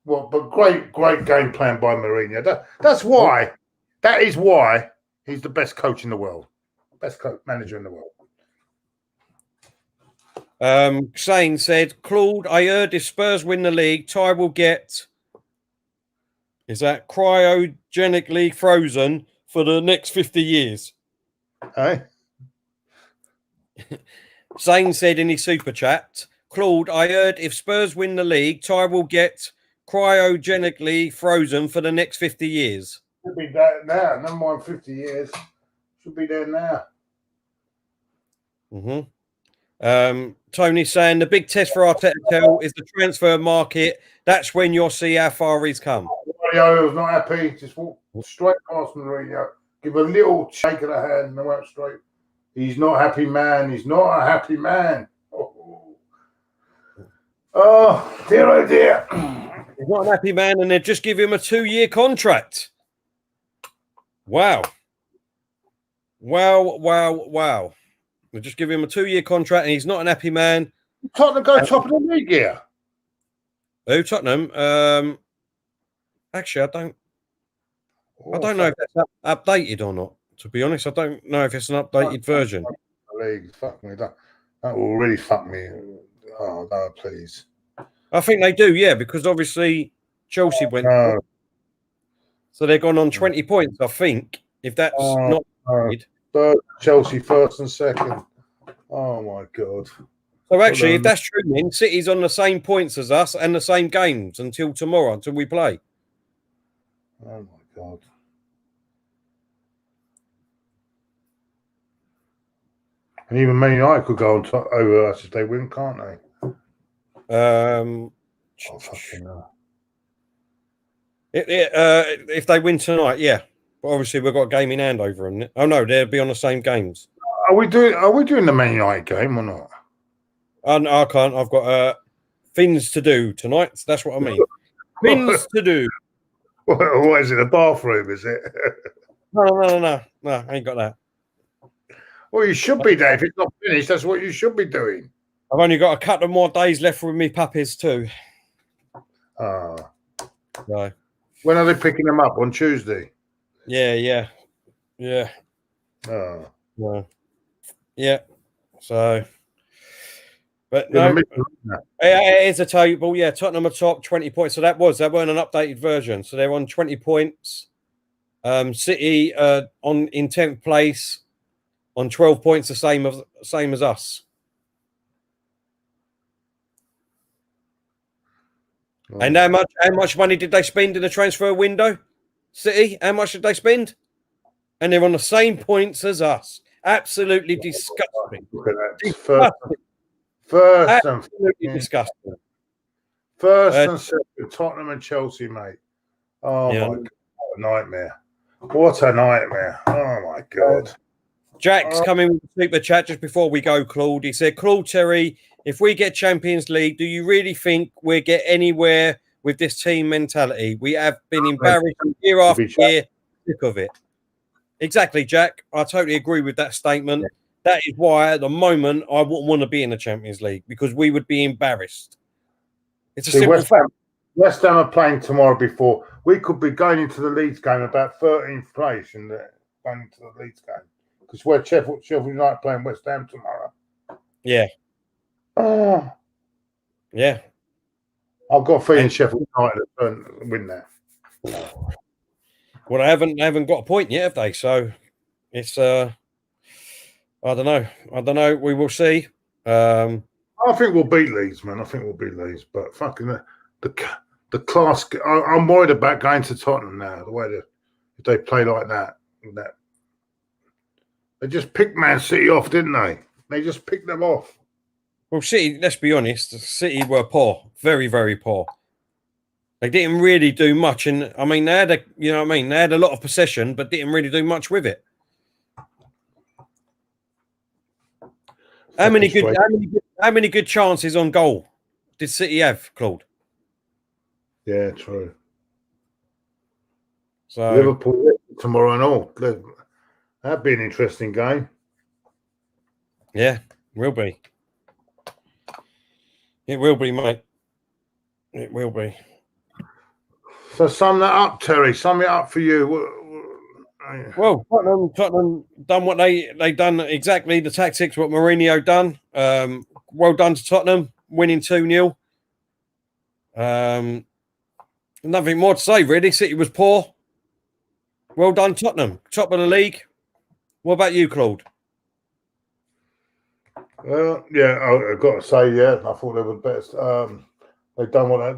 Well, but great game plan by Mourinho. That is why he's the best coach in the world, manager in the world. Shane said, Claude, I heard if Spurs win the league, Ty will get, is that cryogenically frozen for the next 50 years? Hey? Zane said in his super chat, Claude, I heard if Spurs win the league, Ty will get cryogenically frozen for the next 50 years. Should be there now. Never mind 50 years. Should be there now. Tony's saying the big test for Arteta is the transfer market. That's when you'll see how far he's come. Mourinho's not happy. Just walk straight past Mourinho. Give a little shake of the hand and they went straight. He's not a happy man. He's not a happy man. Oh dear, oh dear. He's not a happy man, and they just give him a 2-year contract. Wow. They just give him a 2-year contract, and he's not an happy man. Tottenham go top of the league here. Who, Tottenham? Actually, I don't know if that's updated or not. To be honest, I don't know if it's an updated version. League, fuck me. That will really fuck me. Oh no, please. I think they do, yeah, because obviously Chelsea went. So they're gone on 20 points, I think. If that's not Chelsea first and second. Oh my god. So actually, if that's true, then City's on the same points as us and the same games until tomorrow, until we play. Oh my god. And even Man United could go on top over us if they win, can't they? Fucking hell. If they win tonight, yeah. But obviously, we've got a game in hand over them. Oh no, they'll be on the same games. Are we doing the Man United game or not? I can't. I've got things to do tonight. That's what I mean. Things to do. What is it? A bathroom? Is it? No. I ain't got that. Well, you should be there. If it's not finished, that's what you should be doing. I've only got a couple of more days left with me puppies too. So. When are they picking them up? On Tuesday? Yeah. Oh. Yeah. So, but no, it is a table. Yeah, Tottenham are top 20 points. So that weren't an updated version. So they're on 20 points. City in 10th place on 12 points, the same as us. Oh. And how much money did they spend in the transfer window? City, how much did they spend? and they're on the same points as us. Absolutely disgusting. Look at that. Disgusting. First Absolutely disgusting. First and second, Tottenham and Chelsea, mate. Oh yeah. my God, what a nightmare! What a nightmare! Oh my God. Jack's coming with a super chat just before we go, Claude. He said, Claude Terry, if we get Champions League, do you really think we'll get anywhere with this team mentality? We have been embarrassed year after year. Sick of it. Exactly, Jack. I totally agree with that statement. Yeah. That is why at the moment I wouldn't want to be in the Champions League, because we would be embarrassed. It's a simple fact. West Ham are playing tomorrow before. We could be going into the Leeds game about 13th place in the going into the Leeds game. Because we're Sheffield United playing West Ham tomorrow. Yeah. Oh. Yeah. I've got a feeling Sheffield United win that. Well, they haven't got a point yet, have they? So it's I don't know. We will see. I think we'll beat Leeds, man. I think we'll beat Leeds, but fucking the class. I'm worried about going to Tottenham now. The way if they play like that. They just picked Man City off, didn't they? They just picked them off. Well, City, let's be honest, City were poor. Very, very poor. They didn't really do much. And I mean, they had they had a lot of possession, but didn't really do much with it. How many good chances on goal did City have, Claude? Yeah, true. So Liverpool tomorrow and all. That'd be an interesting game. Yeah, will be. It will be, mate. It will be. So sum that up, Terry. Sum it up for you. Well, Tottenham done what they done exactly the tactics what Mourinho done. Well done to Tottenham, winning 2-0. Nothing more to say, really. City was poor. Well done, Tottenham. Top of the league. What about you, Claude? Well, yeah, I've got to say, yeah, I thought they were best. They've done what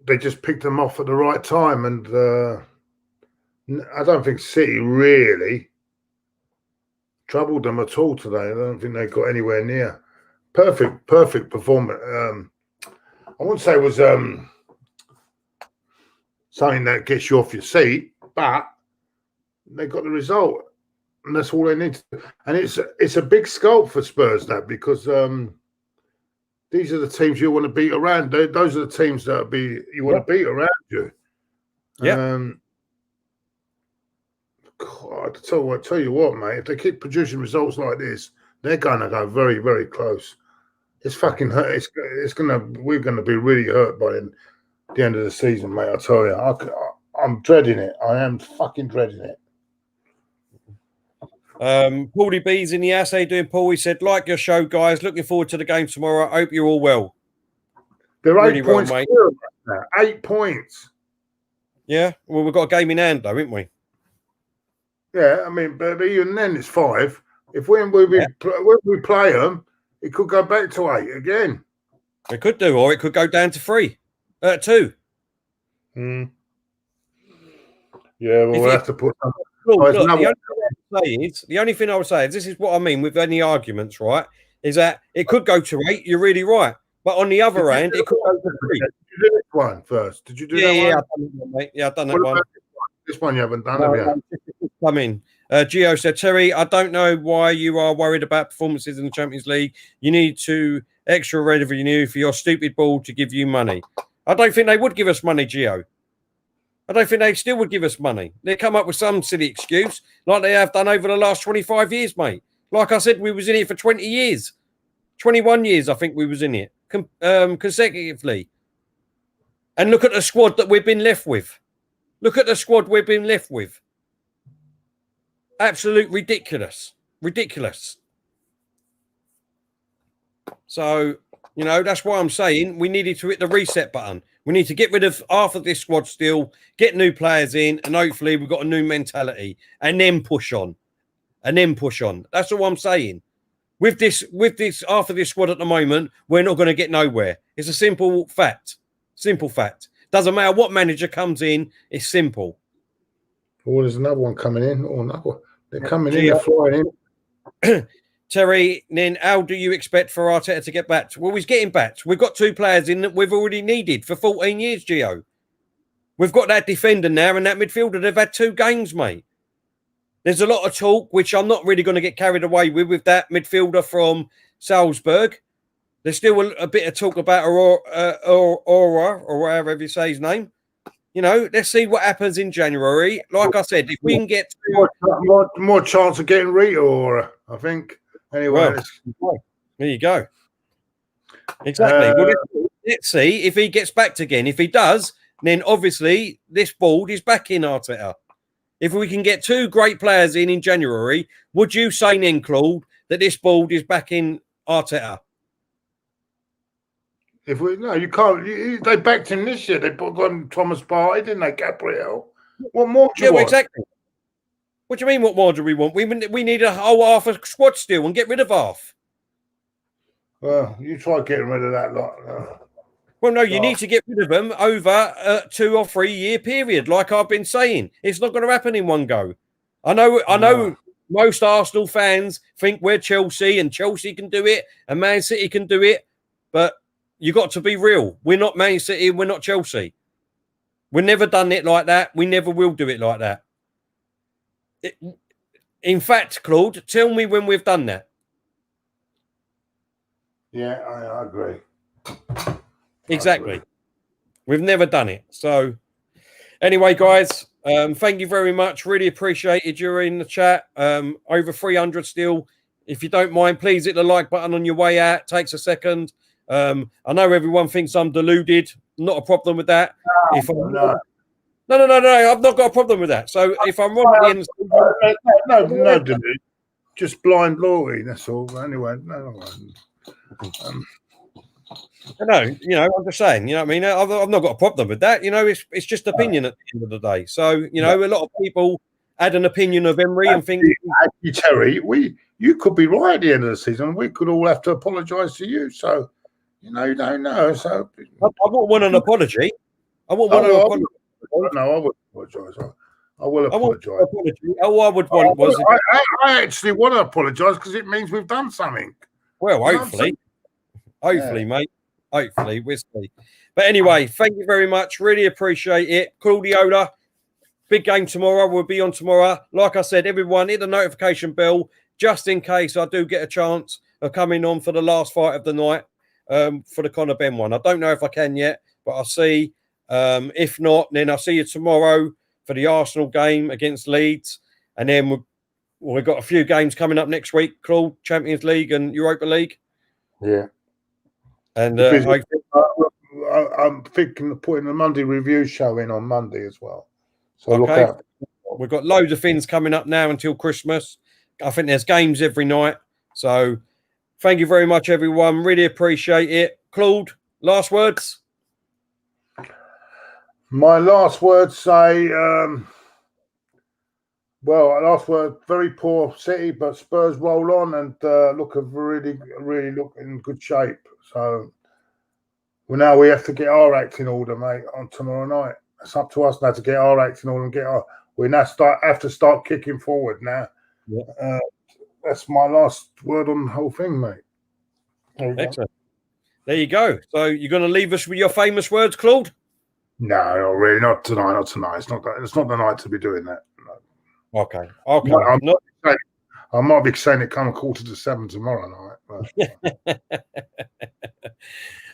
they just picked them off at the right time, and I don't think City really troubled them at all today. I don't think they got anywhere near perfect performance. I wouldn't say it was something that gets you off your seat, but they got the result, and that's all they need to do. And it's a big sculpt for Spurs, that, because these are the teams you want to beat around. Those are the teams that you want to beat around you. Yeah. God, I tell you what, mate. If they keep producing results like this, they're going to go very, very close. It's fucking hurt. We're gonna be really hurt by the end of the season, mate. I tell you, I'm dreading it. I am fucking dreading it. Paulie B's in the house. How you doing, Paul? He said, like your show, guys. Looking forward to the game tomorrow. I hope you're all well. They're 8 points, mate. 8 points. Yeah. Well, we've got a game in hand, though, haven't we? Yeah. I mean, but even then, it's 5. If when we play them, it could go back to 8 again. It could do, or it could go down to 2. Hmm. Yeah. Well, we'll have to put. The only thing I would say is this is what I mean with any arguments, right? Is that it could go to 8. You're really right, but on the other hand, it could go to 3. Did you do this one first? Did you do that one? Yeah, I've done that one, mate. Yeah, I've done that one. This one you haven't done, have you? Come in. Gio said, Terry, I don't know why you are worried about performances in the Champions League. You need to extra revenue for your stupid ball to give you money. I don't think they would give us money, Gio. I don't think they still would give us money. They come up with some silly excuse like they have done over the last 25 years, mate. Like I said, we was in it for 20 years. 21 years, I think we was in it consecutively. And look at the squad that we've been left with. Look at the squad we've been left with. Absolute ridiculous. Ridiculous. So, that's why I'm saying we needed to hit the reset button. We need to get rid of half of this squad still, get new players in, and hopefully we've got a new mentality, and then push on. That's all I'm saying. With this half of this squad at the moment, we're not going to get nowhere. It's a simple fact. Simple fact. Doesn't matter what manager comes in, it's simple. Oh, there's another one coming in. Oh, another one. They're coming in. They're flying in. Terry, then how do you expect for Arteta to get back? Well, he's getting back. We've got 2 players in that we've already needed for 14 years, Gio. We've got that defender now and that midfielder. They've had 2 games, mate. There's a lot of talk, which I'm not really going to get carried away with that midfielder from Salzburg. There's still a bit of talk about aouar, or whatever you say his name. You know, let's see what happens in January. Like I said, if we can get more chance of getting Rita, I think. Anyway, there you go. Exactly. Well, let's see if he gets backed again. If he does, then obviously this board is back in Arteta. If we can get 2 great players in January, would you say then, Claude, that this board is back in Arteta? If we no, you can't. They backed him this year. They put on Thomas Partey, didn't they? Gabriel. What more do you want? Exactly. What do you mean? What more do we want? We need a whole half a squad still and get rid of half. Well, you try getting rid of that lot. Well, no, you need to get rid of them over a 2 or 3 year period, like I've been saying. It's not going to happen in one go. I know. Most Arsenal fans think we're Chelsea and Chelsea can do it and Man City can do it, but you got to be real. We're not Man City. We're not Chelsea. We've never done it like that. We never will do it like that. In fact, Claude, tell me when we've done that. Yeah, I agree. Exactly. We've never done it. So anyway, guys, thank you very much. Really appreciated you in the chat. Over 300 still. If you don't mind, please hit the like button on your way out. It takes a second. I know everyone thinks I'm deluded. Not a problem with that. No, I've not got a problem with that. So if I'm wrong at the end, no, deluded. Just blind loyalty. That's all. Anyway, no. No, you know, I'm just saying, you know what I mean? I've not got a problem with that. You know, it's just opinion at the end of the day. So, you know, a lot of people had an opinion of Emery and think... Actually, Terry, you could be right at the end of the season. We could all have to apologise to you. So, you know, you don't know. So I wouldn't want an apology. I wouldn't want an apology. No, I would apologise. I will apologise. All I would want was... I actually want to apologise because it means we've done something. Well, hopefully. Hopefully, mate. Hopefully, we'll see. But anyway, thank you very much. Really appreciate it. Claudiola, big game tomorrow. We'll be on tomorrow. Like I said, everyone, hit the notification bell just in case I do get a chance of coming on for the last fight of the night for the Conor Ben one. I don't know if I can yet, but I'll see. If not, then I'll see you tomorrow for the Arsenal game against Leeds. And then we've got a few games coming up next week, Claude, Champions League and Europa League. Yeah. And I'm thinking of putting a Monday review show in on Monday as well. So look out. We've got loads of things coming up now until Christmas. I think there's games every night. So thank you very much, everyone. Really appreciate it. Claude, last words? My last words say, last word, very poor City, but Spurs roll on and really look in good shape. So now we have to get our act in order, mate, on tomorrow night. It's up to us now to get our act in order and we now have to start kicking forward now. Yeah. That's my last word on the whole thing, mate. Excellent. There you go. So you're going to leave us with your famous words, Claude? No, not really. Not tonight. It's not the night to be doing that. No. Okay. I might be saying it come 6:45 tomorrow night.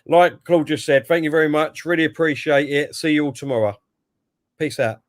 Like Claude just said, thank you very much. Really appreciate it. See you all tomorrow. Peace out.